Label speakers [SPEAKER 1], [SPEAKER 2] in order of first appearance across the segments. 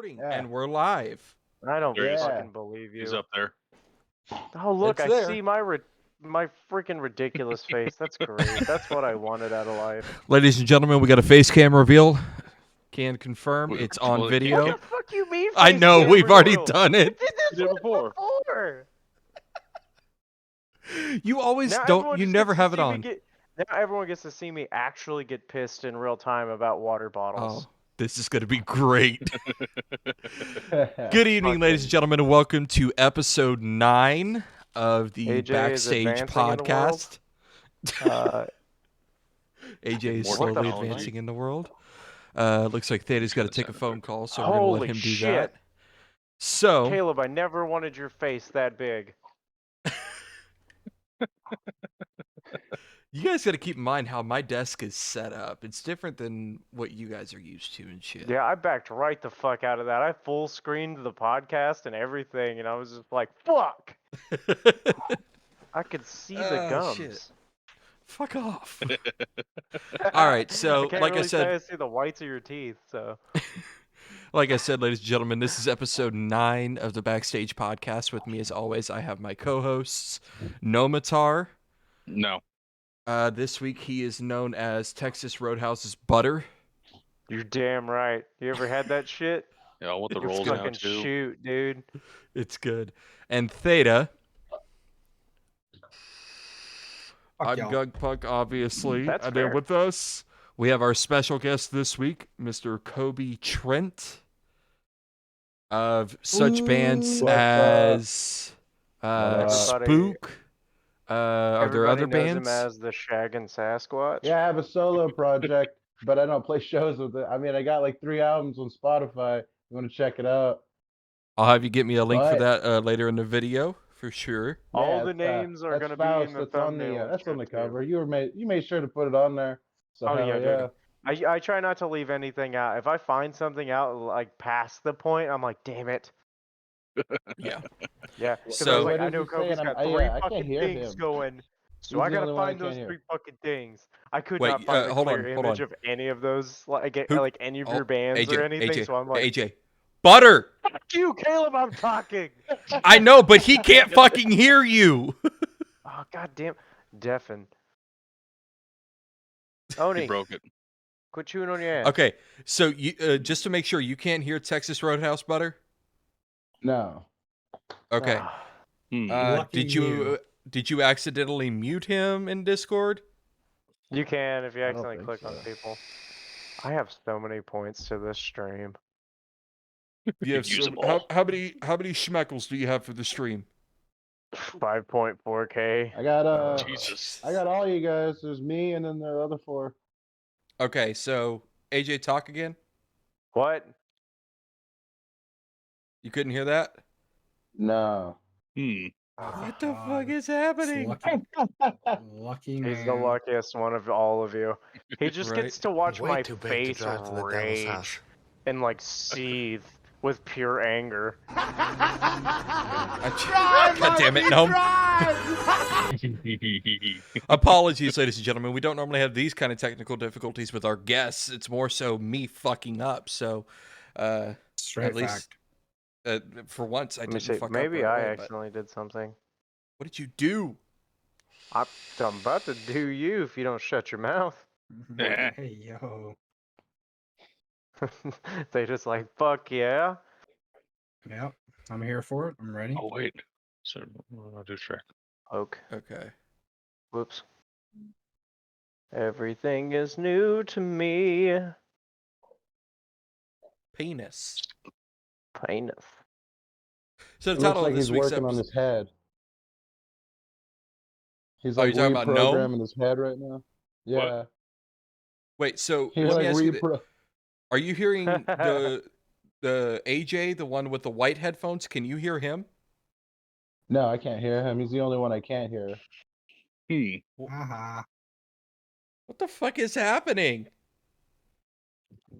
[SPEAKER 1] recording,
[SPEAKER 2] Yeah.
[SPEAKER 1] and we're live.
[SPEAKER 3] I don't
[SPEAKER 4] There he is.
[SPEAKER 3] fucking believe you.
[SPEAKER 4] He's up there.
[SPEAKER 3] Oh look,
[SPEAKER 1] It's
[SPEAKER 3] I
[SPEAKER 1] there.
[SPEAKER 3] see my freaking ridiculous face. That's great. That's what I wanted out of life.
[SPEAKER 1] Ladies and gentlemen, we got a face cam reveal. Can confirm
[SPEAKER 4] Wait,
[SPEAKER 1] it's on
[SPEAKER 4] well,
[SPEAKER 1] video.
[SPEAKER 3] What the fuck you mean?
[SPEAKER 1] I
[SPEAKER 3] face
[SPEAKER 1] know,
[SPEAKER 3] cam
[SPEAKER 1] we've already
[SPEAKER 3] reveal?
[SPEAKER 1] done
[SPEAKER 3] We
[SPEAKER 1] it.
[SPEAKER 3] did this
[SPEAKER 4] You did
[SPEAKER 3] one
[SPEAKER 4] before.
[SPEAKER 1] You always
[SPEAKER 3] Now
[SPEAKER 1] don't.
[SPEAKER 3] everyone
[SPEAKER 1] You
[SPEAKER 3] just
[SPEAKER 1] never
[SPEAKER 3] gets to
[SPEAKER 1] have it
[SPEAKER 3] see me
[SPEAKER 1] on.
[SPEAKER 3] Now everyone gets to see me actually get pissed in real time about water bottles.
[SPEAKER 1] Oh, this is going to be great. Good evening, ladies and gentlemen, and welcome to episode 9 of the
[SPEAKER 3] AJ is
[SPEAKER 1] Backstage
[SPEAKER 3] advancing in the world.
[SPEAKER 1] podcast. AJ is
[SPEAKER 4] More
[SPEAKER 1] slowly
[SPEAKER 4] technology.
[SPEAKER 1] advancing in the world. Looks like Theta's got to take a phone call, so we're going to let
[SPEAKER 3] Holy
[SPEAKER 1] him do
[SPEAKER 3] shit.
[SPEAKER 1] that. So,
[SPEAKER 3] Caleb, I never wanted your face that big.
[SPEAKER 1] you guys got to keep in mind how my desk is set up. It's different than what you guys are used to and shit.
[SPEAKER 3] Yeah, I backed right the fuck out of that. I full screened the podcast and everything, and I was just like, fuck! I could see the
[SPEAKER 1] Oh,
[SPEAKER 3] gums.
[SPEAKER 1] shit. Fuck off. All right, so
[SPEAKER 3] I can't
[SPEAKER 1] like
[SPEAKER 3] really
[SPEAKER 1] I said,
[SPEAKER 3] say I see the whites of your teeth, so.
[SPEAKER 1] like I said, ladies and gentlemen, this is episode 9 of the Backstage podcast. With me, as always, I have my co-hosts, Nomatar.
[SPEAKER 4] No.
[SPEAKER 1] This week, he is known as Texas Roadhouse's Butter.
[SPEAKER 3] You're damn right. You ever had that shit?
[SPEAKER 4] Yeah, I want the
[SPEAKER 3] You
[SPEAKER 4] rolls now
[SPEAKER 3] fucking
[SPEAKER 4] too.
[SPEAKER 3] shoot, dude.
[SPEAKER 1] It's good. And Theta. I'm
[SPEAKER 2] y'all.
[SPEAKER 1] gunkPunk's, obviously.
[SPEAKER 3] That's
[SPEAKER 1] and
[SPEAKER 3] fair.
[SPEAKER 1] then with us, we have our special guest this week, Mr. Kobe Trent, of such bands
[SPEAKER 2] What's up?
[SPEAKER 1] as
[SPEAKER 2] Everybody-
[SPEAKER 1] Spook. Are there
[SPEAKER 3] Everybody
[SPEAKER 1] other
[SPEAKER 3] knows
[SPEAKER 1] bands?
[SPEAKER 3] him as the Shag and Sasquatch.
[SPEAKER 2] Yeah, I have a solo project, but I don't play shows with it. I mean, I got like 3 albums on Spotify. You want to check it out?
[SPEAKER 1] I'll have you get me a link for
[SPEAKER 2] What?
[SPEAKER 1] that later in the video, for sure.
[SPEAKER 3] All
[SPEAKER 2] Yeah,
[SPEAKER 3] the
[SPEAKER 2] it's,
[SPEAKER 3] names are
[SPEAKER 2] that's
[SPEAKER 3] gonna
[SPEAKER 2] Faust.
[SPEAKER 3] be in the
[SPEAKER 2] That's on
[SPEAKER 3] thumbnail. and
[SPEAKER 2] that's on the
[SPEAKER 3] shit, too.
[SPEAKER 2] cover. You made sure to put it on there. So
[SPEAKER 3] Oh,
[SPEAKER 2] hell
[SPEAKER 3] yeah,
[SPEAKER 2] yeah.
[SPEAKER 3] dude. I try not to leave anything out. If I find something out like past the point, I'm like, damn it.
[SPEAKER 1] Yeah.
[SPEAKER 3] Yeah, because
[SPEAKER 1] So-
[SPEAKER 3] I was like,
[SPEAKER 2] What
[SPEAKER 3] I
[SPEAKER 2] is
[SPEAKER 3] know
[SPEAKER 2] he saying?
[SPEAKER 3] Kobe's got
[SPEAKER 2] I'm-
[SPEAKER 3] 3
[SPEAKER 2] yeah, I can't
[SPEAKER 3] fucking
[SPEAKER 2] hear
[SPEAKER 3] things
[SPEAKER 2] him.
[SPEAKER 3] going, so
[SPEAKER 2] He's
[SPEAKER 3] I
[SPEAKER 2] the
[SPEAKER 3] gotta
[SPEAKER 2] only one I
[SPEAKER 3] find those
[SPEAKER 2] can't hear.
[SPEAKER 3] 3 fucking things. I could
[SPEAKER 1] Wait,
[SPEAKER 3] not find a
[SPEAKER 1] hold
[SPEAKER 3] clear
[SPEAKER 1] on, hold
[SPEAKER 3] image
[SPEAKER 1] on.
[SPEAKER 3] of any of those, like
[SPEAKER 1] Who-
[SPEAKER 3] like any of your bands
[SPEAKER 1] AJ,
[SPEAKER 3] or anything.
[SPEAKER 1] AJ,
[SPEAKER 3] So I'm like,
[SPEAKER 1] AJ. Butter!
[SPEAKER 3] fuck you, Caleb, I'm talking.
[SPEAKER 1] I know, but he can't fucking hear you.
[SPEAKER 3] Oh goddamn, deafen.
[SPEAKER 4] He
[SPEAKER 3] Oni,
[SPEAKER 4] broke it.
[SPEAKER 3] quit chewing on your ass.
[SPEAKER 1] Okay, so you just to make sure, you can't hear Texas Roadhouse Butter?
[SPEAKER 2] No.
[SPEAKER 1] Okay.
[SPEAKER 3] Ah,
[SPEAKER 5] Lucky
[SPEAKER 1] Did you accidentally mute him in Discord?
[SPEAKER 3] you can if you
[SPEAKER 2] I don't
[SPEAKER 3] accidentally
[SPEAKER 2] think
[SPEAKER 3] click on
[SPEAKER 2] so.
[SPEAKER 3] people. I have so many points to this stream.
[SPEAKER 1] You have
[SPEAKER 4] Use them
[SPEAKER 1] how
[SPEAKER 4] all.
[SPEAKER 1] many schmeckles do you have for the stream?
[SPEAKER 3] 5.4K.
[SPEAKER 2] I got
[SPEAKER 4] Jesus.
[SPEAKER 2] I got all you guys. There's me and then the other 4.
[SPEAKER 1] Okay, so AJ, talk again.
[SPEAKER 3] What?
[SPEAKER 1] You couldn't hear that?
[SPEAKER 2] No.
[SPEAKER 1] What the fuck is happening?
[SPEAKER 5] Lucky
[SPEAKER 3] He's
[SPEAKER 5] man.
[SPEAKER 3] the luckiest one of all of you. He just
[SPEAKER 1] Right.
[SPEAKER 3] gets to watch
[SPEAKER 6] Way
[SPEAKER 3] my
[SPEAKER 6] too big to
[SPEAKER 3] face
[SPEAKER 6] drive to the devil's
[SPEAKER 3] rage
[SPEAKER 6] house.
[SPEAKER 3] and like seethe with pure anger.
[SPEAKER 1] God damn it, no. Apologies, ladies and gentlemen. We don't normally have these kind of technical difficulties with our guests. It's more so me fucking up. So,
[SPEAKER 5] Straight
[SPEAKER 1] at least
[SPEAKER 5] fact.
[SPEAKER 1] for once, I
[SPEAKER 3] Let me
[SPEAKER 1] didn't
[SPEAKER 3] see.
[SPEAKER 1] fuck
[SPEAKER 3] Maybe
[SPEAKER 1] up.
[SPEAKER 3] I
[SPEAKER 1] right away, but-
[SPEAKER 3] accidentally did something.
[SPEAKER 1] What did you do?
[SPEAKER 3] I'm about to do you if you don't shut your mouth.
[SPEAKER 5] Hey yo.
[SPEAKER 3] They just like, fuck yeah.
[SPEAKER 5] Yep. I'm here for it. I'm ready.
[SPEAKER 4] Oh wait. So I'll do track.
[SPEAKER 3] Oak.
[SPEAKER 1] Okay.
[SPEAKER 3] Whoops. Everything is new to me.
[SPEAKER 1] Penis.
[SPEAKER 3] Penis.
[SPEAKER 1] So
[SPEAKER 2] It
[SPEAKER 1] the
[SPEAKER 2] looks
[SPEAKER 1] title
[SPEAKER 2] like
[SPEAKER 1] of this
[SPEAKER 2] he's
[SPEAKER 1] week's
[SPEAKER 2] working on
[SPEAKER 1] episode.
[SPEAKER 2] his head. He's
[SPEAKER 1] Oh,
[SPEAKER 2] like
[SPEAKER 1] you're talking about Gnome?
[SPEAKER 2] reprogramming his head right now. Yeah.
[SPEAKER 1] Wait, so
[SPEAKER 2] He's
[SPEAKER 1] let
[SPEAKER 2] like
[SPEAKER 1] me ask you: Are you hearing the AJ, the one with the white headphones? Can you hear him?
[SPEAKER 2] No, I can't hear him. He's the only one I can't hear.
[SPEAKER 5] Haha.
[SPEAKER 1] What the fuck is happening?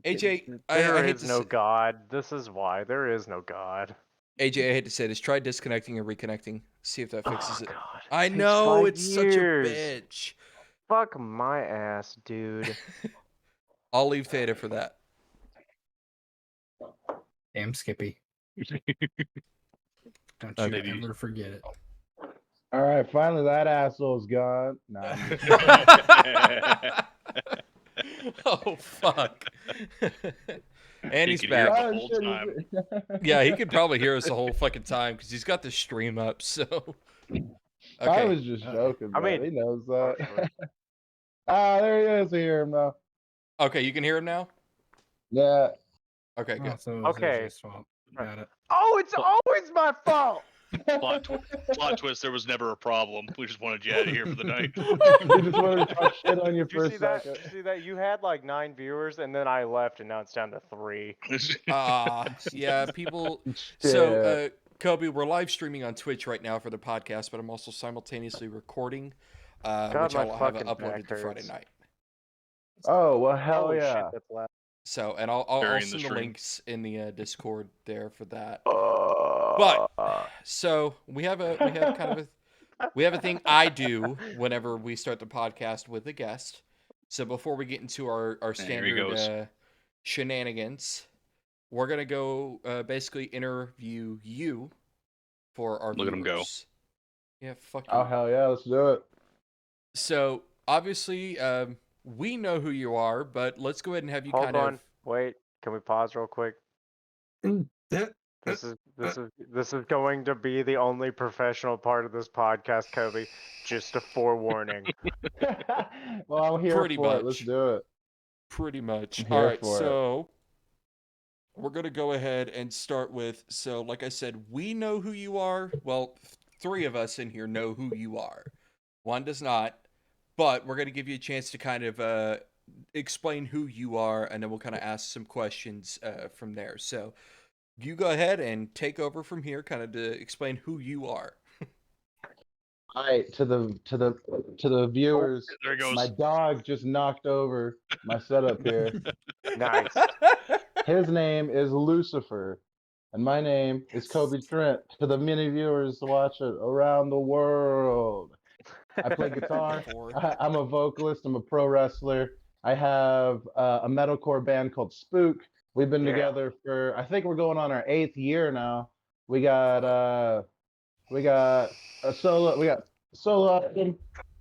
[SPEAKER 1] AJ, I
[SPEAKER 3] There
[SPEAKER 1] hate
[SPEAKER 3] is
[SPEAKER 1] to
[SPEAKER 3] no
[SPEAKER 1] say,
[SPEAKER 3] God. This is why. There is no God.
[SPEAKER 1] AJ, I hate to say this. Try disconnecting and reconnecting. See if that fixes
[SPEAKER 3] Oh,
[SPEAKER 1] it.
[SPEAKER 3] God.
[SPEAKER 1] I
[SPEAKER 3] Takes
[SPEAKER 1] know
[SPEAKER 3] 5
[SPEAKER 1] it's such a
[SPEAKER 3] years.
[SPEAKER 1] bitch.
[SPEAKER 3] Fuck my ass, dude.
[SPEAKER 1] I'll leave Theta for that.
[SPEAKER 5] Damn Skippy. Don't
[SPEAKER 1] Okay.
[SPEAKER 5] you ever forget it.
[SPEAKER 2] All right, finally that asshole's gone. Nah, I'm just-
[SPEAKER 1] Oh fuck. And
[SPEAKER 4] He
[SPEAKER 1] he's
[SPEAKER 4] could hear it
[SPEAKER 1] back.
[SPEAKER 4] the whole
[SPEAKER 2] shit,
[SPEAKER 4] time.
[SPEAKER 1] Yeah, he could probably hear us the whole fucking time because he's got the stream up. So
[SPEAKER 2] I
[SPEAKER 1] okay.
[SPEAKER 2] was just joking,
[SPEAKER 3] I
[SPEAKER 2] man.
[SPEAKER 3] mean,
[SPEAKER 2] He knows
[SPEAKER 3] oh,
[SPEAKER 2] that.
[SPEAKER 3] sure.
[SPEAKER 2] There he is. I hear him now.
[SPEAKER 1] Okay, you can hear him now.
[SPEAKER 2] Yeah.
[SPEAKER 1] Okay, good.
[SPEAKER 5] Oh, so it was
[SPEAKER 3] Okay.
[SPEAKER 5] AJ's fault. Got it.
[SPEAKER 3] Oh, it's always my fault.
[SPEAKER 4] Plot twist, there was never a problem. We just wanted you out of here for the night.
[SPEAKER 2] We just wanted to talk shit on you
[SPEAKER 3] Did
[SPEAKER 2] for
[SPEAKER 3] you
[SPEAKER 2] a
[SPEAKER 3] see that?
[SPEAKER 2] second.
[SPEAKER 3] Did you see that? You had like 9 viewers, and then I left, and now it's down to 3.
[SPEAKER 1] Yeah, people.
[SPEAKER 2] Yeah.
[SPEAKER 1] So, Kobe, we're live streaming on Twitch right now for the podcast, but I'm also simultaneously recording,
[SPEAKER 3] God,
[SPEAKER 1] which
[SPEAKER 3] my
[SPEAKER 1] I will have
[SPEAKER 3] fucking
[SPEAKER 1] uploaded
[SPEAKER 3] back
[SPEAKER 1] to Friday
[SPEAKER 3] hurts.
[SPEAKER 1] night.
[SPEAKER 2] Oh well, hell
[SPEAKER 3] Holy
[SPEAKER 2] yeah.
[SPEAKER 3] shit, that's loud.
[SPEAKER 1] So, and I'll
[SPEAKER 4] Burying the
[SPEAKER 1] send the
[SPEAKER 4] stream.
[SPEAKER 1] links in the Discord there for that.
[SPEAKER 3] But
[SPEAKER 1] So we have kind of a thing I do whenever we start the podcast with a guest. So before we get into our
[SPEAKER 4] There he goes.
[SPEAKER 1] standard shenanigans, we're gonna go basically interview you for our
[SPEAKER 4] Look at him go.
[SPEAKER 1] viewers. Yeah, fuck you.
[SPEAKER 2] Oh hell yeah, let's do it.
[SPEAKER 1] So obviously, we know who you are, but let's go ahead and have you
[SPEAKER 3] hold
[SPEAKER 1] kind
[SPEAKER 3] on,
[SPEAKER 1] of.
[SPEAKER 3] wait. Can we pause real quick? This is going to be the only professional part of this podcast, Kobe. Just a forewarning.
[SPEAKER 2] Well, I'm here
[SPEAKER 1] Pretty
[SPEAKER 2] for it. Let's
[SPEAKER 1] much.
[SPEAKER 2] do it.
[SPEAKER 1] Pretty much.
[SPEAKER 2] I'm
[SPEAKER 1] All
[SPEAKER 2] here
[SPEAKER 1] right,
[SPEAKER 2] for it.
[SPEAKER 1] so we're going to go ahead and start with, so like I said, we know who you are. Well, 3 of us in here know who you are. 1 does not, but we're going to give you a chance to kind of explain who you are, and then we'll kind of ask some questions from there. So you go ahead and take over from here, kind of to explain who you are.
[SPEAKER 2] All right, to the viewers,
[SPEAKER 4] There he goes.
[SPEAKER 2] my dog just knocked over my setup here.
[SPEAKER 3] Nice.
[SPEAKER 2] His name is Lucifer, and my name is Kobe Trent. To the many viewers watching around the world, I play guitar. I'm a vocalist. I'm a pro wrestler. I have a metalcore band called Spook. We've been
[SPEAKER 3] Yeah.
[SPEAKER 2] together for, I think we're going on our 8th year now. We got a solo album.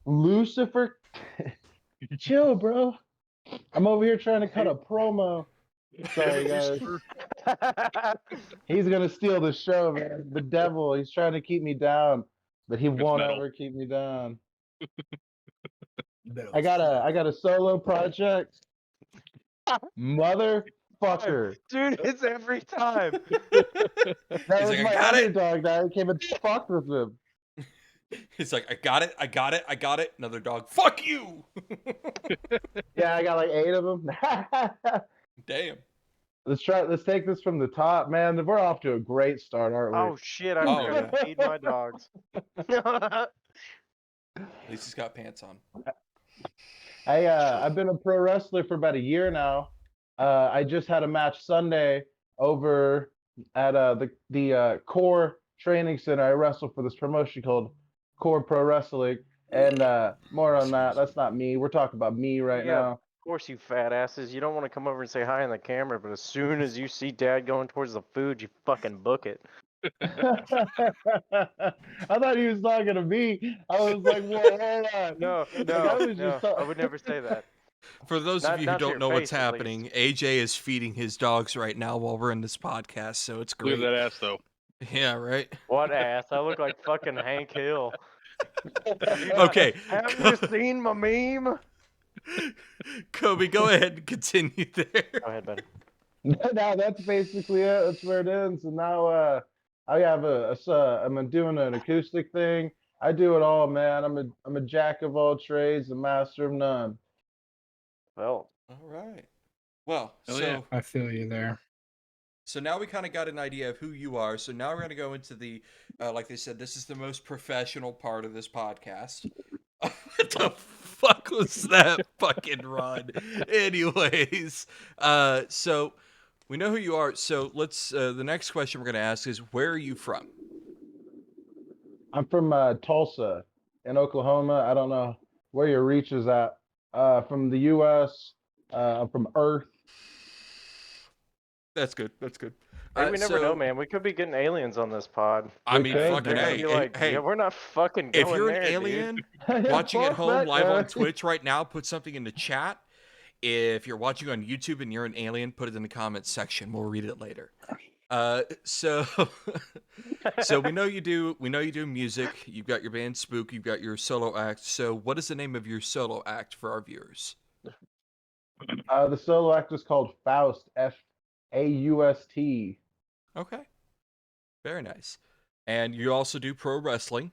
[SPEAKER 2] Lucifer, chill, bro. I'm over here trying to cut a promo. Sorry, guys. He's gonna steal the show, man. The devil. He's trying to keep me down, but he won't
[SPEAKER 4] metal.
[SPEAKER 2] ever keep me down. I got a solo project. Motherfucker.
[SPEAKER 3] Dude, it's every time.
[SPEAKER 2] That
[SPEAKER 1] He's
[SPEAKER 2] was
[SPEAKER 1] like,
[SPEAKER 2] my
[SPEAKER 1] I got it.
[SPEAKER 2] underdog that I came and fucked with him.
[SPEAKER 1] He's like, I got it. Another dog. Fuck you.
[SPEAKER 2] Yeah, I got like 8 of them.
[SPEAKER 1] Damn.
[SPEAKER 2] Let's take this from the top, man. We're off to a great start, aren't we?
[SPEAKER 3] Oh shit, I
[SPEAKER 1] Oh,
[SPEAKER 3] forgot to feed my dogs.
[SPEAKER 1] At least he's got pants on.
[SPEAKER 2] I've been a pro wrestler for about a year now. I just had a match Sunday over at the Core Training Center. I wrestled for this promotion called Core Pro Wrestling, and more on that. That's not me. We're talking about me right
[SPEAKER 3] Yeah.
[SPEAKER 2] now.
[SPEAKER 3] Of course, you fat asses. You don't want to come over and say hi on the camera, but as soon as you see Dad going towards the food, you fucking book it.
[SPEAKER 2] I thought he was talking to me. I was like, "Whoa, hold on."
[SPEAKER 3] No,
[SPEAKER 2] Like, I was
[SPEAKER 3] no,
[SPEAKER 2] just
[SPEAKER 3] I would never say that.
[SPEAKER 1] For those
[SPEAKER 3] Not-
[SPEAKER 1] of you who
[SPEAKER 3] not to
[SPEAKER 1] don't
[SPEAKER 3] your
[SPEAKER 1] know what's
[SPEAKER 3] face, at least.
[SPEAKER 1] happening, AJ is feeding his dogs right now while we're in this podcast, so it's
[SPEAKER 4] Look
[SPEAKER 1] great.
[SPEAKER 4] at that ass, though.
[SPEAKER 1] Yeah, right?
[SPEAKER 3] What ass? I look like fucking Hank Hill.
[SPEAKER 1] Okay.
[SPEAKER 3] Have you seen my meme?
[SPEAKER 1] Kobe, go ahead and continue there.
[SPEAKER 3] Go ahead, Ben.
[SPEAKER 2] Now that's basically it. That's where it ends. And now I have I'm doing an acoustic thing. I do it all, man. I'm a jack of all trades, a master of none.
[SPEAKER 3] Well,
[SPEAKER 1] All right. Well,
[SPEAKER 4] Hell
[SPEAKER 1] so
[SPEAKER 4] yeah.
[SPEAKER 5] I feel you there.
[SPEAKER 1] so now we kind of got an idea of who you are. So now we're going to go into the, like they said, this is the most professional part of this podcast. What the fuck was that fucking run? Anyways, so we know who you are. So let's, the next question we're going to ask is, where are you from?
[SPEAKER 2] I'm from Tulsa in Oklahoma. I don't know where your reach is at. From the U.S. I'm from Earth.
[SPEAKER 1] That's good. That's good.
[SPEAKER 3] Hey, we never know,
[SPEAKER 1] So,
[SPEAKER 3] man. We could be getting aliens on this pod.
[SPEAKER 1] I
[SPEAKER 2] We
[SPEAKER 1] mean,
[SPEAKER 2] could,
[SPEAKER 1] fucking
[SPEAKER 3] They're gonna
[SPEAKER 1] hey,
[SPEAKER 3] be like,
[SPEAKER 1] hey,
[SPEAKER 3] yeah, we're not fucking
[SPEAKER 1] if
[SPEAKER 3] going
[SPEAKER 1] you're an
[SPEAKER 3] there, dude.
[SPEAKER 1] alien
[SPEAKER 2] Yeah,
[SPEAKER 1] watching at
[SPEAKER 2] fuck
[SPEAKER 1] home
[SPEAKER 2] that
[SPEAKER 1] live on
[SPEAKER 2] guy.
[SPEAKER 1] Twitch right now, put something in the chat. If you're watching on YouTube and you're an alien, put it in the comments section. We'll read it later. So so we know you do music. You've got your band Spook, you've got your solo act. So what is the name of your solo act for our viewers?
[SPEAKER 2] The solo act is called Faust, Faust.
[SPEAKER 1] Okay. Very nice. And you also do pro wrestling.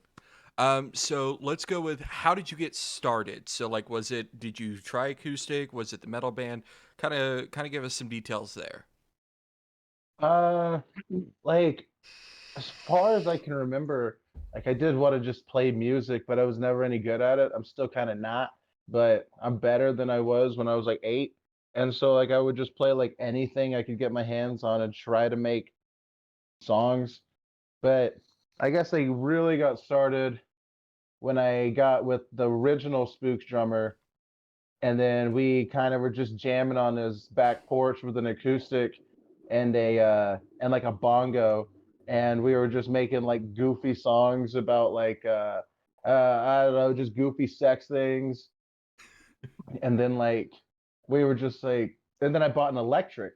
[SPEAKER 1] So let's go with, how did you get started? So like, did you try acoustic? Was it the metal band? Kind of give us some details there.
[SPEAKER 2] Uh, like as far as I can remember, like I did want to just play music, but I was never any good at it. I'm still kind of not, but I'm better than I was when I was like 8. And so like I would just play like anything I could get my hands on and try to make songs. But I guess I really got started when I got with the original Spooks drummer, and then we kind of were just jamming on his back porch with an acoustic and a bongo, and we were just making like goofy songs about like I don't know, just goofy sex things. And then like we were just like, and then I bought an electric,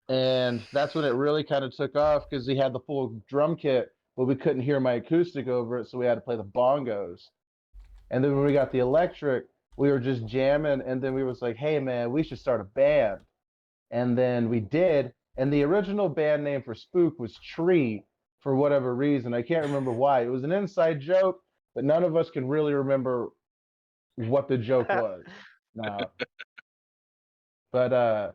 [SPEAKER 2] and that's when it really kind of took off because he had the full drum kit, but we couldn't hear my acoustic over it, so we had to play the bongos. And then when we got the electric, we were just jamming, and then we was like, "Hey man, we should start a band." And then we did, and the original band name for Spook was Tree for whatever reason. I can't remember why. It was an inside joke, but none of us can really remember what the joke was now. But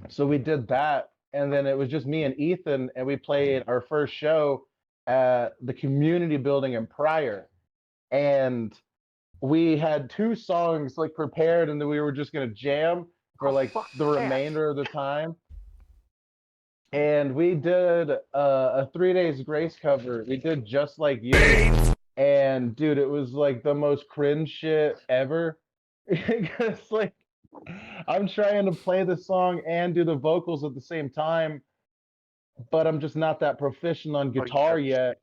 [SPEAKER 2] so we did that, and then it was just me and Ethan, and we played our first show at the community building in Pryor, and we had 2 songs like prepared, and then we were just gonna jam for
[SPEAKER 3] Oh,
[SPEAKER 2] like
[SPEAKER 3] fuck
[SPEAKER 2] the
[SPEAKER 3] that.
[SPEAKER 2] remainder of the time. And we did a 3 Days Grace cover. We did Just Like You, and dude, it was like the most cringe shit ever. Because like I'm trying to play the song and do the vocals at the same time, but I'm just not that proficient on
[SPEAKER 3] Oh, you
[SPEAKER 2] guitar
[SPEAKER 3] gotta-
[SPEAKER 2] yet.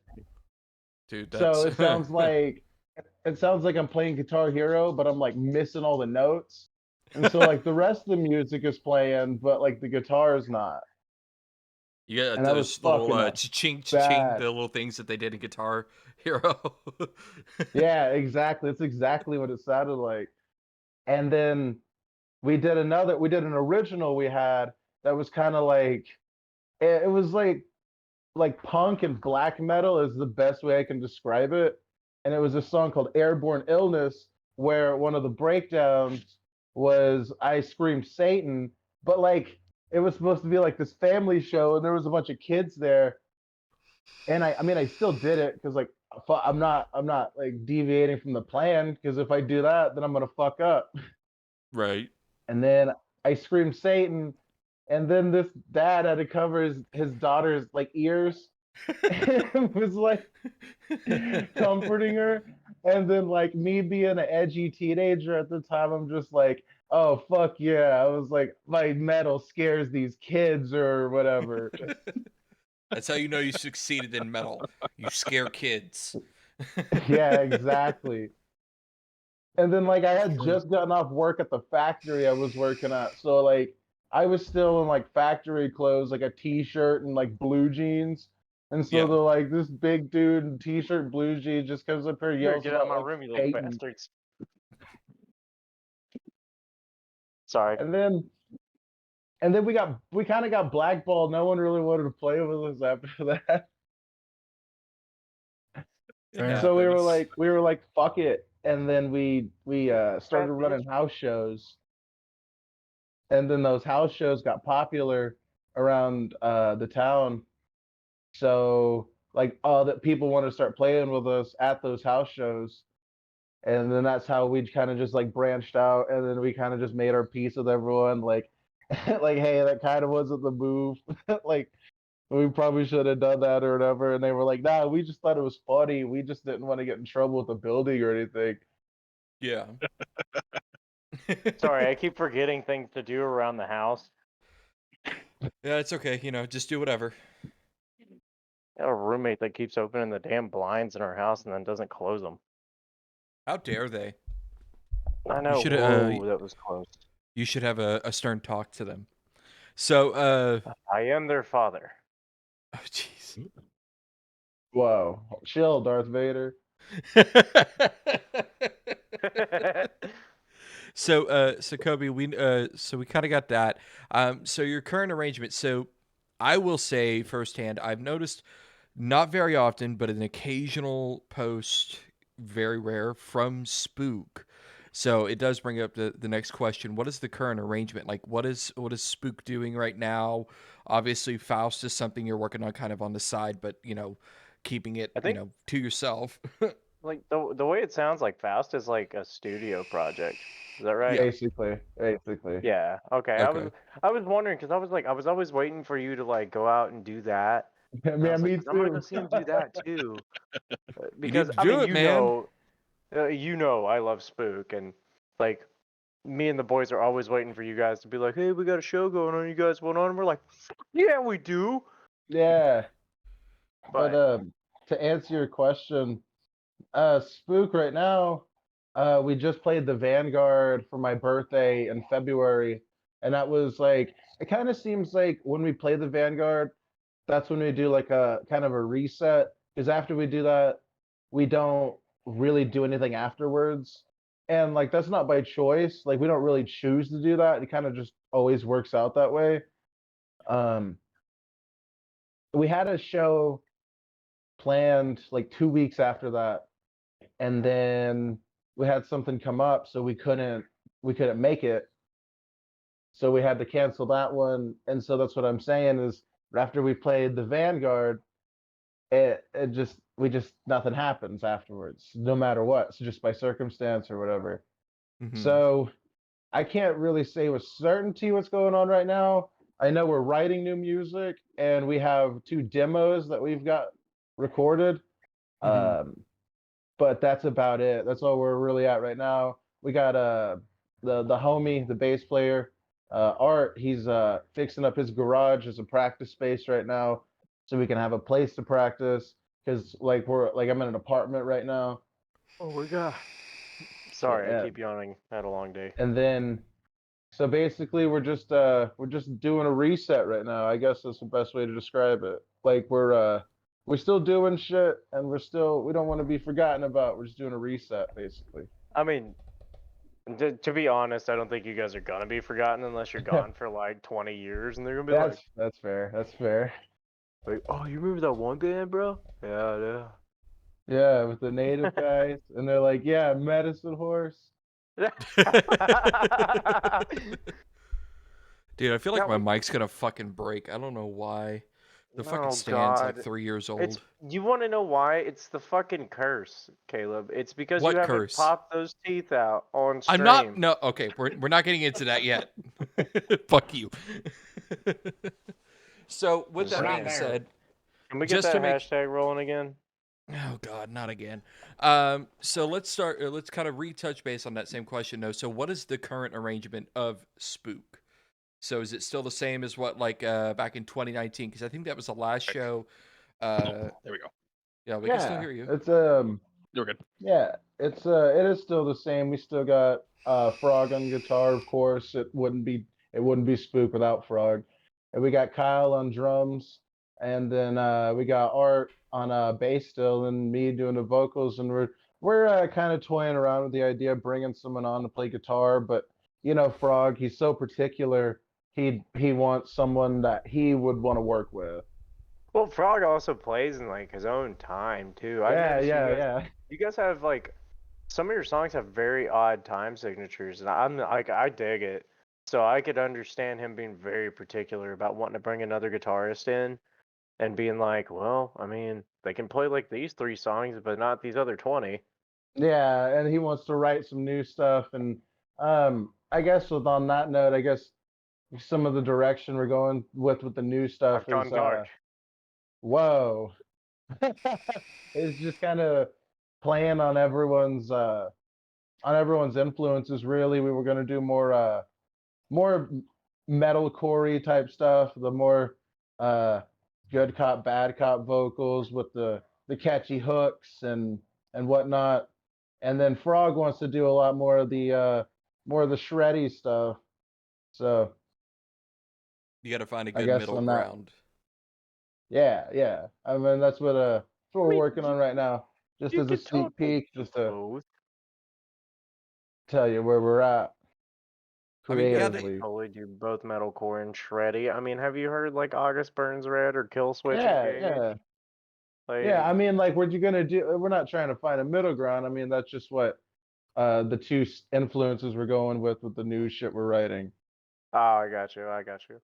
[SPEAKER 1] Dude,
[SPEAKER 2] So
[SPEAKER 1] that's
[SPEAKER 2] it sounds like I'm playing Guitar Hero, but I'm like missing all the notes. And so like the rest of the music is playing, but like the guitar is not.
[SPEAKER 1] you got
[SPEAKER 2] And that was
[SPEAKER 1] those little
[SPEAKER 2] fucking up
[SPEAKER 1] cha-ching, cha-ching,
[SPEAKER 2] bad.
[SPEAKER 1] the little things that they did in Guitar Hero.
[SPEAKER 2] Yeah, exactly. It's exactly what it sounded like. And then we did an original we had that was kind of like it was like punk and black metal is the best way I can describe it. And it was a song called Airborne Illness, where one of the breakdowns was I screamed Satan, but like it was supposed to be like this family show, and there was a bunch of kids there. And I mean, I still did it because like I'm not like deviating from the plan, because if I do that, then I'm gonna fuck up.
[SPEAKER 1] Right.
[SPEAKER 2] And then I screamed Satan, and then this dad had to cover his daughter's like ears. It was like comforting her. And then like me being an edgy teenager at the time, I'm just like, oh fuck yeah. I was like, my metal scares these kids or whatever.
[SPEAKER 1] That's how you know you succeeded in metal. You scare kids.
[SPEAKER 2] Yeah, exactly. And then like I had
[SPEAKER 5] True.
[SPEAKER 2] just gotten off work at the factory I was working at. So like I was still in like factory clothes, like a t-shirt and like blue jeans. And so
[SPEAKER 1] Yeah.
[SPEAKER 2] they're like, this big dude in t-shirt, blue jeans just comes up here,
[SPEAKER 3] Here,
[SPEAKER 2] yells
[SPEAKER 3] get out of
[SPEAKER 2] about
[SPEAKER 3] my
[SPEAKER 2] like
[SPEAKER 3] room, you little
[SPEAKER 2] Satan.
[SPEAKER 3] bastards. Sorry.
[SPEAKER 2] And then we kind of got blackballed. No one really wanted to play with us after that.
[SPEAKER 1] It
[SPEAKER 2] So
[SPEAKER 1] happens.
[SPEAKER 2] we were like fuck it. And then we started
[SPEAKER 3] Fat
[SPEAKER 2] running
[SPEAKER 3] bitch.
[SPEAKER 2] house shows. And then those house shows got popular around the town. So like that people want to start playing with us at those house shows. And then that's how we kind of just like branched out, and then we kind of just made our peace with everyone, like like hey, that kind of wasn't the move. Like we probably should have done that or whatever. And they were like, nah, we just thought it was funny, we just didn't want to get in trouble with the building or anything.
[SPEAKER 1] Yeah.
[SPEAKER 3] Sorry, I keep forgetting things to do around the house.
[SPEAKER 1] Yeah, it's okay. Just do whatever.
[SPEAKER 3] I have a roommate that keeps opening the damn blinds in our house and then doesn't close them.
[SPEAKER 1] How dare they?
[SPEAKER 3] I know.
[SPEAKER 1] should,
[SPEAKER 3] Whoa, that was close.
[SPEAKER 1] You should have a stern talk to them. So,
[SPEAKER 3] I am their father.
[SPEAKER 1] oh, jeez.
[SPEAKER 2] Whoa, chill, Darth Vader.
[SPEAKER 1] So Kobe, so we kind of got that. So your current arrangement. So I will say firsthand, I've noticed not very often, but an occasional post, very rare, from Spook. So it does bring up the next question. What is the current arrangement? Like what is Spook doing right now? Obviously Faust is something you're working on kind of on the side, but keeping it,
[SPEAKER 3] I think
[SPEAKER 1] to yourself.
[SPEAKER 3] like the way it sounds like Faust is like a studio project. Is that right?
[SPEAKER 1] Yeah.
[SPEAKER 2] Basically.
[SPEAKER 3] Yeah. Okay.
[SPEAKER 1] Okay.
[SPEAKER 3] I was wondering because I was always waiting for you to like go out and do that. And I
[SPEAKER 2] Yeah,
[SPEAKER 3] was like,
[SPEAKER 2] me
[SPEAKER 3] 'Cause I'm gonna go
[SPEAKER 2] too.
[SPEAKER 3] see him do that too.
[SPEAKER 1] You need
[SPEAKER 3] Because
[SPEAKER 1] to
[SPEAKER 3] I
[SPEAKER 1] do
[SPEAKER 3] mean,
[SPEAKER 1] it, man.
[SPEAKER 3] I love Spook and like me and the boys are always waiting for you guys to be like, hey, we got a show going on. You guys want on? And we're like, yeah, we do.
[SPEAKER 2] Yeah, but
[SPEAKER 3] But
[SPEAKER 2] to answer your question, Spook right now, we just played the Vanguard for my birthday in February, and that was like it kind of seems like when we play the Vanguard, that's when we do like a kind of a reset. Because after we do that, we don't really do anything afterwards. And like that's not by choice. Like we don't really choose to do that. It kind of just always works out that way. Um, we had a show planned like 2 weeks after that, and then we had something come up, so we couldn't make it. So we had to cancel that one. And so that's what I'm saying is after we played the Vanguard, it just we just nothing happens afterwards, no matter what. So just by circumstance or whatever.
[SPEAKER 1] Mm-hmm.
[SPEAKER 2] So I can't really say with certainty what's going on right now. I know we're writing new music and we have 2 demos that we've got recorded.
[SPEAKER 1] Mm-hmm.
[SPEAKER 2] But that's about it. That's all we're really at right now. We got the homie, the bass player, Art. He's fixing up his garage as a practice space right now, so we can have a place to practice. Because I'm in an apartment right now.
[SPEAKER 3] oh my god. Sorry, I
[SPEAKER 2] Yeah,
[SPEAKER 3] keep yawning. I had a long day.
[SPEAKER 2] and then so basically we're just doing a reset right now. I guess that's the best way to describe it. Like we're still doing shit and we don't want to be forgotten about. We're just doing a reset basically.
[SPEAKER 3] I mean, to be honest, I don't think you guys are gonna be forgotten unless you're gone for like 20 years, and they're gonna be
[SPEAKER 2] That's fair. That's fair.
[SPEAKER 3] like, oh, you remember that one band, bro? Yeah, yeah.
[SPEAKER 2] Yeah, with the native guys, and they're like, "Yeah, medicine horse."
[SPEAKER 1] Dude, I feel like
[SPEAKER 3] Now,
[SPEAKER 1] my mic's gonna fucking break. I don't know why. The fucking
[SPEAKER 3] oh
[SPEAKER 1] stand's like
[SPEAKER 3] god.
[SPEAKER 1] 3 years
[SPEAKER 3] It's
[SPEAKER 1] old.
[SPEAKER 3] you want to know why? It's the fucking curse, Caleb. It's because you
[SPEAKER 1] What
[SPEAKER 3] haven't
[SPEAKER 1] curse?
[SPEAKER 3] popped those teeth out on
[SPEAKER 1] I'm not.
[SPEAKER 3] stream.
[SPEAKER 1] No, okay, we're not getting into that yet. Fuck you. So with
[SPEAKER 3] Just
[SPEAKER 1] that
[SPEAKER 3] saying.
[SPEAKER 1] being said,
[SPEAKER 3] Can we get
[SPEAKER 1] just
[SPEAKER 3] that
[SPEAKER 1] to make
[SPEAKER 3] hashtag rolling again?
[SPEAKER 1] oh god, not again. So let's start. Let's kind of retouch base on that same question though. So what is the current arrangement of Spook? So is it still the same as what like back in 2019? Because I think that was the last show.
[SPEAKER 4] There we go.
[SPEAKER 1] Yeah, we can still
[SPEAKER 2] Yeah,
[SPEAKER 1] hear you.
[SPEAKER 2] it's
[SPEAKER 4] You're good.
[SPEAKER 2] yeah, it is still the same. We still got Frog on guitar, of course. It wouldn't be Spook without Frog. And we got Kyle on drums, and then we got Art on bass still, and me doing the vocals. And we're kind of toying around with the idea of bringing someone on to play guitar, but Frog, he's so particular. He wants someone that he would want to work with.
[SPEAKER 3] Well, Frog also plays in like his own time too. I've
[SPEAKER 2] Yeah,
[SPEAKER 3] noticed
[SPEAKER 2] yeah, yeah.
[SPEAKER 3] you guys have like some of your songs have very odd time signatures, and I'm like I dig it. So I could understand him being very particular about wanting to bring another guitarist in and being like, well, I mean, they can play like these 3 songs, but not these other 20.
[SPEAKER 2] Yeah, and he wants to write some new stuff. And I guess on that note, I guess some of the direction we're going with the new stuff is
[SPEAKER 3] Dark.
[SPEAKER 2] whoa. It's just kind of playing on everyone's influences really. We were going to do more metalcore type stuff, the more good cop bad cop vocals with the catchy hooks and whatnot. And then Frog wants to do a lot more of the shreddy stuff. So
[SPEAKER 1] You got to find a
[SPEAKER 2] I
[SPEAKER 1] good
[SPEAKER 2] guess
[SPEAKER 1] middle
[SPEAKER 2] I'm not.
[SPEAKER 1] ground.
[SPEAKER 2] Yeah. I mean that's what we're working on right now. Just
[SPEAKER 3] You
[SPEAKER 2] as a
[SPEAKER 3] could totally
[SPEAKER 2] sneak peek,
[SPEAKER 3] do
[SPEAKER 2] just to
[SPEAKER 3] both.
[SPEAKER 2] tell you where we're at
[SPEAKER 1] I mean, yeah,
[SPEAKER 3] You
[SPEAKER 1] they,
[SPEAKER 3] could
[SPEAKER 2] creatively.
[SPEAKER 3] totally do both metalcore and shreddy. I mean, have you heard like August Burns Red or Kill Switch
[SPEAKER 2] Yeah,
[SPEAKER 3] Engage?
[SPEAKER 2] yeah. I
[SPEAKER 3] Like,
[SPEAKER 2] mean, like, what you gonna do? We're not trying to find a middle ground. I mean, that's just what the two influences we're going with the new shit we're writing.
[SPEAKER 3] oh, I got you.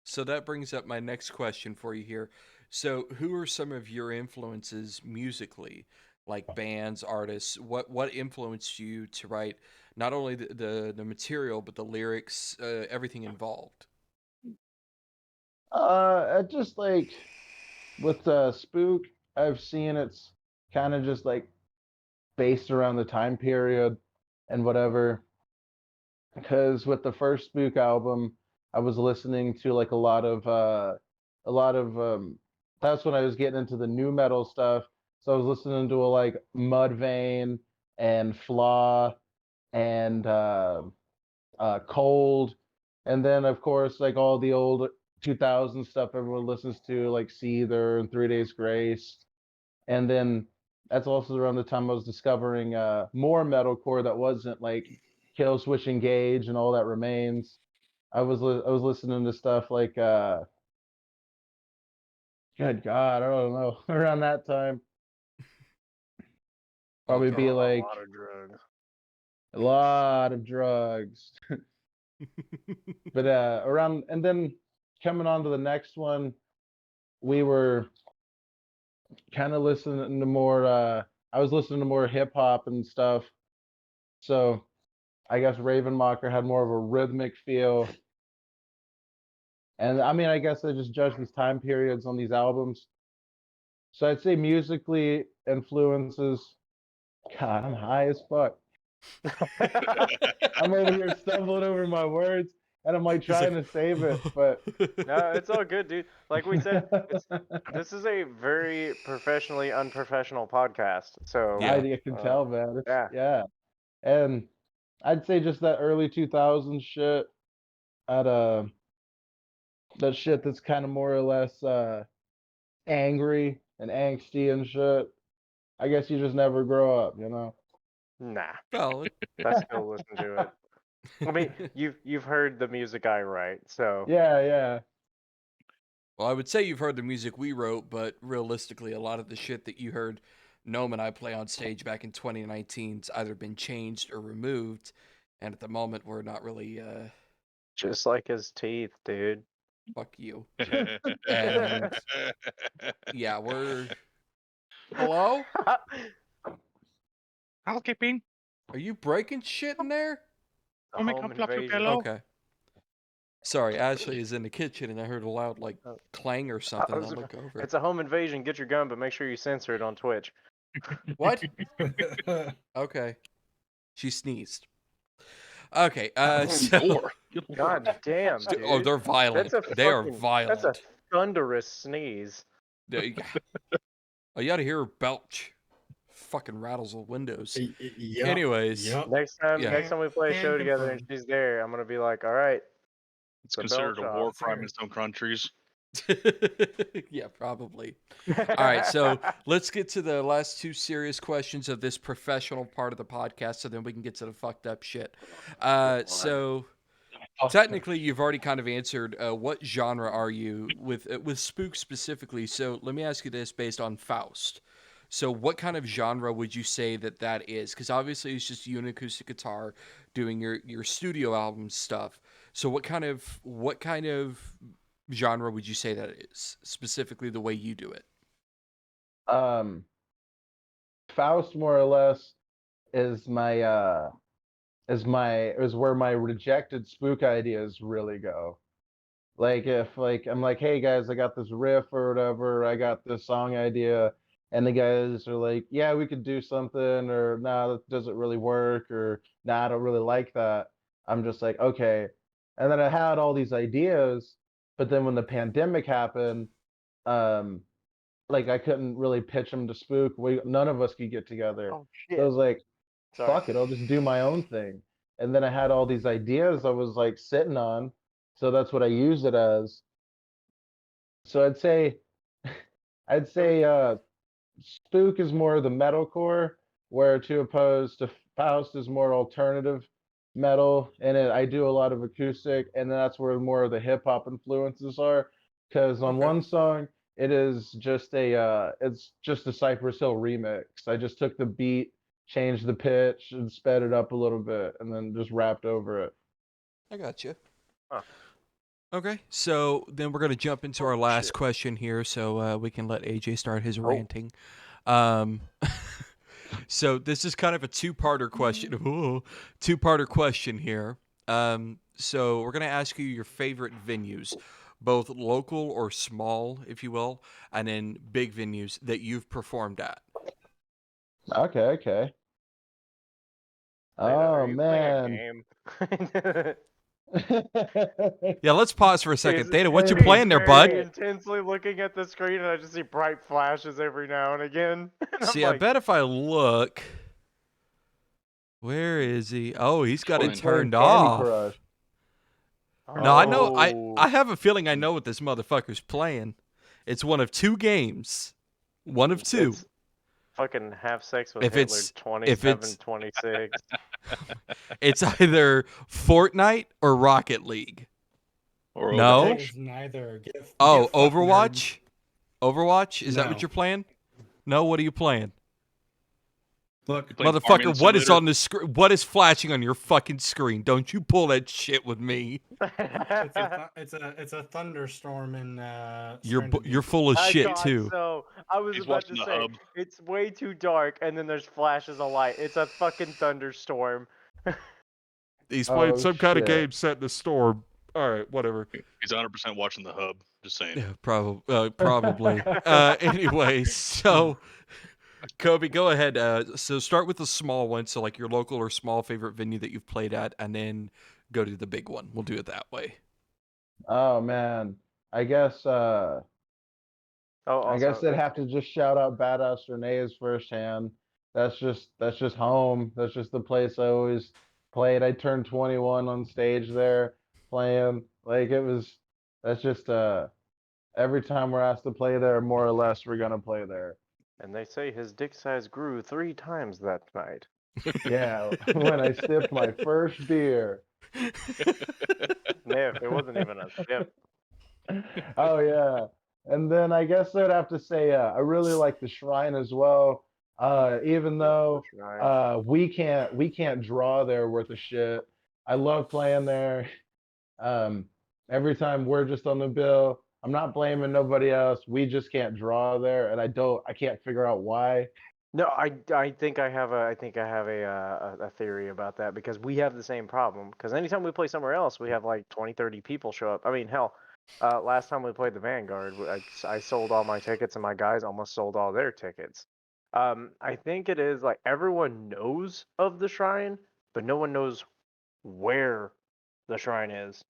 [SPEAKER 1] so that brings up my next question for you here. So, who are some of your influences musically, like bands, artists? What influenced you to write not only the material but the lyrics, everything involved?
[SPEAKER 2] Just like with Spook, I've seen it's kind of just like based around the time period and whatever. Because with the first Spook album, I was listening to like a lot of that's when I was getting into the new metal stuff. So I was listening to like Mudvayne and Flaw and Cold, and then of course like all the old 2000 stuff everyone listens to, like Seether and 3 Days Grace, and then that's also around the time I was discovering more metalcore that wasn't like Kill Switch Engage and All That Remains. I was listening to stuff like good God, I don't know around that time probably
[SPEAKER 1] Okay.
[SPEAKER 2] be
[SPEAKER 3] A
[SPEAKER 2] like
[SPEAKER 3] lot of drugs.
[SPEAKER 2] a lot of drugs. But around and then coming on to the next one, we were kind of listening to more I was listening to more hip hop and stuff. So I guess Ravenmacher had more of a rhythmic feel. And I mean I guess I just judge these time periods on these albums. So I'd say musically influences. God, I'm high as fuck. I'm over here stumbling over my words and I'm like
[SPEAKER 1] He's
[SPEAKER 2] trying
[SPEAKER 1] like,
[SPEAKER 2] to save it, but
[SPEAKER 3] No, it's all good, dude. Like we said, this is a very professionally unprofessional podcast. So,
[SPEAKER 1] yeah.
[SPEAKER 2] I can tell, man. It's
[SPEAKER 3] yeah.
[SPEAKER 2] yeah. And I'd say just that early 2000s shit at that shit that's kind of more or less angry and angsty and shit. I guess you just never grow up, you know.
[SPEAKER 3] Nah,
[SPEAKER 1] Valid.
[SPEAKER 3] I still listen to it. I mean, you've heard the music I write, so
[SPEAKER 2] Yeah.
[SPEAKER 1] Well, I would say you've heard the music we wrote, but realistically, a lot of the shit that you heard Gnome and I play on stage back in 2019's either been changed or removed, and at the moment, we're not really,
[SPEAKER 3] just like his teeth, dude.
[SPEAKER 1] fuck you. And yeah, we're. Hello?
[SPEAKER 4] Housekeeping.
[SPEAKER 1] Are you breaking shit in there?
[SPEAKER 3] The
[SPEAKER 4] Homie,
[SPEAKER 3] home
[SPEAKER 4] come flop your
[SPEAKER 3] invasion.
[SPEAKER 4] pillow.
[SPEAKER 1] Okay. Sorry, Ashley is in the kitchen and I heard a loud, like,
[SPEAKER 3] Oh.
[SPEAKER 1] clang or something. And I look over.
[SPEAKER 3] It's a home invasion. Get your gun, but make sure you censor it on Twitch.
[SPEAKER 1] What? Okay. She sneezed. Okay, so.
[SPEAKER 4] Door.
[SPEAKER 3] God damn, dude.
[SPEAKER 1] Oh, they're violent.
[SPEAKER 3] That's a
[SPEAKER 1] They are
[SPEAKER 3] fucking-
[SPEAKER 1] violent.
[SPEAKER 3] That's a thunderous sneeze.
[SPEAKER 1] Oh, you gotta hear her belch. Fucking rattles the windows.
[SPEAKER 5] Yep.
[SPEAKER 1] Anyways.
[SPEAKER 5] Yep.
[SPEAKER 3] Next time we play a
[SPEAKER 5] Can
[SPEAKER 3] show together and
[SPEAKER 5] confirm.
[SPEAKER 3] she's there, I'm gonna be like, all right,
[SPEAKER 4] It's
[SPEAKER 3] The
[SPEAKER 4] considered a
[SPEAKER 3] bell
[SPEAKER 4] war
[SPEAKER 3] chop.
[SPEAKER 4] crime in some countries.
[SPEAKER 1] Yeah, probably. All right, so let's get to the last two serious questions of this professional part of the podcast, so then we can get to the fucked up shit. So technically, you've already kind of answered. What genre are you with Spook specifically? So let me ask you this, based on Faust. So what kind of genre would you say that is? Because obviously it's just you and acoustic guitar doing your studio album stuff. So what kind of genre would you say that is, specifically the way you do it?
[SPEAKER 2] Faust more or less is is where my rejected Spook ideas really go. Like if like I'm like, hey guys, I got this riff or whatever, I got this song idea, and the guys are like, yeah, we could do something, or nah, that doesn't really work, or nah, I don't really like that. I'm just like, okay, And then I had all these ideas, but then when the pandemic happened, um, like I couldn't really pitch them to Spook. None of us could get together.
[SPEAKER 3] Oh
[SPEAKER 2] So I
[SPEAKER 3] shit.
[SPEAKER 2] was like,
[SPEAKER 3] Sorry.
[SPEAKER 2] fuck it, I'll just do my own thing. And then I had all these ideas I was like sitting on. So that's what I used it as. So I'd say Spook is more the metalcore, where to oppose to Faust is more alternative metal, and I do a lot of acoustic, and that's where more of the hip hop influences are. Because on
[SPEAKER 1] Okay.
[SPEAKER 2] one song, it's just a Cypress Hill remix. I just took the beat, changed the pitch, and sped it up a little bit, and then just rapped over it.
[SPEAKER 1] I got you.
[SPEAKER 3] Huh.
[SPEAKER 1] Okay, so then we're gonna jump into our
[SPEAKER 3] Oh,
[SPEAKER 1] last
[SPEAKER 3] shit.
[SPEAKER 1] question here, so we can let AJ start his
[SPEAKER 3] Oh.
[SPEAKER 1] ranting. Um, so this is kind of a two-parter question. Ooh, two-parter question here. So we're gonna ask you your favorite venues, both local or small, if you will, and then big venues that you've performed at.
[SPEAKER 2] Okay.
[SPEAKER 3] Wait, are
[SPEAKER 2] Oh
[SPEAKER 3] you playing a
[SPEAKER 2] man.
[SPEAKER 3] game?
[SPEAKER 1] Yeah, let's pause for a second.
[SPEAKER 3] He's,
[SPEAKER 1] Theta, what you
[SPEAKER 2] Hey,
[SPEAKER 1] playing there,
[SPEAKER 3] very
[SPEAKER 1] bud?
[SPEAKER 3] intensely looking at the screen, and I just see bright flashes every now and again. And
[SPEAKER 1] See,
[SPEAKER 3] I'm
[SPEAKER 1] I
[SPEAKER 3] like,
[SPEAKER 1] bet if I look, where is he? Oh, he's got it
[SPEAKER 4] He's
[SPEAKER 2] playing
[SPEAKER 1] turned
[SPEAKER 2] Candy
[SPEAKER 1] off.
[SPEAKER 2] Crush.
[SPEAKER 1] No, I know.
[SPEAKER 3] oh,
[SPEAKER 1] I have a feeling I know what this motherfucker's playing. It's one of two games. One of two.
[SPEAKER 3] it's fucking have sex with
[SPEAKER 1] If
[SPEAKER 3] Hitler
[SPEAKER 1] it's
[SPEAKER 3] 27, 26.
[SPEAKER 1] it's either Fortnite or Rocket League.
[SPEAKER 4] Or
[SPEAKER 1] No?
[SPEAKER 5] That
[SPEAKER 4] Overwatch.
[SPEAKER 5] is neither.
[SPEAKER 1] Oh,
[SPEAKER 5] Get fucked, nerd.
[SPEAKER 1] Overwatch? Overwatch? Is that
[SPEAKER 5] No.
[SPEAKER 1] what you're playing? No, what are you playing?
[SPEAKER 5] Look,
[SPEAKER 4] Playing Farming
[SPEAKER 1] Motherfucker, what is
[SPEAKER 4] Simulator?
[SPEAKER 1] on the screen? What is flashing on your fucking screen? Don't you pull that shit with me.
[SPEAKER 5] it's a thunderstorm in
[SPEAKER 1] You're full of
[SPEAKER 3] I
[SPEAKER 1] shit
[SPEAKER 3] got
[SPEAKER 1] too.
[SPEAKER 3] so. I was
[SPEAKER 4] He's
[SPEAKER 3] about
[SPEAKER 4] watching
[SPEAKER 3] to
[SPEAKER 4] the
[SPEAKER 3] say
[SPEAKER 4] hub.
[SPEAKER 3] it's way too dark, and then there's flashes of light. It's a fucking thunderstorm.
[SPEAKER 1] He's playing
[SPEAKER 2] Oh
[SPEAKER 1] some kind of
[SPEAKER 2] shit.
[SPEAKER 1] game set in a storm. All right, whatever.
[SPEAKER 4] He's 100% watching the hub. Just saying.
[SPEAKER 1] Yeah, probably. Anyway, so Kobe, go ahead. So start with the small one, so like your local or small favorite venue that you've played at, and then go to the big one. We'll do it that way.
[SPEAKER 2] Oh man. I guess
[SPEAKER 3] Oh,
[SPEAKER 2] I guess
[SPEAKER 3] also,
[SPEAKER 2] I'd have to just shout out Badass Renee's firsthand. That's just home. That's just the place I always played. I turned 21 on stage there playing. Like it was that's just every time we're asked to play there, more or less we're gonna play there.
[SPEAKER 3] and they say his dick size grew 3 times that night.
[SPEAKER 2] Yeah, when I sipped my first beer.
[SPEAKER 3] No, it wasn't even a sip.
[SPEAKER 2] Oh yeah. And then I guess I'd have to say I really like the shrine as well. Even though we can't draw there worth a shit. I love playing there. Um, every time we're just on the bill, I'm not blaming nobody else. We just can't draw there, and I can't figure out why.
[SPEAKER 3] No, I think I have a theory about that because we have the same problem. Because anytime we play somewhere else, we have like 20, 30 people show up. I mean, hell, last time we played the Vanguard, I sold all my tickets and my guys almost sold all their tickets. I think it is like everyone knows of the shrine, but no one knows where the shrine is.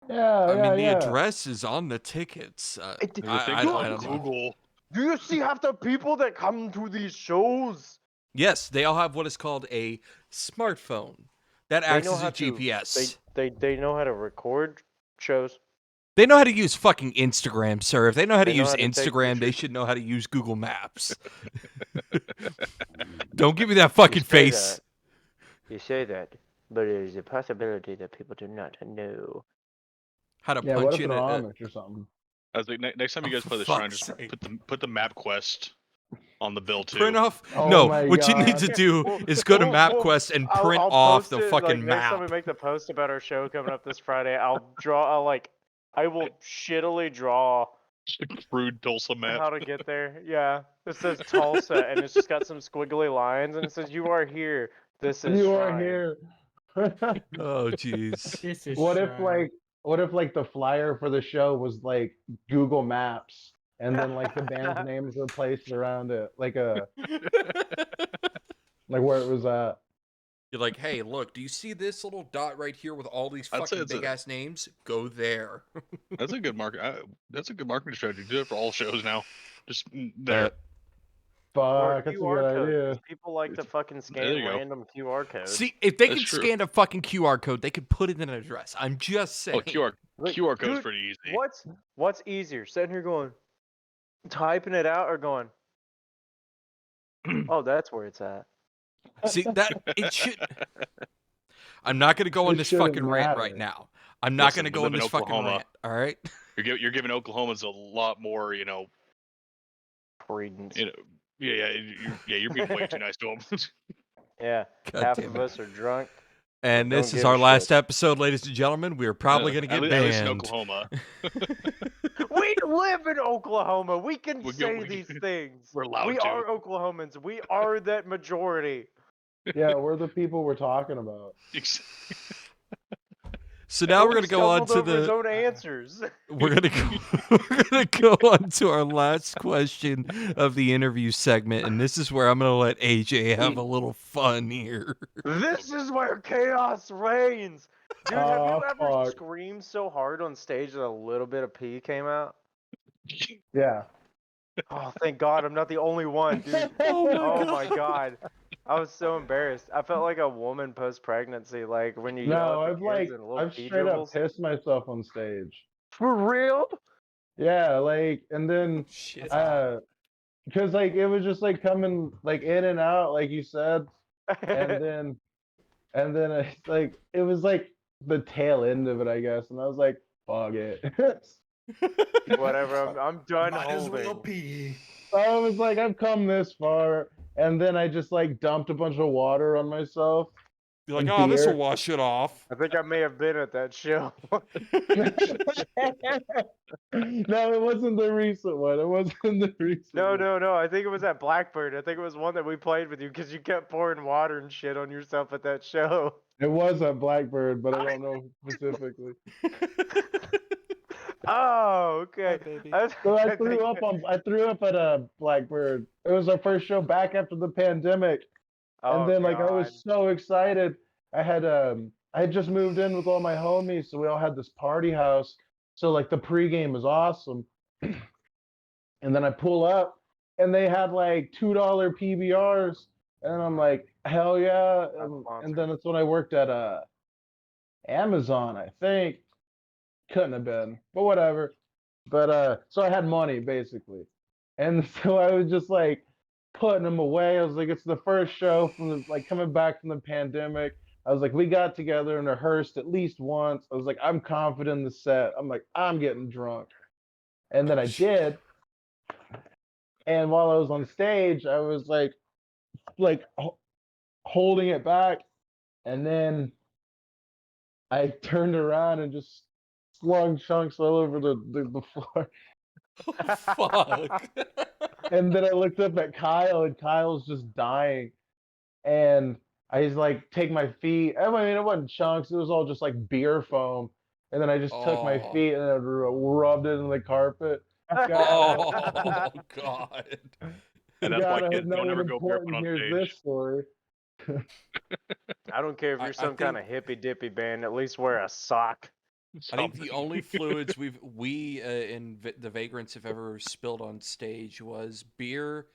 [SPEAKER 2] Yeah,
[SPEAKER 1] I mean, the
[SPEAKER 2] yeah.
[SPEAKER 1] address is on the tickets.
[SPEAKER 3] It-
[SPEAKER 4] There's a thing
[SPEAKER 1] I
[SPEAKER 4] called
[SPEAKER 1] don't know.
[SPEAKER 4] Google.
[SPEAKER 3] Do you see half the people that come to these shows?
[SPEAKER 1] Yes, they all have what is called a smartphone that acts as a GPS.
[SPEAKER 3] They know how to record shows.
[SPEAKER 1] They know how to use fucking Instagram, sir. If they know how to
[SPEAKER 3] They know
[SPEAKER 1] use
[SPEAKER 3] how to take
[SPEAKER 1] Instagram, they
[SPEAKER 3] pictures.
[SPEAKER 1] should know how to use Google Maps. Don't give me that fucking face.
[SPEAKER 3] You say that, but there is a possibility that people do not know.
[SPEAKER 1] How to
[SPEAKER 2] Yeah, what
[SPEAKER 1] punch
[SPEAKER 2] if
[SPEAKER 1] in
[SPEAKER 2] they're
[SPEAKER 1] a.
[SPEAKER 2] Amish or something?
[SPEAKER 4] I was like, next time you
[SPEAKER 1] Oh,
[SPEAKER 4] guys
[SPEAKER 1] for
[SPEAKER 4] play the shrine,
[SPEAKER 1] fuck's
[SPEAKER 4] just
[SPEAKER 1] sake.
[SPEAKER 4] put the map quest on the bill too.
[SPEAKER 1] Print off.
[SPEAKER 2] Oh
[SPEAKER 1] no,
[SPEAKER 2] my
[SPEAKER 1] what you need
[SPEAKER 2] God.
[SPEAKER 1] to do is go to MapQuest and print
[SPEAKER 3] I'll
[SPEAKER 1] off
[SPEAKER 3] post
[SPEAKER 1] the
[SPEAKER 3] it,
[SPEAKER 1] fucking
[SPEAKER 3] like, next time we
[SPEAKER 1] map.
[SPEAKER 3] make the post about our show coming up this Friday. I will shittily draw
[SPEAKER 4] Just a crude Tulsa map.
[SPEAKER 3] how to get there. Yeah, it says Tulsa, and it's just got some squiggly lines, and it says you are here. This is
[SPEAKER 2] You are
[SPEAKER 3] Shrine."
[SPEAKER 2] here.
[SPEAKER 1] Oh, jeez.
[SPEAKER 5] This is
[SPEAKER 2] What if
[SPEAKER 5] shrine.
[SPEAKER 2] like the flyer for the show was like Google Maps and then like the band's names were placed around it like where it was at.
[SPEAKER 1] You're like, hey, look, do you see this little dot right here with all these
[SPEAKER 4] I'd say
[SPEAKER 1] fucking
[SPEAKER 4] it's
[SPEAKER 1] big ass names? Go there.
[SPEAKER 4] That's a good that's a good marketing strategy. Do it for all shows now. Just there.
[SPEAKER 3] Or
[SPEAKER 2] Fuck, that's a
[SPEAKER 3] QR
[SPEAKER 2] good
[SPEAKER 3] codes. 'Cause
[SPEAKER 2] idea.
[SPEAKER 3] people like to fucking
[SPEAKER 4] There
[SPEAKER 3] scan
[SPEAKER 4] you go.
[SPEAKER 3] random QR codes.
[SPEAKER 1] See, if they
[SPEAKER 4] That's
[SPEAKER 1] could
[SPEAKER 4] true.
[SPEAKER 1] scan a fucking QR code, they could put it in an address. I'm just saying.
[SPEAKER 4] Oh, QR code's
[SPEAKER 3] Dude,
[SPEAKER 4] pretty easy.
[SPEAKER 3] What's easier, sitting here going, typing it out, or going, oh, that's where it's at.
[SPEAKER 1] See, that it should. I'm not going to go on
[SPEAKER 2] It
[SPEAKER 1] this
[SPEAKER 2] shouldn't
[SPEAKER 1] fucking rant right
[SPEAKER 2] matter.
[SPEAKER 1] now. I'm not going
[SPEAKER 4] Listen,
[SPEAKER 1] to
[SPEAKER 4] we
[SPEAKER 1] go
[SPEAKER 4] live
[SPEAKER 1] on
[SPEAKER 4] in
[SPEAKER 1] this fucking
[SPEAKER 4] Oklahoma.
[SPEAKER 1] rant. All right.
[SPEAKER 4] You're giving Oklahomans a lot more,
[SPEAKER 3] Credence.
[SPEAKER 4] You're being way too nice to them.
[SPEAKER 3] Yeah,
[SPEAKER 1] God
[SPEAKER 3] half
[SPEAKER 1] damn
[SPEAKER 3] of
[SPEAKER 1] it.
[SPEAKER 3] us are drunk.
[SPEAKER 1] And
[SPEAKER 3] Don't
[SPEAKER 1] this is
[SPEAKER 3] give a
[SPEAKER 1] our last
[SPEAKER 3] shit.
[SPEAKER 1] episode, ladies and gentlemen. We are probably going to get
[SPEAKER 4] at least in
[SPEAKER 1] banned.
[SPEAKER 4] Oklahoma.
[SPEAKER 3] We live in Oklahoma. We can
[SPEAKER 4] We
[SPEAKER 3] say
[SPEAKER 4] go-
[SPEAKER 3] these things.
[SPEAKER 4] We're allowed
[SPEAKER 3] We
[SPEAKER 4] to.
[SPEAKER 3] are Oklahomans. We are that majority.
[SPEAKER 2] Yeah, we're the people we're talking about.
[SPEAKER 1] So now we're
[SPEAKER 3] Cody
[SPEAKER 1] going to go on
[SPEAKER 3] stumbled
[SPEAKER 1] to
[SPEAKER 3] over his
[SPEAKER 1] the.
[SPEAKER 3] own answers.
[SPEAKER 1] We're gonna go on to our last question of the interview segment, and this is where I'm gonna let AJ have a little fun here.
[SPEAKER 3] This is where chaos reigns. Dude, have you
[SPEAKER 2] Oh,
[SPEAKER 3] ever
[SPEAKER 2] fuck.
[SPEAKER 3] screamed so hard on stage that a little bit of pee came out?
[SPEAKER 2] Yeah.
[SPEAKER 3] Oh, thank God I'm not the only one, dude. Oh my God. I was so embarrassed. I felt like a woman post-pregnancy, like when you yell
[SPEAKER 2] No,
[SPEAKER 3] at the kids and little
[SPEAKER 2] I've
[SPEAKER 3] pee
[SPEAKER 2] straight up
[SPEAKER 3] dribbles.
[SPEAKER 2] pissed myself on stage.
[SPEAKER 3] For real?
[SPEAKER 2] Yeah, and then
[SPEAKER 1] Shit.
[SPEAKER 2] because it was just coming in and out, like you said, and then it's it was the tail end of it, I guess, and I was like, fuck it.
[SPEAKER 3] Whatever, I'm done
[SPEAKER 5] Might as well
[SPEAKER 3] holding.
[SPEAKER 5] pee.
[SPEAKER 2] I was like, I've come this far, and then I just dumped a bunch of water on myself.
[SPEAKER 1] You're like,
[SPEAKER 2] and
[SPEAKER 1] oh, this will
[SPEAKER 2] beer.
[SPEAKER 1] wash it off.
[SPEAKER 3] I think I may have been at that show.
[SPEAKER 2] No, it wasn't the recent one. It wasn't the recent
[SPEAKER 3] No,
[SPEAKER 2] one.
[SPEAKER 3] no. I think it was at Blackbird. I think it was one that we played with you because you kept pouring water and shit on yourself at that show.
[SPEAKER 2] It was at Blackbird, but I don't know specifically.
[SPEAKER 3] Oh, okay.
[SPEAKER 1] Hi, baby.
[SPEAKER 2] So I
[SPEAKER 3] think-
[SPEAKER 2] threw up at a Blackbird. It was our first show back after the pandemic.
[SPEAKER 3] Oh,
[SPEAKER 2] And then I
[SPEAKER 3] God.
[SPEAKER 2] was so excited. I had just moved in with all my homies, so we all had this party house. So the pregame was awesome. And then I pull up and they had $2 PBRs. And I'm like, hell yeah. And then it's when I worked at Amazon, I think. Couldn't have been, but whatever. But so I had money basically. And so I was just putting them away. I was like, it's the first show from the coming back from the pandemic. I was like, we got together and rehearsed at least once. I was like, I'm confident in the set. I'm like, I'm getting drunk. And then I did. And while I was on stage, I was holding it back. And then I turned around and just slung chunks all over the floor.
[SPEAKER 1] Fuck.
[SPEAKER 2] And then I looked up at Kyle, and Kyle's just dying. And I just take my feet. I mean, it wasn't chunks. It was all just beer foam. And then I just took my
[SPEAKER 1] Oh.
[SPEAKER 2] feet and I rubbed it in the carpet.
[SPEAKER 1] Oh God.
[SPEAKER 4] And that's why
[SPEAKER 2] God, I hope
[SPEAKER 4] kids
[SPEAKER 2] no
[SPEAKER 4] don't
[SPEAKER 2] one
[SPEAKER 4] ever go barefoot
[SPEAKER 2] important
[SPEAKER 4] on
[SPEAKER 2] hears
[SPEAKER 4] stage.
[SPEAKER 2] this story.
[SPEAKER 3] I don't care if
[SPEAKER 1] I
[SPEAKER 3] you're some kind of
[SPEAKER 1] think-
[SPEAKER 3] hippy dippy band. At least wear a sock.
[SPEAKER 1] I think the only fluids we in the Vagrants have ever spilled on stage was beer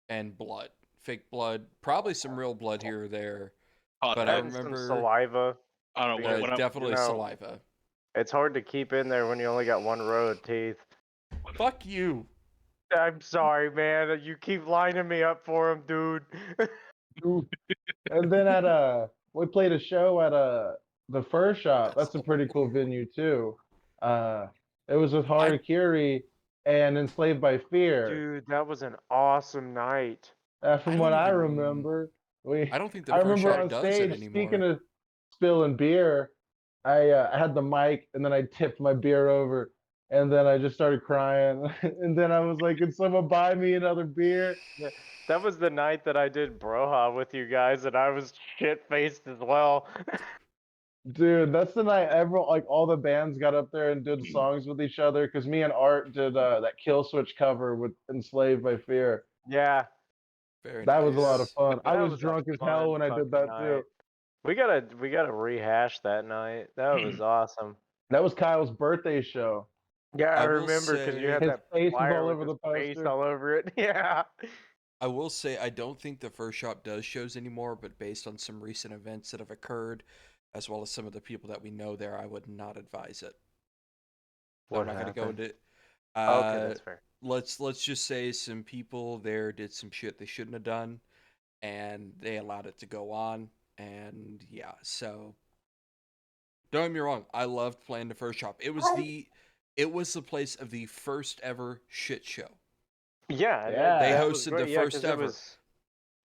[SPEAKER 1] and blood, fake blood, probably some real blood here or there. But I
[SPEAKER 3] And some
[SPEAKER 1] remember
[SPEAKER 3] saliva.
[SPEAKER 4] I don't know. When
[SPEAKER 1] definitely saliva.
[SPEAKER 3] It's hard to keep in there when you only got one row of teeth.
[SPEAKER 1] Fuck you.
[SPEAKER 3] I'm sorry, man. You keep lining me up for him, dude.
[SPEAKER 2] And then we played a show at the Fur Shop. That's a pretty cool venue too. It was with Harakiri and Enslaved by Fear.
[SPEAKER 3] Dude, that was an awesome night.
[SPEAKER 2] From
[SPEAKER 1] I
[SPEAKER 2] what
[SPEAKER 1] don't
[SPEAKER 2] I
[SPEAKER 1] even-
[SPEAKER 2] remember,
[SPEAKER 1] I don't think the
[SPEAKER 2] I
[SPEAKER 1] Fur
[SPEAKER 2] remember
[SPEAKER 1] Shop
[SPEAKER 2] on
[SPEAKER 1] does it
[SPEAKER 2] stage.
[SPEAKER 1] anymore.
[SPEAKER 2] Speaking of spilling beer, I had the mic and then I tipped my beer over, and then I just started crying. And then I was like, "Can someone buy me another beer?"
[SPEAKER 3] That was the night that I did Broha with you guys, and I was shit faced as well.
[SPEAKER 2] Dude, that's the night all the bands got up there and did songs with each other. Because me and Art did that Kill Switch cover with Enslaved by Fear.
[SPEAKER 3] Yeah.
[SPEAKER 1] Very
[SPEAKER 2] That was a lot of
[SPEAKER 1] nice.
[SPEAKER 2] fun. I
[SPEAKER 3] That
[SPEAKER 2] was
[SPEAKER 3] was a
[SPEAKER 2] drunk as
[SPEAKER 3] fun
[SPEAKER 2] hell when I did that
[SPEAKER 3] fucking
[SPEAKER 2] too.
[SPEAKER 3] night. We gotta rehash that night. That was awesome.
[SPEAKER 2] That was Kyle's birthday show.
[SPEAKER 3] Yeah, I
[SPEAKER 1] I will
[SPEAKER 3] remember because you
[SPEAKER 1] say-
[SPEAKER 3] had
[SPEAKER 2] His
[SPEAKER 3] that
[SPEAKER 2] face was
[SPEAKER 3] flyer
[SPEAKER 2] all
[SPEAKER 3] with
[SPEAKER 2] over
[SPEAKER 3] his
[SPEAKER 2] the
[SPEAKER 3] face
[SPEAKER 2] poster.
[SPEAKER 3] all over it. Yeah.
[SPEAKER 1] I will say I don't think the First Shop does shows anymore, but based on some recent events that have occurred, as well as some of the people that we know there, I would not advise it.
[SPEAKER 3] What
[SPEAKER 1] I'm not going to go
[SPEAKER 3] happened?
[SPEAKER 1] into.
[SPEAKER 3] Okay, that's fair.
[SPEAKER 1] Let's just say some people there did some shit they shouldn't have done, and they allowed it to go on, and yeah, so don't get me wrong, I loved playing the First Shop. It was the place of the first ever shit show.
[SPEAKER 3] Yeah,
[SPEAKER 2] Yeah.
[SPEAKER 1] They
[SPEAKER 3] that was
[SPEAKER 1] hosted
[SPEAKER 3] great.
[SPEAKER 1] the
[SPEAKER 3] Yeah,
[SPEAKER 1] first
[SPEAKER 3] 'cause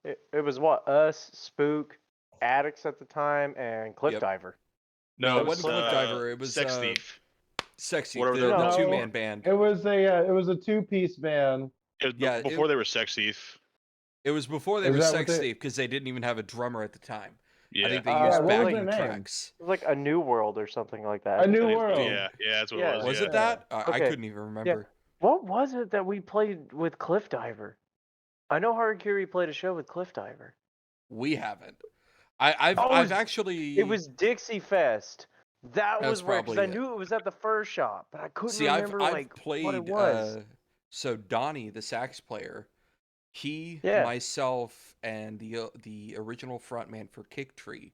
[SPEAKER 1] ever.
[SPEAKER 3] it was what, us, Spook, Addicts at the time, and Cliff
[SPEAKER 1] Yep.
[SPEAKER 3] Diver.
[SPEAKER 4] No,
[SPEAKER 1] it
[SPEAKER 4] it was
[SPEAKER 1] wasn't Cliff Diver, it was
[SPEAKER 4] Sex Thief.
[SPEAKER 1] Sexy,
[SPEAKER 4] Whatever
[SPEAKER 1] the,
[SPEAKER 4] they're
[SPEAKER 1] the
[SPEAKER 3] called.
[SPEAKER 1] two-man band.
[SPEAKER 2] It was a 2-piece band.
[SPEAKER 4] It was
[SPEAKER 1] Yeah,
[SPEAKER 4] before they were Sex Thief.
[SPEAKER 1] It was before they
[SPEAKER 2] Is
[SPEAKER 1] were
[SPEAKER 2] that what
[SPEAKER 1] Sex
[SPEAKER 2] they-
[SPEAKER 1] Thief because they didn't even have a drummer at the time.
[SPEAKER 4] Yeah.
[SPEAKER 1] I think they
[SPEAKER 3] Yeah,
[SPEAKER 1] used
[SPEAKER 3] what was
[SPEAKER 2] their
[SPEAKER 1] backing
[SPEAKER 2] name?
[SPEAKER 1] tracks.
[SPEAKER 3] It was like A New World or something like that.
[SPEAKER 2] A New
[SPEAKER 4] I think-
[SPEAKER 2] World.
[SPEAKER 4] Yeah, that's what
[SPEAKER 3] Yeah.
[SPEAKER 4] it was.
[SPEAKER 1] Was
[SPEAKER 4] Yeah.
[SPEAKER 1] it that? I
[SPEAKER 3] Okay.
[SPEAKER 1] couldn't even remember.
[SPEAKER 3] What was it that we played with Cliff Diver? I know Harakiri played a show with Cliff Diver.
[SPEAKER 1] We haven't. I've
[SPEAKER 3] Oh,
[SPEAKER 1] I've actually.
[SPEAKER 3] It was Dixie Fest. That
[SPEAKER 1] That's
[SPEAKER 3] was where, because I
[SPEAKER 1] probably it.
[SPEAKER 3] knew it was at the First Shop, but I couldn't
[SPEAKER 1] See, I've
[SPEAKER 3] remember
[SPEAKER 1] I've
[SPEAKER 3] like
[SPEAKER 1] played.
[SPEAKER 3] what it was.
[SPEAKER 1] So Donnie, the sax player, he,
[SPEAKER 3] Yeah.
[SPEAKER 1] myself, and the original frontman for Kick Tree,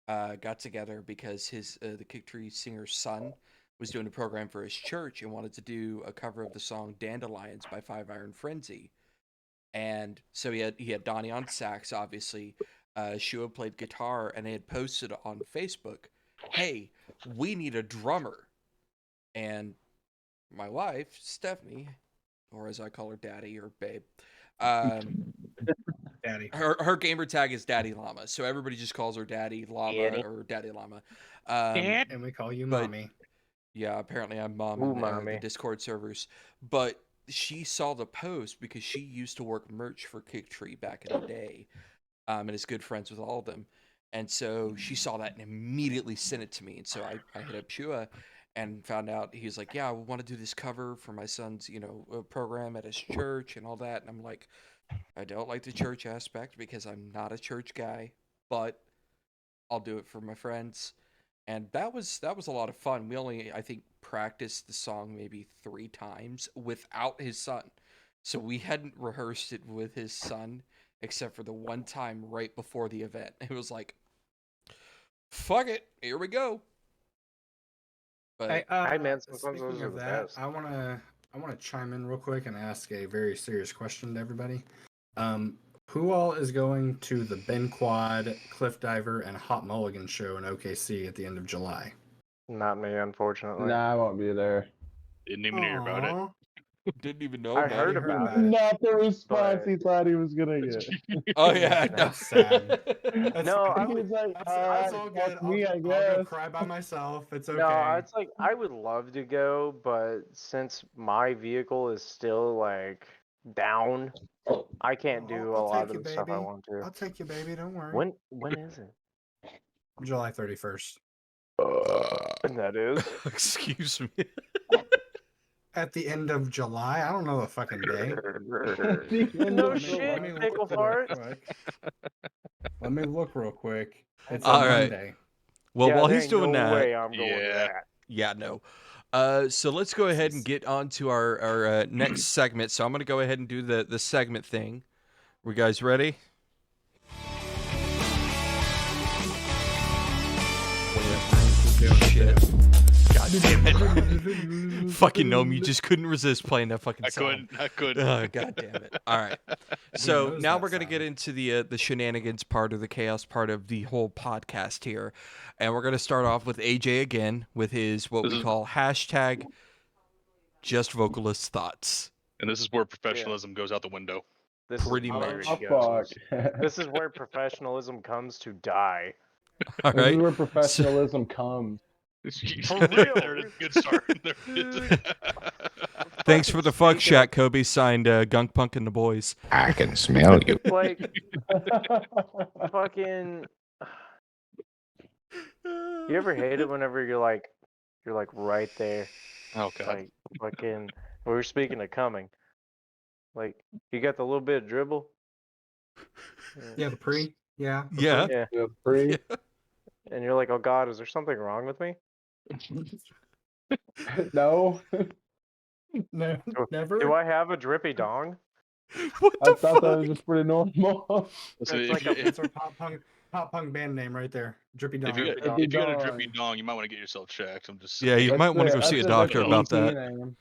[SPEAKER 1] got together because the Kick Tree singer's son was doing a program for his church and wanted to do a cover of the song "Dandelions" by Five Iron Frenzy. And so he had Donnie on sax, obviously. Shua played guitar, and they had posted on Facebook, "Hey, we need a drummer." And my wife, Stephanie, or as I call her, Daddy or Babe,
[SPEAKER 5] Daddy.
[SPEAKER 1] her gamer tag is Daddy Llama, so everybody just calls her Daddy Llama
[SPEAKER 3] Daddy.
[SPEAKER 1] or Daddy Llama.
[SPEAKER 5] And we call you
[SPEAKER 1] but-
[SPEAKER 5] mommy.
[SPEAKER 1] Yeah, apparently I'm mom
[SPEAKER 3] Ooh,
[SPEAKER 1] in the
[SPEAKER 3] mommy.
[SPEAKER 1] Discord servers. But she saw the post because she used to work merch for Kicktree back in the day, and is good friends with all of them. And so she saw that and immediately sent it to me. And so I hit up Shua and found out he was like, "Yeah, I want to do this cover for my son's program at his church and all that." And I'm like, I don't like the church aspect because I'm not a church guy, but I'll do it for my friends. And that was a lot of fun. We only, I think, practiced the song maybe 3 times without his son. So we hadn't rehearsed it with his son except for the one time right before the event. It was like, fuck it, here we go. But
[SPEAKER 3] Hey, man, sometimes
[SPEAKER 5] speaking
[SPEAKER 3] those are
[SPEAKER 5] of
[SPEAKER 3] the
[SPEAKER 5] that,
[SPEAKER 3] best.
[SPEAKER 5] I wanna chime in real quick and ask a very serious question to everybody. Who all is going to the Ben Quad, Cliff Diver, and Hot Mulligan show in OKC at the end of July?
[SPEAKER 3] Not me, unfortunately.
[SPEAKER 2] Nah, I won't be there.
[SPEAKER 4] Didn't even hear about it.
[SPEAKER 5] Aw.
[SPEAKER 1] didn't even know
[SPEAKER 3] I
[SPEAKER 1] about
[SPEAKER 3] heard
[SPEAKER 1] it.
[SPEAKER 3] about it.
[SPEAKER 2] Not the response
[SPEAKER 3] but-
[SPEAKER 2] he thought he was gonna get.
[SPEAKER 1] Oh yeah,
[SPEAKER 5] That's sad. That's,
[SPEAKER 3] No, I
[SPEAKER 2] He was like,
[SPEAKER 5] that's all good.
[SPEAKER 2] fuck me, I
[SPEAKER 5] I'll go
[SPEAKER 2] guess.
[SPEAKER 5] cry by myself. It's okay.
[SPEAKER 3] No, it's like I would love to go, but since my vehicle is still like down, I can't do a
[SPEAKER 5] I'll
[SPEAKER 3] lot
[SPEAKER 5] take
[SPEAKER 3] of
[SPEAKER 5] you,
[SPEAKER 3] the stuff I
[SPEAKER 5] baby.
[SPEAKER 3] want to.
[SPEAKER 5] I'll take you, baby. Don't worry.
[SPEAKER 3] When is it?
[SPEAKER 5] July 31st.
[SPEAKER 3] And that is.
[SPEAKER 1] excuse me.
[SPEAKER 5] At the end of July? I don't know the fucking day.
[SPEAKER 3] No
[SPEAKER 5] Let me-
[SPEAKER 3] shit,
[SPEAKER 5] let me look
[SPEAKER 3] pickle
[SPEAKER 5] real
[SPEAKER 3] fart.
[SPEAKER 5] quick. Let me look real quick. It's
[SPEAKER 1] All
[SPEAKER 5] a
[SPEAKER 1] right.
[SPEAKER 5] Monday.
[SPEAKER 1] Well,
[SPEAKER 3] Yeah,
[SPEAKER 1] while
[SPEAKER 3] there
[SPEAKER 1] he's
[SPEAKER 3] ain't
[SPEAKER 1] doing
[SPEAKER 3] no
[SPEAKER 1] that,
[SPEAKER 3] way I'm going to
[SPEAKER 4] Yeah.
[SPEAKER 3] that.
[SPEAKER 1] yeah, no. So let's go ahead and get on to our next segment. So I'm going to go ahead and do the segment thing. We guys ready? Shit. God damn it. Fucking gnome, you just couldn't resist playing that fucking
[SPEAKER 4] I
[SPEAKER 1] song.
[SPEAKER 4] couldn't.
[SPEAKER 1] Oh, god damn it. All right. So
[SPEAKER 5] knows
[SPEAKER 1] now
[SPEAKER 5] that
[SPEAKER 1] we're going to get
[SPEAKER 5] sound?
[SPEAKER 1] into the shenanigans part of the chaos part of the whole podcast here. And we're going to start off with AJ again with his what
[SPEAKER 4] This
[SPEAKER 1] we
[SPEAKER 4] is-
[SPEAKER 1] call hashtag just vocalist thoughts.
[SPEAKER 4] And this is where professionalism goes out the window.
[SPEAKER 3] This
[SPEAKER 1] Pretty
[SPEAKER 3] is where
[SPEAKER 1] much.
[SPEAKER 2] Oh,
[SPEAKER 3] it
[SPEAKER 2] fuck.
[SPEAKER 3] goes. This is where professionalism comes to die.
[SPEAKER 1] All
[SPEAKER 2] This is
[SPEAKER 1] right.
[SPEAKER 2] where professionalism comes.
[SPEAKER 3] For real.
[SPEAKER 4] There it is. Good start. There it is.
[SPEAKER 1] Thanks for the fuck
[SPEAKER 3] Speaking
[SPEAKER 1] shack, Kobe. Signed gunkPunk and the boys.
[SPEAKER 6] I can smell you.
[SPEAKER 3] Like fucking. You ever hate it whenever you're like right there,
[SPEAKER 4] Oh god.
[SPEAKER 3] like fucking. We were speaking of coming. Like you got the little bit of dribble.
[SPEAKER 5] Yeah, the pre. Yeah.
[SPEAKER 1] Yeah.
[SPEAKER 3] Yeah.
[SPEAKER 2] Feel free.
[SPEAKER 3] and you're like, oh God, is there something wrong with me?
[SPEAKER 2] No,
[SPEAKER 5] No,
[SPEAKER 3] Do
[SPEAKER 5] never.
[SPEAKER 3] I have a drippy dong?
[SPEAKER 1] What
[SPEAKER 2] I
[SPEAKER 1] the
[SPEAKER 2] thought that
[SPEAKER 1] fuck?
[SPEAKER 2] was just pretty normal.
[SPEAKER 4] Listen,
[SPEAKER 3] It's
[SPEAKER 4] if,
[SPEAKER 3] like
[SPEAKER 4] you,
[SPEAKER 3] a
[SPEAKER 5] That's our pop punk band name right there. Drippy Dong.
[SPEAKER 4] if, you,
[SPEAKER 3] Drippy
[SPEAKER 4] if you got a
[SPEAKER 2] dong.
[SPEAKER 4] drippy dong, you might want to get yourself checked. I'm just
[SPEAKER 1] Yeah,
[SPEAKER 4] saying.
[SPEAKER 1] you
[SPEAKER 2] That's
[SPEAKER 1] might want to go
[SPEAKER 2] that's
[SPEAKER 1] see a
[SPEAKER 2] it.
[SPEAKER 1] doctor
[SPEAKER 2] That's
[SPEAKER 1] about
[SPEAKER 2] the EP
[SPEAKER 1] that.
[SPEAKER 2] name.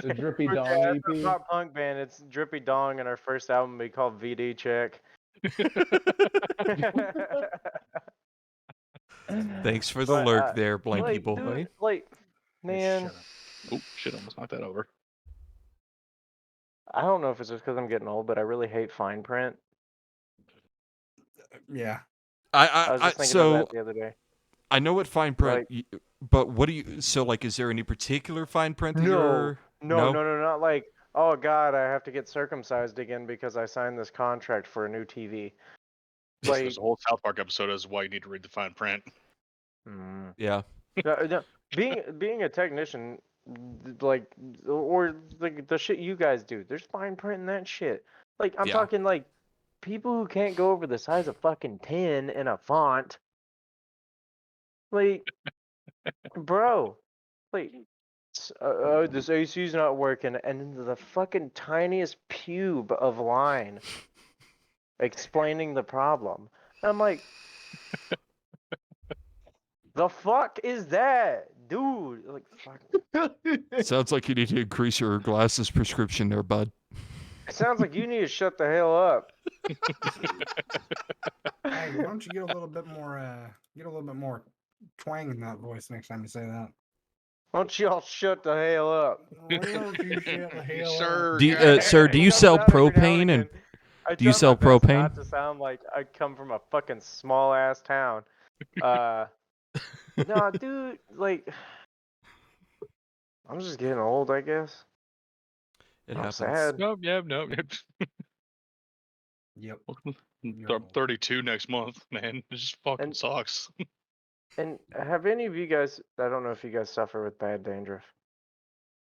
[SPEAKER 2] The Drippy
[SPEAKER 3] Yeah,
[SPEAKER 2] Dong
[SPEAKER 3] it's a
[SPEAKER 2] EP.
[SPEAKER 3] pop punk band. It's Drippy Dong, and our first album will be called VD Check.
[SPEAKER 1] Thanks for the
[SPEAKER 3] But,
[SPEAKER 1] lurk there, Blanky
[SPEAKER 3] like,
[SPEAKER 1] boy.
[SPEAKER 3] dude, like, man,
[SPEAKER 5] Shut up.
[SPEAKER 4] Oh shit! Almost knocked that over.
[SPEAKER 3] I don't know if it's just because I'm getting old, but I really hate fine print.
[SPEAKER 5] Yeah.
[SPEAKER 3] I was just thinking of
[SPEAKER 1] So
[SPEAKER 3] that the other day.
[SPEAKER 1] I know what fine print,
[SPEAKER 3] Like,
[SPEAKER 1] but what do you? So like, is there any particular fine print that
[SPEAKER 3] no,
[SPEAKER 1] you're?
[SPEAKER 3] no, not like, oh God, I have to get circumcised again because I signed this contract for a new TV. Like,
[SPEAKER 4] There's a whole South Park episode as why you need to read the fine print.
[SPEAKER 1] Yeah.
[SPEAKER 3] no, being a technician, like, or like the shit you guys do, there's fine print in that shit. Like, I'm
[SPEAKER 1] Yeah.
[SPEAKER 3] talking like people who can't go over the size of fucking 10 in a font. Like, bro, like, this AC's not working, and then the fucking tiniest pube of line explaining the problem. I'm like, the fuck is that, dude? Like, fuck.
[SPEAKER 1] Sounds like you need to increase your glasses prescription there, bud.
[SPEAKER 3] It sounds like you need to shut the hell up.
[SPEAKER 5] Hey, why don't you get a little bit more twang in that voice next time you say that?
[SPEAKER 3] Why don't y'all shut the hell up?
[SPEAKER 5] Why don't you shut the hell up?
[SPEAKER 4] Sir,
[SPEAKER 1] Do you,
[SPEAKER 4] God.
[SPEAKER 1] sir, do you
[SPEAKER 3] It comes
[SPEAKER 1] sell
[SPEAKER 3] out every now
[SPEAKER 1] propane and
[SPEAKER 3] again. I
[SPEAKER 1] do you
[SPEAKER 3] try
[SPEAKER 1] sell
[SPEAKER 3] my best
[SPEAKER 1] propane?
[SPEAKER 3] not to sound like I come from a fucking small ass town. No, dude, like, I'm just getting old, I guess.
[SPEAKER 1] It
[SPEAKER 3] I'm
[SPEAKER 1] happens.
[SPEAKER 3] sad.
[SPEAKER 4] Nope, yeah, no.
[SPEAKER 5] Yep.
[SPEAKER 4] I'm 32 next month, man. It just fucking
[SPEAKER 3] And-
[SPEAKER 4] sucks.
[SPEAKER 3] And have any of you guys? I don't know if you guys suffer with bad dandruff.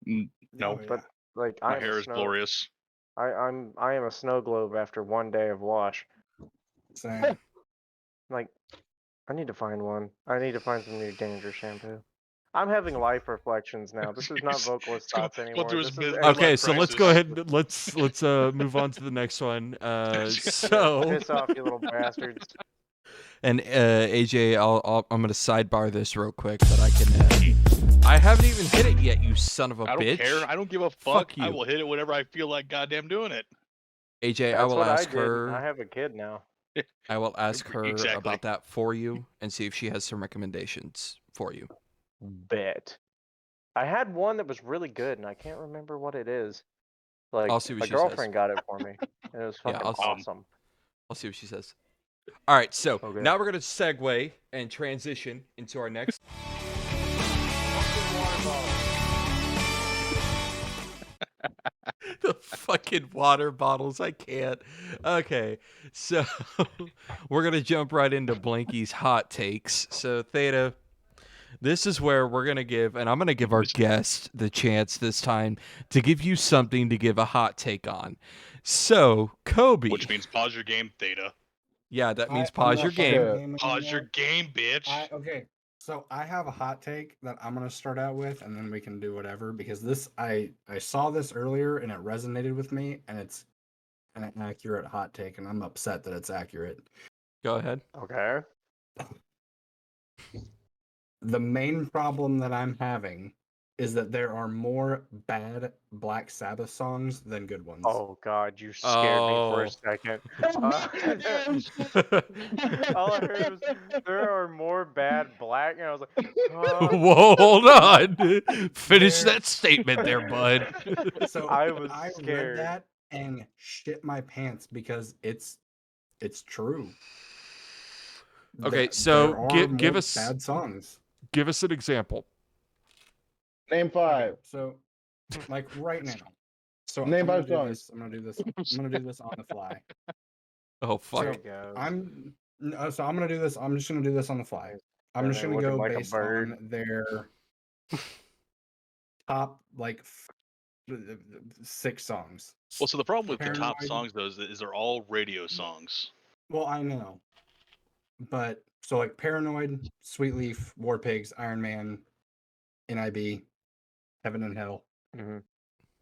[SPEAKER 4] No,
[SPEAKER 5] Oh,
[SPEAKER 3] But like,
[SPEAKER 4] my
[SPEAKER 3] I'm
[SPEAKER 4] hair
[SPEAKER 3] a
[SPEAKER 4] is
[SPEAKER 3] snow.
[SPEAKER 4] glorious.
[SPEAKER 3] I am a snow globe after one day of wash.
[SPEAKER 5] Same.
[SPEAKER 3] Like, I need to find one. I need to find some new dandruff shampoo. I'm having life reflections now. This is not vocalist
[SPEAKER 4] It's going
[SPEAKER 3] thoughts
[SPEAKER 4] through
[SPEAKER 3] anymore.
[SPEAKER 4] his
[SPEAKER 3] This is
[SPEAKER 4] midlife
[SPEAKER 1] Okay, so let's go
[SPEAKER 4] crisis.
[SPEAKER 1] ahead and let's move on to the next one. So
[SPEAKER 3] piss off, you little bastards.
[SPEAKER 1] and AJ, I'm gonna sidebar this real quick, but I can. I haven't even hit it yet, you son of a
[SPEAKER 4] I don't
[SPEAKER 1] bitch.
[SPEAKER 4] care. I don't give a
[SPEAKER 1] Fuck
[SPEAKER 4] fuck.
[SPEAKER 1] you.
[SPEAKER 4] I will hit it whenever I feel like goddamn doing it.
[SPEAKER 1] AJ, I
[SPEAKER 3] That's
[SPEAKER 1] will
[SPEAKER 3] what I
[SPEAKER 1] ask
[SPEAKER 3] did. I
[SPEAKER 1] her.
[SPEAKER 3] have a kid now.
[SPEAKER 1] I will ask her
[SPEAKER 4] Exactly.
[SPEAKER 1] about that for you and see if she has some recommendations for you.
[SPEAKER 3] Bet. I had one that was really good, and I can't remember what it is. Like,
[SPEAKER 1] I'll see what
[SPEAKER 3] my
[SPEAKER 1] she says.
[SPEAKER 3] girlfriend got it for me, and it was
[SPEAKER 1] Yeah,
[SPEAKER 3] fucking
[SPEAKER 1] I'll see.
[SPEAKER 3] awesome.
[SPEAKER 1] I'll see what she says. All right, so
[SPEAKER 3] Okay.
[SPEAKER 1] now we're gonna segue and transition into our next. The fucking water bottles. I can't. Okay, so we're gonna jump right into Blanky's hot takes. So Theta, this is where we're gonna give, and I'm gonna give our guest the chance this time to give you something to give a hot take on. So Kobe,
[SPEAKER 4] Which means pause your game, Theta.
[SPEAKER 1] yeah, that means
[SPEAKER 5] I'm
[SPEAKER 1] pause
[SPEAKER 5] not
[SPEAKER 1] your
[SPEAKER 5] playing
[SPEAKER 1] game.
[SPEAKER 5] the game
[SPEAKER 4] Pause your
[SPEAKER 5] anymore.
[SPEAKER 4] game, bitch.
[SPEAKER 5] Okay, so I have a hot take that I'm gonna start out with, and then we can do whatever, because this I saw this earlier and it resonated with me, and it's an accurate hot take, and I'm upset that it's accurate.
[SPEAKER 1] Go ahead.
[SPEAKER 3] Okay.
[SPEAKER 5] The main problem that I'm having is that there are more bad Black Sabbath songs than good ones.
[SPEAKER 3] Oh God, you scared me for
[SPEAKER 1] Oh.
[SPEAKER 3] a second. All I heard was there are more bad black, and I was like,
[SPEAKER 1] Whoa, hold on. Finish
[SPEAKER 5] There-
[SPEAKER 1] that statement there, bud.
[SPEAKER 5] So
[SPEAKER 3] I was
[SPEAKER 5] read
[SPEAKER 3] scared.
[SPEAKER 5] that and shit my pants because it's true.
[SPEAKER 1] Okay,
[SPEAKER 5] There
[SPEAKER 1] so
[SPEAKER 5] are
[SPEAKER 1] give
[SPEAKER 5] more
[SPEAKER 1] us
[SPEAKER 5] bad songs.
[SPEAKER 1] give us an example.
[SPEAKER 2] Name
[SPEAKER 5] Okay,
[SPEAKER 2] five.
[SPEAKER 5] so like right now. So
[SPEAKER 2] Name
[SPEAKER 5] I'm gonna
[SPEAKER 2] five
[SPEAKER 5] do
[SPEAKER 2] songs.
[SPEAKER 5] this. I'm gonna do this on the fly.
[SPEAKER 1] Oh fuck.
[SPEAKER 3] There
[SPEAKER 5] So
[SPEAKER 3] it goes.
[SPEAKER 5] so I'm gonna do this. I'm just gonna do this on the fly. I'm
[SPEAKER 3] And
[SPEAKER 5] just
[SPEAKER 3] they're
[SPEAKER 5] gonna go
[SPEAKER 3] looking like a
[SPEAKER 5] based
[SPEAKER 3] bird.
[SPEAKER 5] on their top like 6 songs.
[SPEAKER 4] Well, so the problem with the top
[SPEAKER 5] Paranoid.
[SPEAKER 4] songs, though, is they're all radio songs.
[SPEAKER 5] Well, I know. But so like Paranoid, Sweet Leaf, War Pigs, Iron Man, NIB, Heaven and Hell.
[SPEAKER 3] Mhm.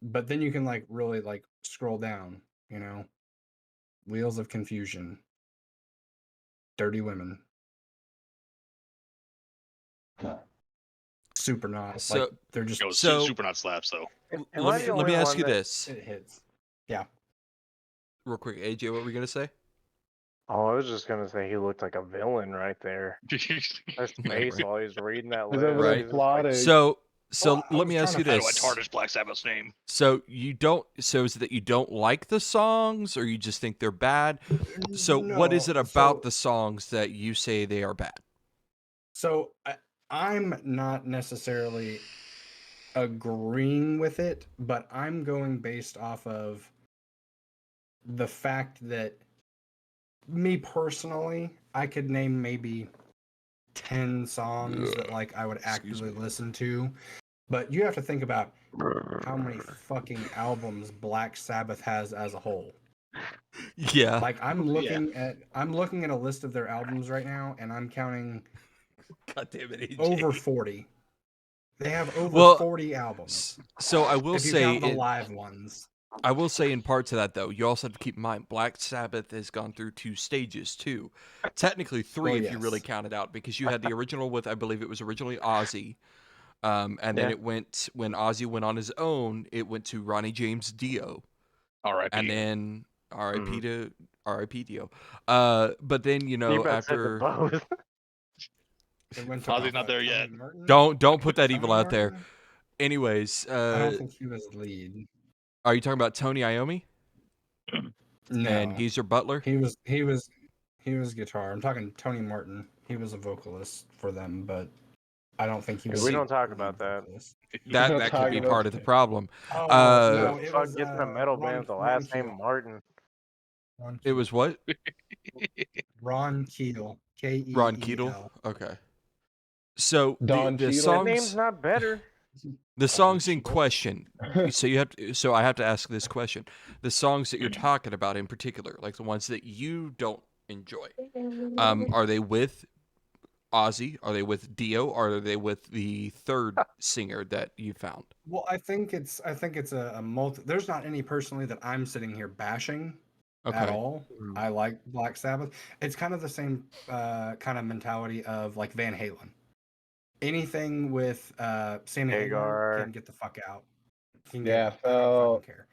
[SPEAKER 5] But then you can like really like scroll down, Wheels of Confusion, Dirty Women, Super Not.
[SPEAKER 1] So-
[SPEAKER 5] like they're just
[SPEAKER 4] Yo,
[SPEAKER 1] So-
[SPEAKER 4] Super Not slaps though.
[SPEAKER 3] Am I the
[SPEAKER 1] let me
[SPEAKER 3] only
[SPEAKER 1] ask
[SPEAKER 3] one
[SPEAKER 1] you
[SPEAKER 3] that-
[SPEAKER 1] this
[SPEAKER 5] it hits.
[SPEAKER 1] real quick, AJ. What were you gonna say?
[SPEAKER 3] Oh, I was just gonna say he looked like a villain right there. His face while he's reading that
[SPEAKER 2] He's
[SPEAKER 3] list.
[SPEAKER 2] over there
[SPEAKER 1] Right.
[SPEAKER 3] He's just
[SPEAKER 2] plotting.
[SPEAKER 1] So
[SPEAKER 5] Well, I
[SPEAKER 1] let
[SPEAKER 5] was
[SPEAKER 1] me ask
[SPEAKER 5] trying
[SPEAKER 1] you
[SPEAKER 5] to-
[SPEAKER 4] How do I
[SPEAKER 1] this.
[SPEAKER 4] tarnish Black Sabbath's name?
[SPEAKER 1] So you don't. So is it that you don't like the songs, or you just think they're bad? So what is it
[SPEAKER 5] No,
[SPEAKER 1] about
[SPEAKER 5] so-
[SPEAKER 1] the songs that you say they are bad?
[SPEAKER 5] So I'm not necessarily agreeing with it, but I'm going based off of the fact that me personally, I could name maybe 10 songs that like I would
[SPEAKER 1] Excuse
[SPEAKER 5] actively
[SPEAKER 1] me.
[SPEAKER 5] listen to. But you have to think about how many fucking albums Black Sabbath has as a whole.
[SPEAKER 1] Yeah.
[SPEAKER 5] Like I'm looking at a list of their albums right now, and I'm counting
[SPEAKER 1] God damn it, AJ.
[SPEAKER 5] over 40. They have over
[SPEAKER 1] Well,
[SPEAKER 5] 40 albums.
[SPEAKER 1] So I will
[SPEAKER 5] If you
[SPEAKER 1] say
[SPEAKER 5] count the
[SPEAKER 1] it,
[SPEAKER 5] live ones.
[SPEAKER 1] I will say in part to that though, you also have to keep in mind Black Sabbath has gone through 2 stages too. Technically 3
[SPEAKER 5] Well,
[SPEAKER 1] if you really
[SPEAKER 5] yes.
[SPEAKER 1] count it out, because you had the original with, I believe it was originally Ozzy. And then
[SPEAKER 3] Yeah.
[SPEAKER 1] it went, when Ozzy went on his own, it went to Ronnie James Dio.
[SPEAKER 4] R.I.P.
[SPEAKER 1] And then R.I.P.
[SPEAKER 3] Mhm.
[SPEAKER 1] to R.I.P. Dio. But then,
[SPEAKER 3] You about said to
[SPEAKER 1] after
[SPEAKER 3] both.
[SPEAKER 5] It went to
[SPEAKER 4] Ozzy's not there
[SPEAKER 5] Tony
[SPEAKER 4] yet.
[SPEAKER 5] Martin?
[SPEAKER 1] don't put that evil
[SPEAKER 5] Tony
[SPEAKER 1] out there.
[SPEAKER 5] Martin?
[SPEAKER 1] Anyways,
[SPEAKER 5] I don't think he was lead.
[SPEAKER 1] are you talking about Tony Iommi
[SPEAKER 5] No.
[SPEAKER 1] and Geezer Butler?
[SPEAKER 5] He was guitar. I'm talking Tony Martin. He was a vocalist for them, but I don't think he
[SPEAKER 3] Yeah,
[SPEAKER 5] was.
[SPEAKER 3] we
[SPEAKER 5] the
[SPEAKER 3] don't talk
[SPEAKER 5] lead
[SPEAKER 3] about that.
[SPEAKER 5] vocalist.
[SPEAKER 1] That
[SPEAKER 2] Don't
[SPEAKER 1] could
[SPEAKER 2] talk
[SPEAKER 1] be
[SPEAKER 2] about
[SPEAKER 1] part of the
[SPEAKER 2] it.
[SPEAKER 1] problem.
[SPEAKER 5] Oh
[SPEAKER 1] Uh,
[SPEAKER 5] no, it
[SPEAKER 3] Fuck
[SPEAKER 5] was
[SPEAKER 3] gets in a metal band with the last name
[SPEAKER 5] Keel.
[SPEAKER 3] Martin.
[SPEAKER 5] Ron
[SPEAKER 1] It was what?
[SPEAKER 5] Ron Keel. K-E-E-L.
[SPEAKER 1] Ron Keatle. Okay. So
[SPEAKER 2] Don
[SPEAKER 1] the
[SPEAKER 2] Cheadle?
[SPEAKER 3] That name's
[SPEAKER 1] songs,
[SPEAKER 3] not better.
[SPEAKER 1] the songs in
[SPEAKER 5] Cheadle.
[SPEAKER 1] question. So I have to ask this question: the songs that you're talking about in particular, like the ones that you don't enjoy, are they with Ozzy? Are they with Dio? Or are they with the third singer that you found?
[SPEAKER 5] Well, I think it's a multi. There's not any personally that I'm sitting here bashing at
[SPEAKER 1] Okay.
[SPEAKER 5] all.
[SPEAKER 3] Mm.
[SPEAKER 5] I like Black Sabbath. It's kind of the same kind of mentality of like Van Halen. Anything with Sammy Hagar
[SPEAKER 3] Hagar.
[SPEAKER 5] can get the fuck out. Can
[SPEAKER 2] Yeah,
[SPEAKER 5] get out. I don't
[SPEAKER 2] so-
[SPEAKER 5] fucking care.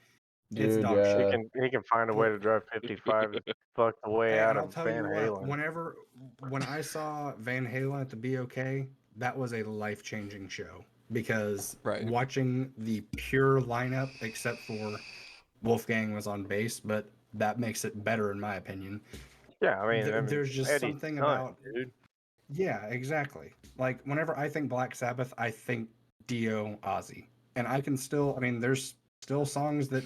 [SPEAKER 5] It's
[SPEAKER 2] Dude,
[SPEAKER 5] dog
[SPEAKER 2] yeah.
[SPEAKER 5] shit.
[SPEAKER 3] He can find a way to drive 55 the fuck the way
[SPEAKER 5] Hey,
[SPEAKER 3] out
[SPEAKER 5] and I'll
[SPEAKER 3] of
[SPEAKER 5] tell
[SPEAKER 3] Van
[SPEAKER 5] you
[SPEAKER 3] Halen.
[SPEAKER 5] what, when I saw Van Halen at the BOK, that was a life-changing show because
[SPEAKER 1] Right.
[SPEAKER 5] watching the pure lineup, except for Wolfgang was on bass, but that makes it better in my opinion.
[SPEAKER 3] Yeah, I mean,
[SPEAKER 5] There's just
[SPEAKER 3] Eddie's
[SPEAKER 5] something
[SPEAKER 3] son,
[SPEAKER 5] about,
[SPEAKER 3] dude.
[SPEAKER 5] yeah, exactly. Like whenever I think Black Sabbath, I think Dio, Ozzy, and I can still, I mean, there's still songs that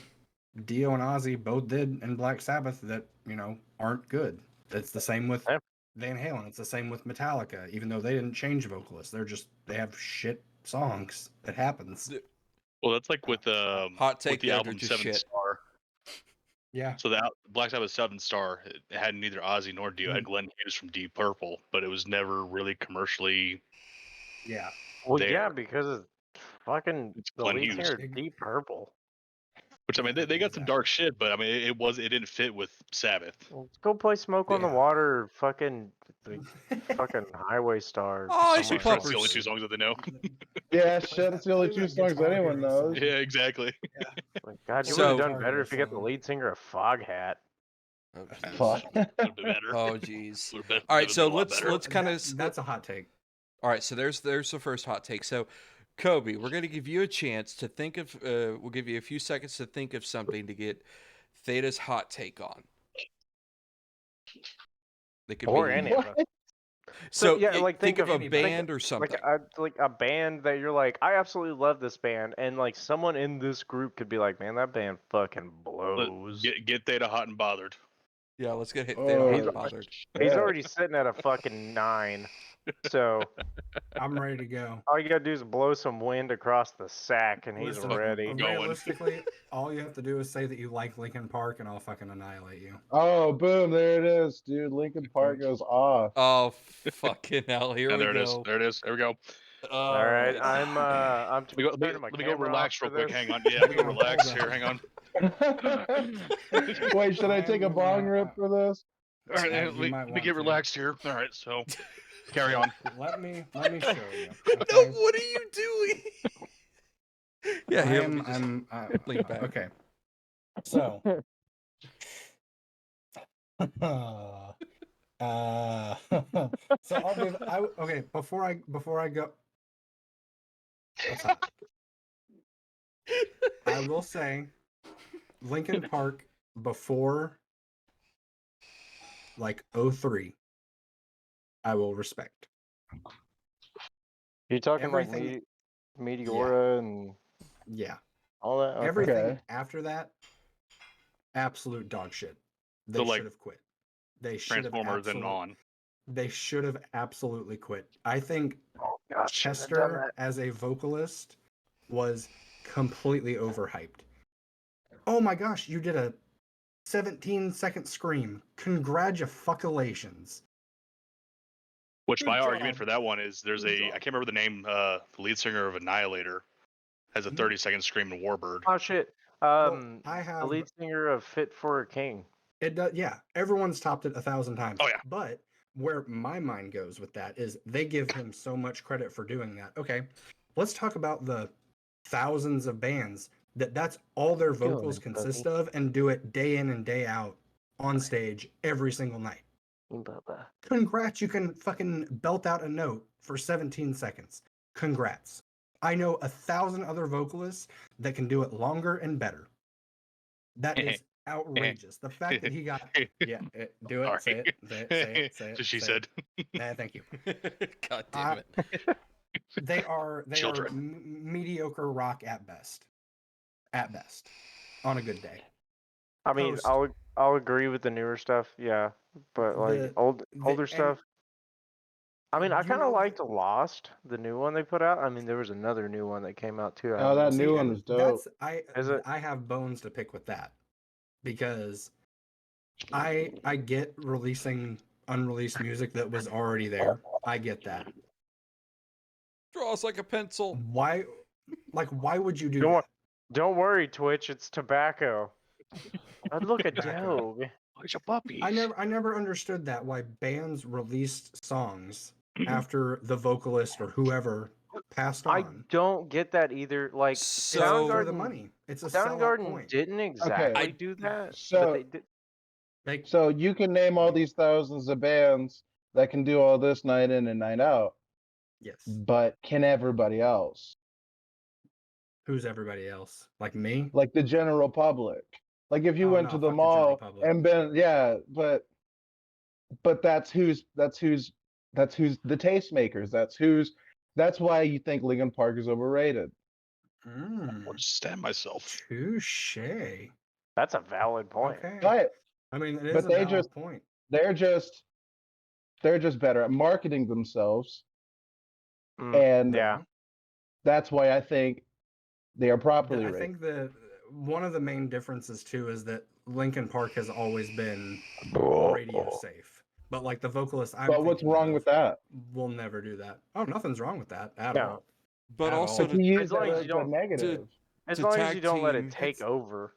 [SPEAKER 5] Dio and Ozzy both did in Black Sabbath that, aren't good. It's the same with
[SPEAKER 3] Yeah.
[SPEAKER 5] Van Halen. It's the same with Metallica, even though they didn't change vocalists. They have shit songs. It happens.
[SPEAKER 4] Well, that's like with
[SPEAKER 1] Hot
[SPEAKER 4] with
[SPEAKER 1] take
[SPEAKER 4] the
[SPEAKER 1] there, they're
[SPEAKER 4] album
[SPEAKER 1] just
[SPEAKER 4] Seven
[SPEAKER 1] shit.
[SPEAKER 4] Star.
[SPEAKER 5] Yeah.
[SPEAKER 4] So the Black Sabbath Seven Star, it had neither Ozzy nor Dio. It had Glenn Hughes from Deep Purple, but it was never really commercially.
[SPEAKER 5] Yeah.
[SPEAKER 3] Well,
[SPEAKER 4] there.
[SPEAKER 3] yeah, because it's fucking
[SPEAKER 4] It's
[SPEAKER 3] the
[SPEAKER 4] Glenn
[SPEAKER 3] lead
[SPEAKER 4] Hughes.
[SPEAKER 3] singer of Deep Purple.
[SPEAKER 4] Which I mean, they got some dark shit, but I mean, it didn't fit with Sabbath.
[SPEAKER 3] Well, let's go play Smoke on the
[SPEAKER 1] Yeah.
[SPEAKER 3] Water, or fucking Highway Star.
[SPEAKER 1] Oh,
[SPEAKER 3] something
[SPEAKER 1] it's
[SPEAKER 3] like
[SPEAKER 4] That's
[SPEAKER 3] that.
[SPEAKER 4] the only two songs that they know.
[SPEAKER 2] Yeah, shit, that's the only
[SPEAKER 5] Play
[SPEAKER 2] two
[SPEAKER 5] that
[SPEAKER 2] songs
[SPEAKER 5] Guitar
[SPEAKER 2] anyone
[SPEAKER 5] Hero
[SPEAKER 2] knows.
[SPEAKER 5] song.
[SPEAKER 4] Yeah, exactly.
[SPEAKER 3] Like, God, you
[SPEAKER 1] So-
[SPEAKER 3] would have done
[SPEAKER 5] Guitar
[SPEAKER 3] better
[SPEAKER 5] Hero
[SPEAKER 3] if you got the
[SPEAKER 5] song.
[SPEAKER 3] lead singer of Foghat.
[SPEAKER 1] Oh,
[SPEAKER 5] That's-
[SPEAKER 1] jeez.
[SPEAKER 2] Fuck.
[SPEAKER 4] A little bit better.
[SPEAKER 1] Oh, jeez.
[SPEAKER 4] Would've been-
[SPEAKER 1] All right,
[SPEAKER 4] would've
[SPEAKER 1] so
[SPEAKER 4] been a lot better.
[SPEAKER 1] let's kind of.
[SPEAKER 5] That's a hot take.
[SPEAKER 1] All right, so there's the first hot take. So, Kobe, we're going to give you a chance to think of. We'll give you a few seconds to think of something to get Theta's hot take on. They could
[SPEAKER 3] Or
[SPEAKER 1] be
[SPEAKER 3] any of us.
[SPEAKER 1] So
[SPEAKER 3] yeah,
[SPEAKER 1] y-
[SPEAKER 3] like
[SPEAKER 1] think of a
[SPEAKER 5] anybody.
[SPEAKER 1] band or something.
[SPEAKER 3] Like a band that you're like, I absolutely love this band, and like someone in this group could be like, man, that band fucking blows.
[SPEAKER 4] Get Theta hot and bothered.
[SPEAKER 1] Yeah, let's get Theta
[SPEAKER 2] Oh,
[SPEAKER 1] hot and bothered.
[SPEAKER 3] He's
[SPEAKER 2] yeah.
[SPEAKER 3] already sitting at a fucking 9. So
[SPEAKER 5] I'm ready to go.
[SPEAKER 3] all you gotta do is blow some wind across the sack, and he's
[SPEAKER 5] Listen,
[SPEAKER 3] ready.
[SPEAKER 4] Going.
[SPEAKER 5] Realistically, all you have to do is say that you like Linkin Park, and I'll fucking annihilate you.
[SPEAKER 2] Oh, boom! There it is, dude. Linkin Park goes off.
[SPEAKER 1] Oh, fucking hell. Here
[SPEAKER 4] And
[SPEAKER 1] we
[SPEAKER 4] there it is.
[SPEAKER 1] go.
[SPEAKER 4] There it is. There we go.
[SPEAKER 3] All right, I'm
[SPEAKER 4] Let me go.
[SPEAKER 3] turning my
[SPEAKER 4] Let me go
[SPEAKER 3] camera
[SPEAKER 4] relax
[SPEAKER 3] off
[SPEAKER 4] real
[SPEAKER 3] for
[SPEAKER 4] quick.
[SPEAKER 3] this.
[SPEAKER 4] Hang on. Yeah, let me go relax here. Hang on.
[SPEAKER 2] Wait, should I take a bong rip for this?
[SPEAKER 4] All right,
[SPEAKER 5] You
[SPEAKER 4] let me
[SPEAKER 5] might want
[SPEAKER 4] get
[SPEAKER 5] to.
[SPEAKER 4] relaxed here. All right, so carry on.
[SPEAKER 5] Let me show you.
[SPEAKER 1] No,
[SPEAKER 5] Okay?
[SPEAKER 1] what are you doing? Yeah, here, let me just lean back.
[SPEAKER 5] Okay. So, so I'll do. Okay. Before I go, I will say, Linkin Park before like 03, I will respect.
[SPEAKER 3] You talking
[SPEAKER 5] Everything-
[SPEAKER 3] like Meteora and
[SPEAKER 5] Yeah.
[SPEAKER 3] all that? Okay.
[SPEAKER 5] Everything
[SPEAKER 2] Okay.
[SPEAKER 5] after that, absolute dog shit. They
[SPEAKER 4] So, like,
[SPEAKER 5] should have quit. They should have
[SPEAKER 4] Transformers and
[SPEAKER 5] absolutely.
[SPEAKER 4] on.
[SPEAKER 5] They should have absolutely quit. I think
[SPEAKER 3] Oh gosh,
[SPEAKER 5] Chester as a vocalist was completely overhyped. Oh my gosh, you did a 17-second scream. Congratulations.
[SPEAKER 4] Which
[SPEAKER 5] Good
[SPEAKER 4] my
[SPEAKER 5] job.
[SPEAKER 4] argument for that one is there's
[SPEAKER 5] Good
[SPEAKER 4] a
[SPEAKER 5] job.
[SPEAKER 4] I can't remember the name. The lead singer of Annihilator has a 30-second scream in Warbird.
[SPEAKER 3] Oh shit.
[SPEAKER 5] I
[SPEAKER 3] The
[SPEAKER 5] have
[SPEAKER 3] lead singer of Fit for a King.
[SPEAKER 5] it does, yeah, everyone's topped it 1,000 times.
[SPEAKER 4] Oh, yeah.
[SPEAKER 5] But where my mind goes with that is they give him so much credit for doing that. Okay, let's talk about the thousands of bands that's all their vocals consist of and do it day in and day out on stage every single night. Congrats, you can fucking belt out a note for 17 seconds. Congrats. I know 1,000 other vocalists that can do it longer and better. That is outrageous. The fact that he got do it, say it, say it.
[SPEAKER 4] So she
[SPEAKER 5] say
[SPEAKER 4] said.
[SPEAKER 5] it. Thank you.
[SPEAKER 1] God damn it.
[SPEAKER 5] They are
[SPEAKER 4] Children.
[SPEAKER 5] mediocre rock at best. At best, on a good day.
[SPEAKER 3] I mean,
[SPEAKER 5] Post-
[SPEAKER 3] I'll agree with the newer stuff, yeah, but like older stuff. I mean, I kind of liked Lost, the new one they put out. I mean, there was another new one that came out too.
[SPEAKER 2] Oh, that new one was dope.
[SPEAKER 5] I have bones to pick with that because I get releasing unreleased music that was already there. I get that.
[SPEAKER 1] Draws like a pencil.
[SPEAKER 5] Why would you do that?
[SPEAKER 3] Don't worry, Twitch. It's tobacco. I'd look at Doug.
[SPEAKER 4] It's a puppy.
[SPEAKER 5] I never understood that. Why bands released songs after the vocalist or whoever passed on.
[SPEAKER 3] I don't get that either. Like,
[SPEAKER 1] So
[SPEAKER 5] for the money. It's a
[SPEAKER 3] Soundgarden
[SPEAKER 5] point.
[SPEAKER 3] didn't exactly
[SPEAKER 2] Okay.
[SPEAKER 3] do that.
[SPEAKER 2] So-
[SPEAKER 3] but they did.
[SPEAKER 2] So you can name all these thousands of bands that can do all this night in and night out,
[SPEAKER 5] Yes.
[SPEAKER 2] but can everybody else?
[SPEAKER 5] Who's everybody else? Like me?
[SPEAKER 2] Like the general public. Like if you
[SPEAKER 5] Oh,
[SPEAKER 2] went
[SPEAKER 5] no,
[SPEAKER 2] to the
[SPEAKER 5] fuck the general
[SPEAKER 2] mall
[SPEAKER 5] public.
[SPEAKER 2] and been, yeah, but that's who's the tastemakers. That's why you think Linkin Park is overrated.
[SPEAKER 4] I'll just stand myself.
[SPEAKER 5] Touche.
[SPEAKER 3] That's a valid point.
[SPEAKER 5] Okay.
[SPEAKER 2] But
[SPEAKER 5] I mean, it is
[SPEAKER 2] but
[SPEAKER 5] a
[SPEAKER 2] they
[SPEAKER 5] valid
[SPEAKER 2] just-
[SPEAKER 5] point.
[SPEAKER 2] they're just better at marketing themselves,
[SPEAKER 3] Mm,
[SPEAKER 2] and
[SPEAKER 3] yeah.
[SPEAKER 2] that's why I think they are properly
[SPEAKER 5] I
[SPEAKER 2] rated.
[SPEAKER 5] think that one of the main differences too is that Linkin Park has always been radio safe. But like the vocalist,
[SPEAKER 2] But what's wrong with that?
[SPEAKER 5] We'll never do that. Oh, nothing's wrong with that at
[SPEAKER 3] No.
[SPEAKER 5] all.
[SPEAKER 1] But
[SPEAKER 5] At
[SPEAKER 1] also
[SPEAKER 5] all.
[SPEAKER 2] But you use
[SPEAKER 3] As long
[SPEAKER 2] that
[SPEAKER 3] as
[SPEAKER 2] as
[SPEAKER 3] you
[SPEAKER 2] a
[SPEAKER 3] don't-
[SPEAKER 2] negative.
[SPEAKER 3] As
[SPEAKER 1] to
[SPEAKER 3] long as
[SPEAKER 1] tag
[SPEAKER 3] you don't let it
[SPEAKER 1] team-
[SPEAKER 3] take over.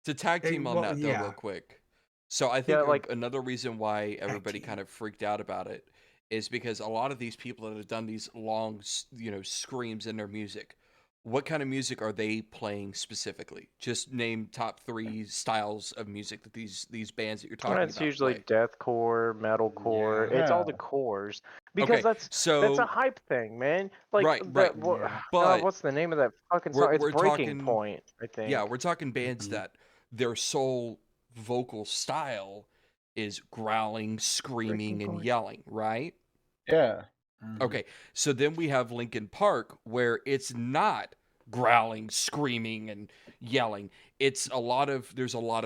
[SPEAKER 1] to tag
[SPEAKER 5] Hey,
[SPEAKER 1] team on
[SPEAKER 5] well,
[SPEAKER 1] that though,
[SPEAKER 5] yeah.
[SPEAKER 1] real quick. So I think
[SPEAKER 3] Yeah, like-
[SPEAKER 1] another reason why everybody
[SPEAKER 5] team.
[SPEAKER 1] kind of freaked out about it is because a lot of these people that have done these long, screams in their music. What kind of music are they playing specifically? Just name top 3 styles of music that these bands that you're talking
[SPEAKER 3] It's
[SPEAKER 1] about
[SPEAKER 3] usually
[SPEAKER 1] play.
[SPEAKER 3] deathcore, metalcore.
[SPEAKER 5] Yeah.
[SPEAKER 3] It's all the
[SPEAKER 2] Yeah.
[SPEAKER 3] cores because
[SPEAKER 1] Okay,
[SPEAKER 3] that's
[SPEAKER 1] so
[SPEAKER 3] a hype thing, man. Like,
[SPEAKER 1] Right,
[SPEAKER 3] the-
[SPEAKER 1] right.
[SPEAKER 3] wha-
[SPEAKER 5] Yeah.
[SPEAKER 1] But
[SPEAKER 3] what's the name of that fucking
[SPEAKER 1] we're-
[SPEAKER 3] song? It's
[SPEAKER 1] we're
[SPEAKER 3] Breaking
[SPEAKER 1] talking-
[SPEAKER 3] Point, I think.
[SPEAKER 1] yeah, we're talking bands
[SPEAKER 5] Mhm.
[SPEAKER 1] that their sole vocal style is growling, screaming, and
[SPEAKER 3] Point.
[SPEAKER 1] yelling, right?
[SPEAKER 2] Yeah.
[SPEAKER 5] Mhm.
[SPEAKER 1] Okay, so then we have Linkin Park where it's not growling, screaming, and yelling. There's a lot of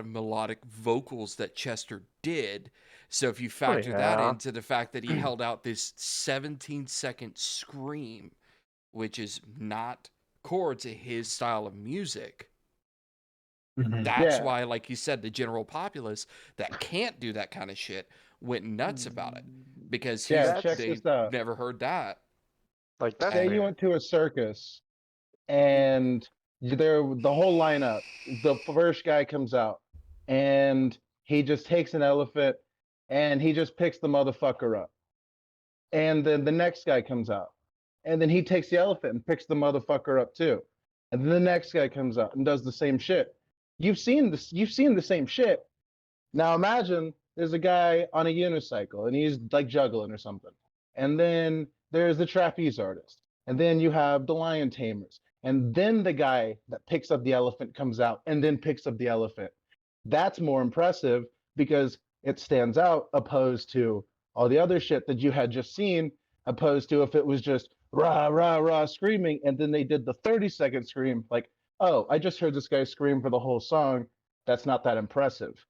[SPEAKER 1] melodic vocals that Chester did. So if you factor that
[SPEAKER 3] yeah.
[SPEAKER 1] into the fact that he held out this 17-second scream, which is not core to his style of music, that's
[SPEAKER 2] Yeah.
[SPEAKER 1] why, like you said, the general populace that can't do that kind of shit went nuts about it because
[SPEAKER 2] Yeah,
[SPEAKER 3] That's-
[SPEAKER 2] check
[SPEAKER 1] they've
[SPEAKER 2] this out.
[SPEAKER 1] never heard that.
[SPEAKER 3] Like that's
[SPEAKER 2] Say you
[SPEAKER 3] fair.
[SPEAKER 2] went to a circus and the whole lineup, the first guy comes out and he just takes an elephant and he just picks the motherfucker up. And then the next guy comes out and then he takes the elephant and picks the motherfucker up too. And then the next guy comes out and does the same shit. You've seen the same shit. Now imagine there's a guy on a unicycle and he's like juggling or something. And then there's the trapeze artist. And then you have the lion tamers. And then the guy that picks up the elephant comes out and then picks up the elephant. That's more impressive because it stands out opposed to all the other shit that you had just seen, opposed to if it was just rah, rah, rah screaming. And then they did the 30-second scream. Like, oh, I just heard this guy scream for the whole song. That's not that impressive.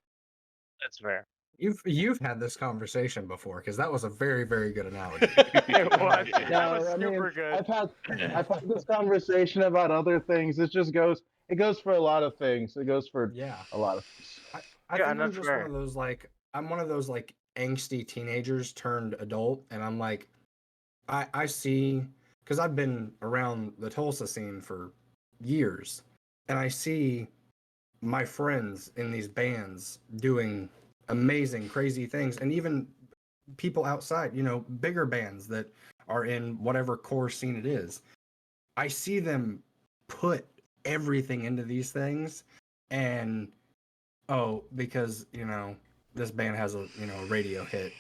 [SPEAKER 3] That's fair.
[SPEAKER 5] You've had this conversation before because that was a very, very good analogy.
[SPEAKER 3] It was.
[SPEAKER 4] Yeah.
[SPEAKER 3] That was
[SPEAKER 2] No, I mean,
[SPEAKER 3] super good.
[SPEAKER 2] I've had this conversation about other things. It goes for a lot of things. It goes for
[SPEAKER 5] Yeah.
[SPEAKER 2] a lot of things.
[SPEAKER 5] I
[SPEAKER 3] Yeah,
[SPEAKER 5] think I'm
[SPEAKER 3] that's
[SPEAKER 5] just
[SPEAKER 3] fair.
[SPEAKER 5] one of those I'm one of those angsty teenagers turned adult, and I'm like, I see, because I've been around the Tulsa scene for years, and I see my friends in these bands doing amazing, crazy things, and even people outside, bigger bands that are in whatever core scene it is. I see them put everything into these things, and because this band has a radio hit.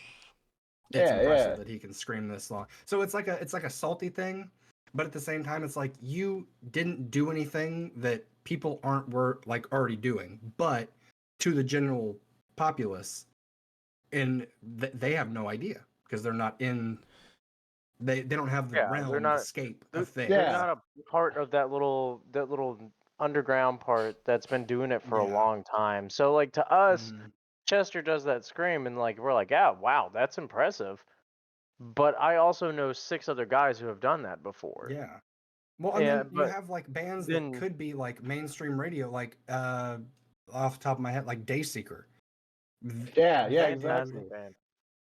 [SPEAKER 5] It's
[SPEAKER 2] Yeah,
[SPEAKER 5] impressive
[SPEAKER 2] yeah.
[SPEAKER 5] that he can scream this long. So it's like a salty thing, but at the same time, it's like you didn't do anything that people were already doing, but to the general populace, and they have no idea because they're not in. They don't have the
[SPEAKER 3] Yeah, they're
[SPEAKER 5] realm
[SPEAKER 3] not-
[SPEAKER 5] escape of things.
[SPEAKER 3] They're
[SPEAKER 2] Yeah.
[SPEAKER 3] not a part of that little underground part that's been doing it for a
[SPEAKER 5] Yeah.
[SPEAKER 3] long time. So like to us,
[SPEAKER 5] Mhm.
[SPEAKER 3] Chester does that scream and like we're like, yeah, wow, that's impressive. But I also know 6 other guys who have done that before.
[SPEAKER 5] Yeah. Well, and
[SPEAKER 3] Yeah,
[SPEAKER 5] then you
[SPEAKER 3] but
[SPEAKER 5] have bands
[SPEAKER 3] then-
[SPEAKER 5] that could be mainstream radio, off the top of my head, like Dayseeker.
[SPEAKER 2] Yeah, yeah,
[SPEAKER 5] That
[SPEAKER 2] exactly.
[SPEAKER 5] dude-
[SPEAKER 3] band.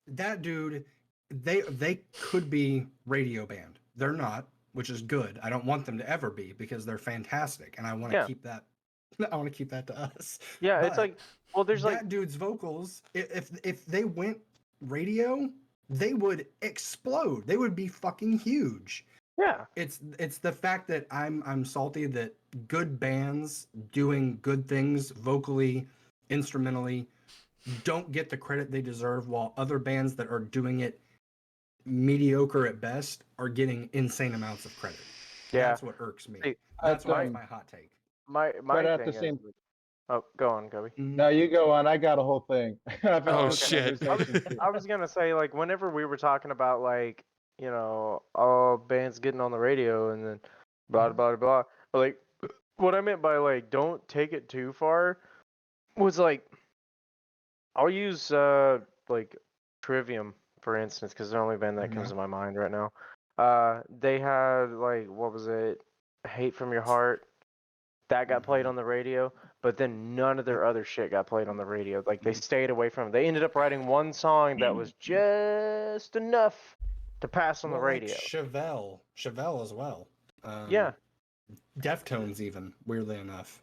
[SPEAKER 5] That dude, they could be radio band. They're not, which is good. I don't want them to ever be because they're fantastic, and I want to
[SPEAKER 3] Yeah.
[SPEAKER 5] keep that. I want to keep that to us.
[SPEAKER 3] Yeah, it's
[SPEAKER 5] But
[SPEAKER 3] like well, there's
[SPEAKER 5] that dude's vocals. If they went radio, they would explode. They would be fucking huge.
[SPEAKER 3] yeah.
[SPEAKER 5] It's the fact that I'm salty that good bands doing good things vocally, instrumentally, don't get the credit they deserve, while other bands that are doing it mediocre at best are getting insane amounts of credit.
[SPEAKER 3] Yeah.
[SPEAKER 5] That's what irks me.
[SPEAKER 3] See,
[SPEAKER 5] That's
[SPEAKER 2] I've
[SPEAKER 5] why
[SPEAKER 2] done-
[SPEAKER 5] my hot take.
[SPEAKER 3] My
[SPEAKER 2] But at
[SPEAKER 3] thing
[SPEAKER 2] the same-
[SPEAKER 3] is oh, go on, Kobe.
[SPEAKER 2] No, you go on. I got a whole thing. I've had
[SPEAKER 1] Oh,
[SPEAKER 2] this
[SPEAKER 1] shit.
[SPEAKER 2] conversation too.
[SPEAKER 3] I was gonna say like whenever we were talking about all bands getting on the radio and then blah blah blah, like what I meant by don't take it too far was I'll use Trivium for instance because they're the only band that comes to my mind right now. They had what was it, Hate from Your Heart, that got played on the radio, but then none of their other shit got played on the radio. Like they stayed away from it. They ended up writing one song that was just enough to pass on the radio.
[SPEAKER 5] Chevelle as well.
[SPEAKER 3] Yeah.
[SPEAKER 5] Deftones even, weirdly enough.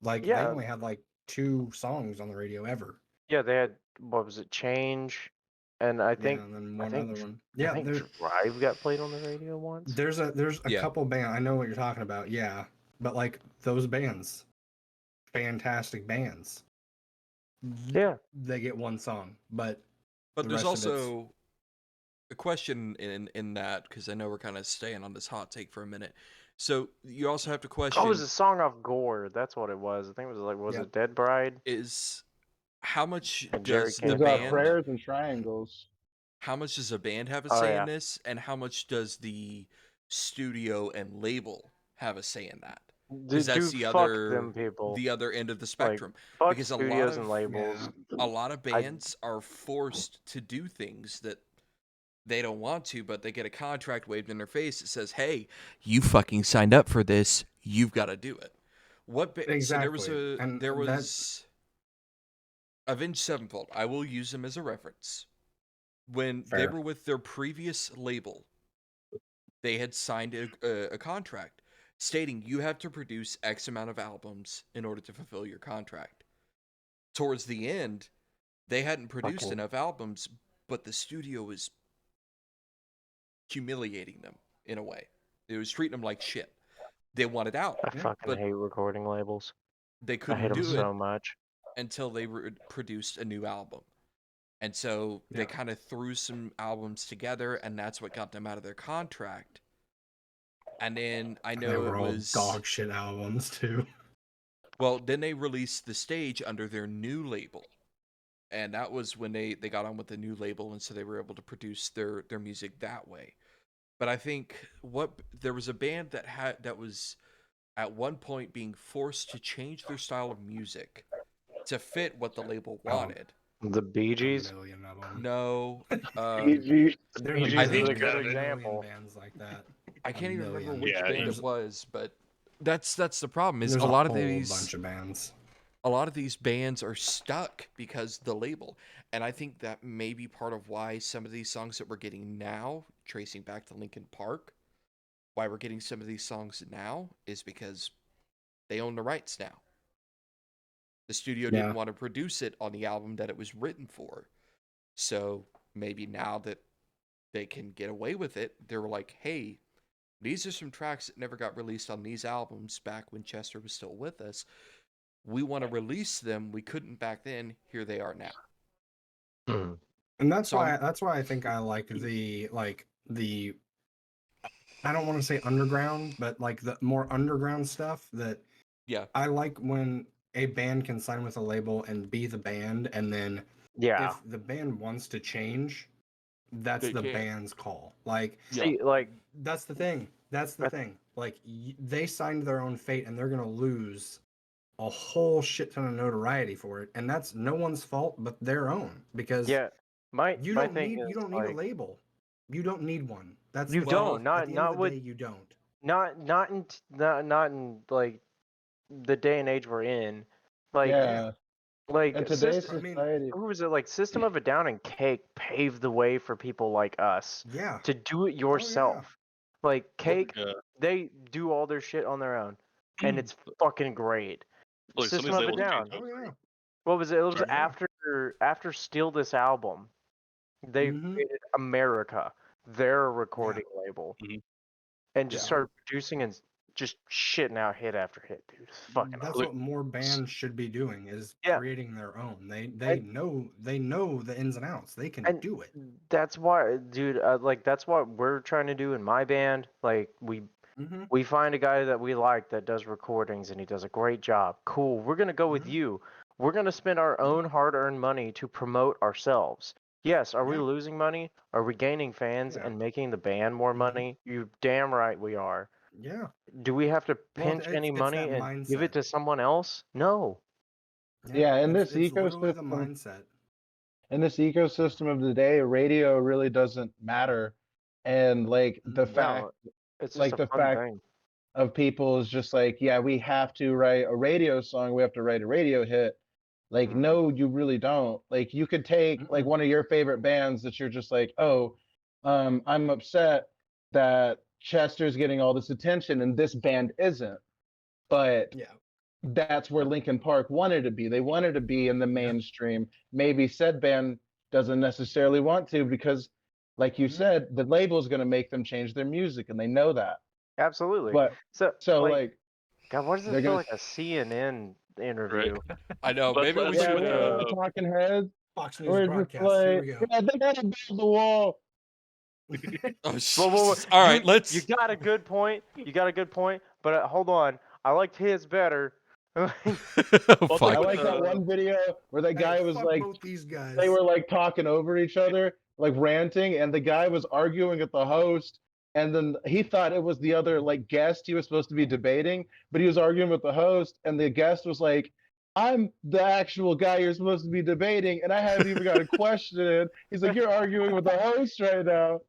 [SPEAKER 5] They
[SPEAKER 3] Yeah.
[SPEAKER 5] only had 2 songs on the radio ever.
[SPEAKER 3] Yeah, they had what was it, Change, and I think
[SPEAKER 5] and then
[SPEAKER 3] I
[SPEAKER 5] one
[SPEAKER 3] think
[SPEAKER 5] other one.
[SPEAKER 3] I
[SPEAKER 5] Yeah,
[SPEAKER 3] think
[SPEAKER 5] there's
[SPEAKER 3] Drive got played on the radio once.
[SPEAKER 5] there's a
[SPEAKER 1] Yeah.
[SPEAKER 5] couple band. I know what you're talking about. Yeah, but those bands, fantastic bands.
[SPEAKER 3] Yeah.
[SPEAKER 5] They get one song, but
[SPEAKER 1] But
[SPEAKER 5] The
[SPEAKER 1] there's
[SPEAKER 5] rest of it's-
[SPEAKER 1] also a question in that because I know we're kind of staying on this hot take for a minute. So you also have to question
[SPEAKER 3] Oh, it was a song off Gore. That's what it was. I think it was
[SPEAKER 5] Yep.
[SPEAKER 3] it Dead Bride?
[SPEAKER 1] is how much
[SPEAKER 3] And Jerry
[SPEAKER 1] does
[SPEAKER 3] King.
[SPEAKER 1] the
[SPEAKER 2] These are
[SPEAKER 1] band
[SPEAKER 2] prayers and triangles.
[SPEAKER 1] how much does a band have a
[SPEAKER 3] Oh,
[SPEAKER 1] say
[SPEAKER 3] yeah.
[SPEAKER 1] in this, and how much does the studio and label have a say in that? because that's
[SPEAKER 3] Dude,
[SPEAKER 1] the
[SPEAKER 3] fuck them
[SPEAKER 1] other
[SPEAKER 3] people.
[SPEAKER 1] end of the
[SPEAKER 3] Like,
[SPEAKER 1] spectrum.
[SPEAKER 3] fuck
[SPEAKER 1] Because
[SPEAKER 3] studios and labels.
[SPEAKER 1] a lot of bands are forced to do things that they don't want to, but they get a contract waved in their face that says, "Hey, you fucking signed up for this. You've got to do it."
[SPEAKER 5] Exactly.
[SPEAKER 1] So
[SPEAKER 5] And
[SPEAKER 1] there was Avenged Sevenfold. I will use them as a reference. When they
[SPEAKER 5] Fair.
[SPEAKER 1] were with their previous label, they had signed a contract stating you have to produce X amount of albums in order to fulfill your contract. Towards the end, they hadn't produced enough albums, but the studio was humiliating them in a way. It was treating them like shit. They wanted out,
[SPEAKER 3] I fucking
[SPEAKER 1] but
[SPEAKER 3] hate recording labels.
[SPEAKER 1] they
[SPEAKER 3] I
[SPEAKER 1] couldn't
[SPEAKER 3] hate them
[SPEAKER 1] do it
[SPEAKER 3] so much.
[SPEAKER 1] until they produced a new album. And so they kind of threw some albums together, and that's what got them out of their contract. And then I
[SPEAKER 5] They
[SPEAKER 1] know
[SPEAKER 5] were
[SPEAKER 1] it
[SPEAKER 5] all
[SPEAKER 1] was
[SPEAKER 5] dog shit albums too.
[SPEAKER 1] Well, then they released The Stage under their new label. And that was when they got on with the new label, and so they were able to produce their music that way. But I think there was a band that was at one point being forced to change their style of music to fit what the label wanted.
[SPEAKER 3] The Bee Gees?
[SPEAKER 5] A million of them.
[SPEAKER 1] No,
[SPEAKER 2] GG.
[SPEAKER 5] There's
[SPEAKER 3] Bee
[SPEAKER 1] I
[SPEAKER 3] Gees is
[SPEAKER 1] think-
[SPEAKER 3] a good
[SPEAKER 5] million
[SPEAKER 3] example.
[SPEAKER 5] bands like that.
[SPEAKER 1] I can't even remember
[SPEAKER 5] million.
[SPEAKER 1] which
[SPEAKER 4] Yeah,
[SPEAKER 1] band
[SPEAKER 5] there's-
[SPEAKER 1] it was, but that's the problem. Is
[SPEAKER 5] There's
[SPEAKER 1] a lot of
[SPEAKER 5] whole
[SPEAKER 1] these
[SPEAKER 5] bunch of bands.
[SPEAKER 1] a lot of these bands are stuck because the label. And I think that may be part of why some of these songs that we're getting now, tracing back to Linkin Park, why we're getting some of these songs now is because they own the rights now. The studio didn't want to produce it on the album that it was written for. So maybe now that they can get away with it, they're like, hey, these are some tracks that never got released on these albums back when Chester was still with us. We want to release them. We couldn't back then. Here they are now.
[SPEAKER 5] And that's
[SPEAKER 1] So
[SPEAKER 5] why I think I like the I don't want to say underground, but like the more underground stuff that
[SPEAKER 1] yeah,
[SPEAKER 5] I like when a band can sign with a label and be the band, and then
[SPEAKER 3] Yeah.
[SPEAKER 5] if the band wants to change, that's
[SPEAKER 1] They
[SPEAKER 5] the
[SPEAKER 1] can.
[SPEAKER 5] band's call. Like,
[SPEAKER 3] See, like,
[SPEAKER 5] that's the thing. That's the thing. Like, they signed their own fate, and they're gonna lose a whole shit ton of notoriety for it, and that's no one's fault but their own. Because
[SPEAKER 3] yeah, my
[SPEAKER 5] you
[SPEAKER 3] my
[SPEAKER 5] don't
[SPEAKER 3] thing
[SPEAKER 5] need
[SPEAKER 3] is,
[SPEAKER 5] you don't need
[SPEAKER 3] like,
[SPEAKER 5] a label. You don't need one. That's
[SPEAKER 3] You
[SPEAKER 5] the
[SPEAKER 3] don't,
[SPEAKER 5] thing.
[SPEAKER 3] not-
[SPEAKER 5] At the end
[SPEAKER 3] not
[SPEAKER 5] of the
[SPEAKER 3] with-
[SPEAKER 5] day, you don't.
[SPEAKER 3] not in like the day and age we're in. Like,
[SPEAKER 2] Yeah.
[SPEAKER 3] like
[SPEAKER 2] In today's
[SPEAKER 5] I mean,
[SPEAKER 2] society.
[SPEAKER 3] who was it? Like System of a Down and Cake paved the way for people like us
[SPEAKER 5] Yeah.
[SPEAKER 3] to do it yourself. Like Cake,
[SPEAKER 4] Yeah.
[SPEAKER 3] they do all their shit on their own, and it's fucking great.
[SPEAKER 4] Look, some of
[SPEAKER 3] System
[SPEAKER 4] these
[SPEAKER 3] of a
[SPEAKER 4] labels
[SPEAKER 3] Down.
[SPEAKER 4] change
[SPEAKER 5] Oh yeah.
[SPEAKER 3] What was it? It was
[SPEAKER 4] Sorry.
[SPEAKER 3] after Steal This Album. They
[SPEAKER 5] Mhm.
[SPEAKER 3] created America, their recording label,
[SPEAKER 4] Mhm.
[SPEAKER 3] and just
[SPEAKER 5] Yeah.
[SPEAKER 3] started producing and just shitting out hit after hit, dude. It's fucking
[SPEAKER 5] That's
[SPEAKER 3] awesome.
[SPEAKER 5] what more bands should be doing, is
[SPEAKER 3] Yeah.
[SPEAKER 5] creating their own. They
[SPEAKER 3] And-
[SPEAKER 5] know the ins and outs. They can
[SPEAKER 3] and
[SPEAKER 5] do it.
[SPEAKER 3] That's why, dude. Like that's what we're trying to do in my band. Like
[SPEAKER 5] Mm-hmm.
[SPEAKER 3] we find a guy that we like that does recordings and he does a great job. Cool. We're gonna go with
[SPEAKER 5] Mhm.
[SPEAKER 3] you. We're gonna spend our own hard-earned money to promote ourselves. Yes. Are we
[SPEAKER 5] Yeah.
[SPEAKER 3] losing money? Are we gaining fans
[SPEAKER 5] Yeah.
[SPEAKER 3] and making the band more
[SPEAKER 5] Mhm.
[SPEAKER 3] money? You damn right we are.
[SPEAKER 5] Yeah.
[SPEAKER 3] Do we have to
[SPEAKER 5] Well,
[SPEAKER 3] pinch any
[SPEAKER 5] it's
[SPEAKER 3] money
[SPEAKER 5] that
[SPEAKER 3] and give it
[SPEAKER 5] mindset.
[SPEAKER 3] to someone else? No.
[SPEAKER 2] Yeah, in
[SPEAKER 5] it's
[SPEAKER 2] this
[SPEAKER 5] literally the
[SPEAKER 2] ecosystem-
[SPEAKER 5] mindset.
[SPEAKER 2] In this ecosystem of the day, radio really doesn't matter. And like the
[SPEAKER 5] No.
[SPEAKER 2] fact
[SPEAKER 3] It's just
[SPEAKER 2] like
[SPEAKER 3] a
[SPEAKER 2] the
[SPEAKER 3] fun
[SPEAKER 2] fact
[SPEAKER 3] thing.
[SPEAKER 2] of people is just like, yeah, we have to write a radio song, we have to write a radio hit. Like,
[SPEAKER 3] Mhm.
[SPEAKER 2] no, you really don't. Like, you could take like
[SPEAKER 5] Mm-mm.
[SPEAKER 2] one of your favorite bands that you're just like, oh, I'm upset that Chester's getting all this attention and this band isn't. But
[SPEAKER 5] Yeah.
[SPEAKER 2] that's where Linkin Park wanted to be. They wanted to be in the mainstream. Maybe said band doesn't necessarily want to because, like you
[SPEAKER 5] Mhm.
[SPEAKER 2] said, the label's going to make them change their music, and they know that.
[SPEAKER 3] Absolutely.
[SPEAKER 2] But
[SPEAKER 3] So
[SPEAKER 2] like
[SPEAKER 3] God, why does it
[SPEAKER 2] they're
[SPEAKER 3] feel
[SPEAKER 2] gonna-
[SPEAKER 3] like a CNN interview?
[SPEAKER 1] I know.
[SPEAKER 4] But
[SPEAKER 1] Maybe we
[SPEAKER 4] let's
[SPEAKER 2] yeah,
[SPEAKER 1] should.
[SPEAKER 2] we're talking heads.
[SPEAKER 5] Fox News
[SPEAKER 2] We're just
[SPEAKER 5] broadcast. Here
[SPEAKER 2] like,
[SPEAKER 5] we go.
[SPEAKER 2] yeah, they gotta build the wall.
[SPEAKER 1] Oh,
[SPEAKER 3] Whoa,
[SPEAKER 1] Jesus.
[SPEAKER 3] whoa, whoa.
[SPEAKER 1] All right,
[SPEAKER 3] You
[SPEAKER 1] let's.
[SPEAKER 3] got a good point. You got a good point. But hold on. I liked his better.
[SPEAKER 1] Oh,
[SPEAKER 4] Well,
[SPEAKER 1] fuck.
[SPEAKER 2] I like that one video where the guy
[SPEAKER 5] Hey,
[SPEAKER 2] was
[SPEAKER 5] fuck
[SPEAKER 2] like,
[SPEAKER 5] both these guys.
[SPEAKER 2] they were like talking over each other, like ranting, and the guy was arguing with the host and then he thought it was the other like guest he was supposed to be debating, but he was arguing with the host, and the guest was like, I'm the actual guy you're supposed to be debating, and I haven't even got a question in. He's like, you're arguing with the host right now.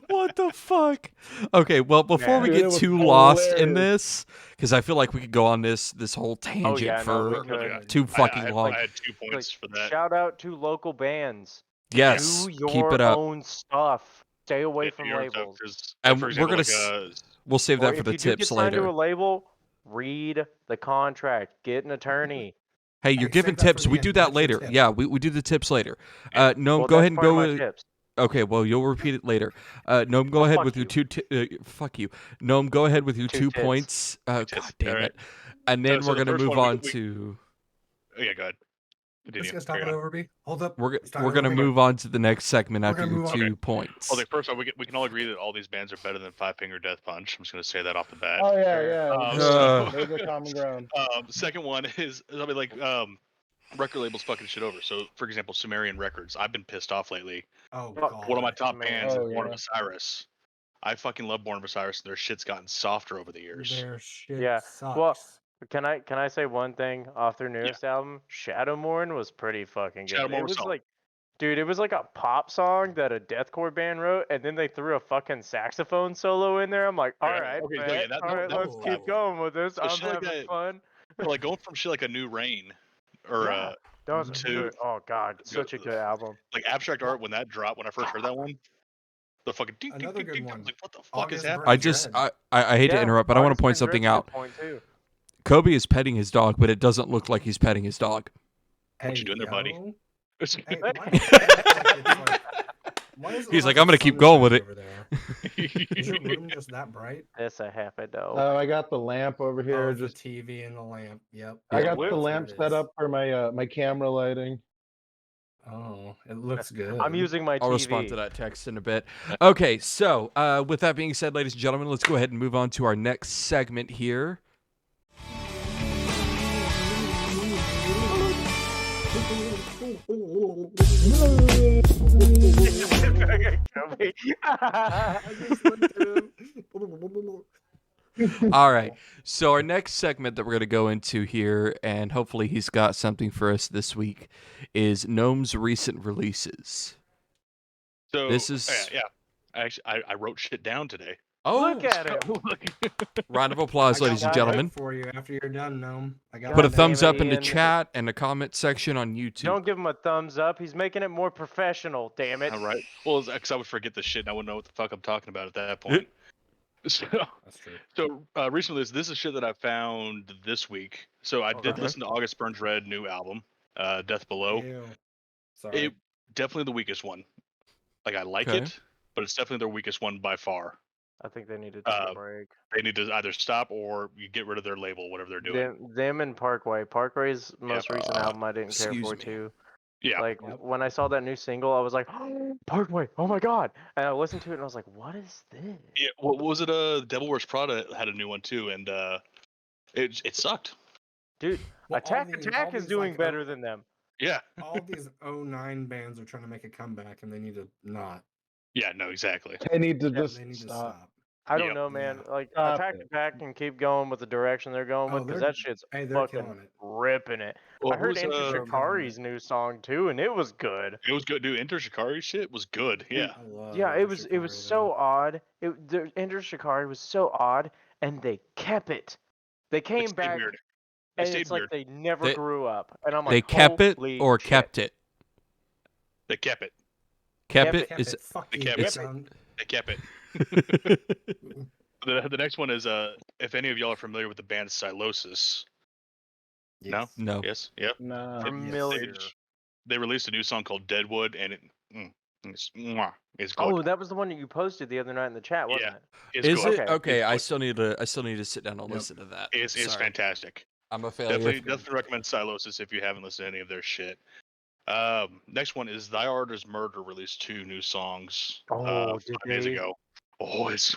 [SPEAKER 1] What the fuck? Okay, well, before we
[SPEAKER 2] Dude, it
[SPEAKER 1] get
[SPEAKER 2] was
[SPEAKER 1] too lost in
[SPEAKER 2] hilarious.
[SPEAKER 1] this, because I feel like we could go on this whole tangent
[SPEAKER 3] yeah, no, we
[SPEAKER 1] for
[SPEAKER 3] could.
[SPEAKER 1] too fucking long.
[SPEAKER 4] I had 2 points for that.
[SPEAKER 3] Shout out to local bands.
[SPEAKER 1] Yes,
[SPEAKER 3] Do your
[SPEAKER 1] keep it up.
[SPEAKER 3] own stuff. Stay away
[SPEAKER 4] Yeah,
[SPEAKER 3] from
[SPEAKER 4] New York stuff,
[SPEAKER 3] labels.
[SPEAKER 4] 'cause,
[SPEAKER 1] And
[SPEAKER 4] for
[SPEAKER 1] we're
[SPEAKER 4] example,
[SPEAKER 1] gonna we'll save
[SPEAKER 3] Or
[SPEAKER 1] that for
[SPEAKER 3] if
[SPEAKER 1] the
[SPEAKER 3] you do get
[SPEAKER 1] tips
[SPEAKER 3] signed to
[SPEAKER 1] later.
[SPEAKER 3] a label, read the contract. Get an attorney.
[SPEAKER 1] Hey, you're
[SPEAKER 5] Hey,
[SPEAKER 1] giving
[SPEAKER 5] save that for
[SPEAKER 1] tips.
[SPEAKER 5] the
[SPEAKER 1] We
[SPEAKER 5] end.
[SPEAKER 1] do that
[SPEAKER 5] That's your
[SPEAKER 1] later.
[SPEAKER 5] tip.
[SPEAKER 1] Yeah, we do the tips later.
[SPEAKER 4] Yeah.
[SPEAKER 1] Noam,
[SPEAKER 3] Well,
[SPEAKER 1] go
[SPEAKER 3] that's
[SPEAKER 1] ahead and
[SPEAKER 3] part of
[SPEAKER 1] go.
[SPEAKER 3] my tips.
[SPEAKER 1] Okay, well, you'll repeat it later. Noam, go
[SPEAKER 3] Well,
[SPEAKER 1] ahead
[SPEAKER 3] fuck
[SPEAKER 1] with your
[SPEAKER 3] you.
[SPEAKER 1] fuck you. Noam, go ahead with your 2
[SPEAKER 3] tits.
[SPEAKER 1] points. God
[SPEAKER 4] tits.
[SPEAKER 1] damn
[SPEAKER 4] All
[SPEAKER 1] it. And then
[SPEAKER 4] So
[SPEAKER 1] we're
[SPEAKER 4] the
[SPEAKER 1] gonna
[SPEAKER 4] first
[SPEAKER 1] move
[SPEAKER 4] one,
[SPEAKER 1] on
[SPEAKER 4] we-
[SPEAKER 1] to.
[SPEAKER 4] Oh, yeah, go ahead.
[SPEAKER 5] This
[SPEAKER 4] Continue.
[SPEAKER 5] guy's
[SPEAKER 4] Carry
[SPEAKER 5] talking
[SPEAKER 4] on.
[SPEAKER 5] over me. Hold up.
[SPEAKER 1] We're
[SPEAKER 5] He's talking
[SPEAKER 1] gonna
[SPEAKER 5] over me.
[SPEAKER 1] move on to the next segment
[SPEAKER 5] We're
[SPEAKER 1] after
[SPEAKER 5] gonna
[SPEAKER 1] your
[SPEAKER 5] move on.
[SPEAKER 1] 2 points.
[SPEAKER 4] Well, first of all, we can all agree that all these bands are better than Five Finger Death Punch. I'm just gonna say that off the bat.
[SPEAKER 2] Oh yeah,
[SPEAKER 3] Fair.
[SPEAKER 2] yeah.
[SPEAKER 1] So-
[SPEAKER 2] There's a common ground.
[SPEAKER 4] Second one is, I mean, like, record labels fucking shit over. So, for example, Sumerian Records. I've been pissed off lately.
[SPEAKER 5] Oh
[SPEAKER 3] Fuck.
[SPEAKER 5] god.
[SPEAKER 4] One of my top
[SPEAKER 3] Man.
[SPEAKER 4] bands
[SPEAKER 2] Oh,
[SPEAKER 4] is Born
[SPEAKER 2] yeah.
[SPEAKER 4] of Osiris. I fucking love Born of Osiris. Their shit's gotten softer over the years.
[SPEAKER 5] Their shit
[SPEAKER 3] Yeah,
[SPEAKER 5] sucks.
[SPEAKER 3] well, Can I say one thing off their newest album? Shadowmourne was pretty fucking good.
[SPEAKER 4] Shadowmourne
[SPEAKER 3] It
[SPEAKER 4] was
[SPEAKER 3] was
[SPEAKER 4] solid.
[SPEAKER 3] like, dude, it was like a pop song that a deathcore band wrote, and then they threw a fucking saxophone solo in there. I'm like, all
[SPEAKER 4] Yeah,
[SPEAKER 3] right,
[SPEAKER 4] okay,
[SPEAKER 3] bet.
[SPEAKER 4] yeah, that-
[SPEAKER 3] all right,
[SPEAKER 4] that
[SPEAKER 3] let's
[SPEAKER 5] was
[SPEAKER 3] keep
[SPEAKER 5] cool.
[SPEAKER 3] going with this.
[SPEAKER 4] So
[SPEAKER 3] I'm
[SPEAKER 4] shit like
[SPEAKER 3] having
[SPEAKER 4] that-
[SPEAKER 3] fun.
[SPEAKER 4] So, like, going from shit like A New Rain, or
[SPEAKER 3] Yeah, that was a
[SPEAKER 4] to-
[SPEAKER 3] good. Oh god, such a good album.
[SPEAKER 4] like Abstract Art, when that dropped, when I first heard that one, the fucking
[SPEAKER 5] Another good one.
[SPEAKER 4] like, what the fuck
[SPEAKER 5] August
[SPEAKER 4] is happening?
[SPEAKER 5] Burn
[SPEAKER 1] I just
[SPEAKER 5] Dread.
[SPEAKER 1] I hate to
[SPEAKER 3] Yeah,
[SPEAKER 1] interrupt, but I want
[SPEAKER 3] August
[SPEAKER 1] to point
[SPEAKER 3] Burn
[SPEAKER 1] something
[SPEAKER 3] Dread's a
[SPEAKER 1] out.
[SPEAKER 3] good point too.
[SPEAKER 1] Kobe is petting his dog, but it doesn't look like he's petting his dog.
[SPEAKER 5] Hey,
[SPEAKER 4] you doing there, buddy?
[SPEAKER 5] yo.
[SPEAKER 4] It's-
[SPEAKER 5] Hey, why does it look like it's like- why does it
[SPEAKER 1] He's
[SPEAKER 5] look
[SPEAKER 1] like, I'm
[SPEAKER 5] the
[SPEAKER 1] gonna keep
[SPEAKER 5] sun
[SPEAKER 1] going with
[SPEAKER 5] shines
[SPEAKER 1] it.
[SPEAKER 5] over there? Is your room just that bright?
[SPEAKER 3] That's a half a dough.
[SPEAKER 2] I got the lamp over here.
[SPEAKER 5] Oh, it's
[SPEAKER 2] Just
[SPEAKER 5] the TV and the lamp. Yep.
[SPEAKER 2] I got
[SPEAKER 3] Where-
[SPEAKER 2] the
[SPEAKER 5] That's what
[SPEAKER 2] lamp
[SPEAKER 5] it
[SPEAKER 2] set
[SPEAKER 5] is.
[SPEAKER 2] up for my my camera lighting.
[SPEAKER 5] Oh, it looks good.
[SPEAKER 3] I'm using my
[SPEAKER 1] I'll
[SPEAKER 3] TV.
[SPEAKER 1] respond to that text in a bit. Okay, so with that being said, ladies and gentlemen, let's go ahead and move on to our next segment here.
[SPEAKER 3] Kobe.
[SPEAKER 1] All right. So our next segment that we're going to go into here, and hopefully he's got something for us this week, is Gnome's recent releases.
[SPEAKER 4] So
[SPEAKER 1] This is-
[SPEAKER 4] yeah. Actually, I wrote shit down today.
[SPEAKER 1] Oh,
[SPEAKER 3] Look at him.
[SPEAKER 1] round of applause,
[SPEAKER 5] I
[SPEAKER 1] ladies
[SPEAKER 5] got
[SPEAKER 1] and
[SPEAKER 5] one
[SPEAKER 1] gentlemen.
[SPEAKER 5] for you after you're done, Gnome. I got
[SPEAKER 1] Put a
[SPEAKER 3] God
[SPEAKER 1] thumbs
[SPEAKER 3] damn
[SPEAKER 1] up
[SPEAKER 3] it,
[SPEAKER 1] in the
[SPEAKER 3] Ian.
[SPEAKER 1] chat and a comment section on YouTube.
[SPEAKER 3] Don't give him a thumbs up. He's making it more professional. Damn it.
[SPEAKER 4] All right. Well, because I would forget the shit and I wouldn't know what the fuck I'm talking about at that point. So,
[SPEAKER 5] That's true.
[SPEAKER 4] recently, this is shit that I found this week. So I did
[SPEAKER 5] Okay.
[SPEAKER 4] listen to August Burns Red new album, Death Below.
[SPEAKER 5] Ew. Sorry.
[SPEAKER 4] It definitely the weakest one. Like I like
[SPEAKER 1] Okay.
[SPEAKER 4] it, but it's definitely their weakest one by far.
[SPEAKER 3] I think they need to take a break.
[SPEAKER 4] They need to either stop or you get rid of their label, whatever they're doing.
[SPEAKER 3] Them and Parkway. Parkway's most recent album I didn't care
[SPEAKER 1] excuse
[SPEAKER 3] for
[SPEAKER 1] me.
[SPEAKER 3] too.
[SPEAKER 4] Yeah.
[SPEAKER 3] Like
[SPEAKER 5] Yep.
[SPEAKER 3] when I saw that new single, I was like, oh, Parkway, oh my god! And I listened to it and I was like, what is this?
[SPEAKER 4] Yeah. What was it? Devil Wears Prada had a new one too, and it sucked.
[SPEAKER 3] Dude,
[SPEAKER 5] Well,
[SPEAKER 3] Attack
[SPEAKER 5] all
[SPEAKER 3] Attack is
[SPEAKER 5] these,
[SPEAKER 3] doing
[SPEAKER 5] like,
[SPEAKER 3] better than them.
[SPEAKER 4] Yeah.
[SPEAKER 5] all these 09 bands are trying to make a comeback and they need to not.
[SPEAKER 4] Yeah. No. Exactly.
[SPEAKER 2] They need to
[SPEAKER 3] Yeah,
[SPEAKER 2] just
[SPEAKER 5] They need to
[SPEAKER 2] stop.
[SPEAKER 5] stop.
[SPEAKER 3] I don't
[SPEAKER 4] Yep.
[SPEAKER 3] know, man.
[SPEAKER 5] Yeah.
[SPEAKER 3] Like
[SPEAKER 2] Stop
[SPEAKER 3] Attack
[SPEAKER 2] it.
[SPEAKER 3] Attack can keep going with the direction they're going with because
[SPEAKER 5] they're-
[SPEAKER 3] that shit's
[SPEAKER 5] Hey, they're
[SPEAKER 3] fucking
[SPEAKER 5] killing it.
[SPEAKER 3] ripping it.
[SPEAKER 4] Well,
[SPEAKER 3] I heard
[SPEAKER 4] who's,
[SPEAKER 3] Enter
[SPEAKER 5] killing
[SPEAKER 3] Shikari's
[SPEAKER 5] it.
[SPEAKER 3] new song too, and it was good.
[SPEAKER 4] It was good, dude. Enter Shikari shit was good. Yeah.
[SPEAKER 5] I love
[SPEAKER 3] Yeah, it
[SPEAKER 5] Enter
[SPEAKER 3] was
[SPEAKER 5] Shikari,
[SPEAKER 3] so odd. The Enter Shikari was so odd, and they kept it. They
[SPEAKER 4] It
[SPEAKER 3] came
[SPEAKER 4] stayed
[SPEAKER 3] back,
[SPEAKER 4] weird.
[SPEAKER 3] and
[SPEAKER 4] stayed
[SPEAKER 3] it's like
[SPEAKER 4] weird.
[SPEAKER 3] they never
[SPEAKER 1] They-
[SPEAKER 3] grew up. And I'm like,
[SPEAKER 1] They kept it
[SPEAKER 3] "Holy
[SPEAKER 1] or
[SPEAKER 3] shit."
[SPEAKER 1] kept it?
[SPEAKER 4] They kept it.
[SPEAKER 1] Kept
[SPEAKER 3] Kept
[SPEAKER 1] it?
[SPEAKER 3] it.
[SPEAKER 5] Kept
[SPEAKER 1] Is
[SPEAKER 5] it. Fuck
[SPEAKER 4] They
[SPEAKER 5] you,
[SPEAKER 4] kept it.
[SPEAKER 5] son.
[SPEAKER 4] They kept it. The next one is if any of y'all are familiar with the band Silosis. No?
[SPEAKER 5] Yes.
[SPEAKER 1] No.
[SPEAKER 4] Yes. Yep.
[SPEAKER 2] Nah.
[SPEAKER 3] Familiar.
[SPEAKER 4] They released a new song called Deadwood, and it's good.
[SPEAKER 3] Oh, that was the one that you posted the other night in the chat, wasn't
[SPEAKER 4] Yeah.
[SPEAKER 3] it?
[SPEAKER 4] It's
[SPEAKER 1] Is
[SPEAKER 4] good.
[SPEAKER 1] it?
[SPEAKER 3] Okay.
[SPEAKER 1] Okay, I
[SPEAKER 4] It's
[SPEAKER 1] still need to sit down and
[SPEAKER 5] Yep.
[SPEAKER 1] listen to that.
[SPEAKER 4] It's
[SPEAKER 1] Sorry.
[SPEAKER 4] fantastic.
[SPEAKER 1] I'm a failure.
[SPEAKER 4] Definitely recommend Silosis if you haven't listened to any of their shit. Next one is Thy Art Is Murder released 2 new songs
[SPEAKER 3] Oh,
[SPEAKER 4] 5
[SPEAKER 3] did
[SPEAKER 4] days
[SPEAKER 3] they?
[SPEAKER 4] ago. Oh, it's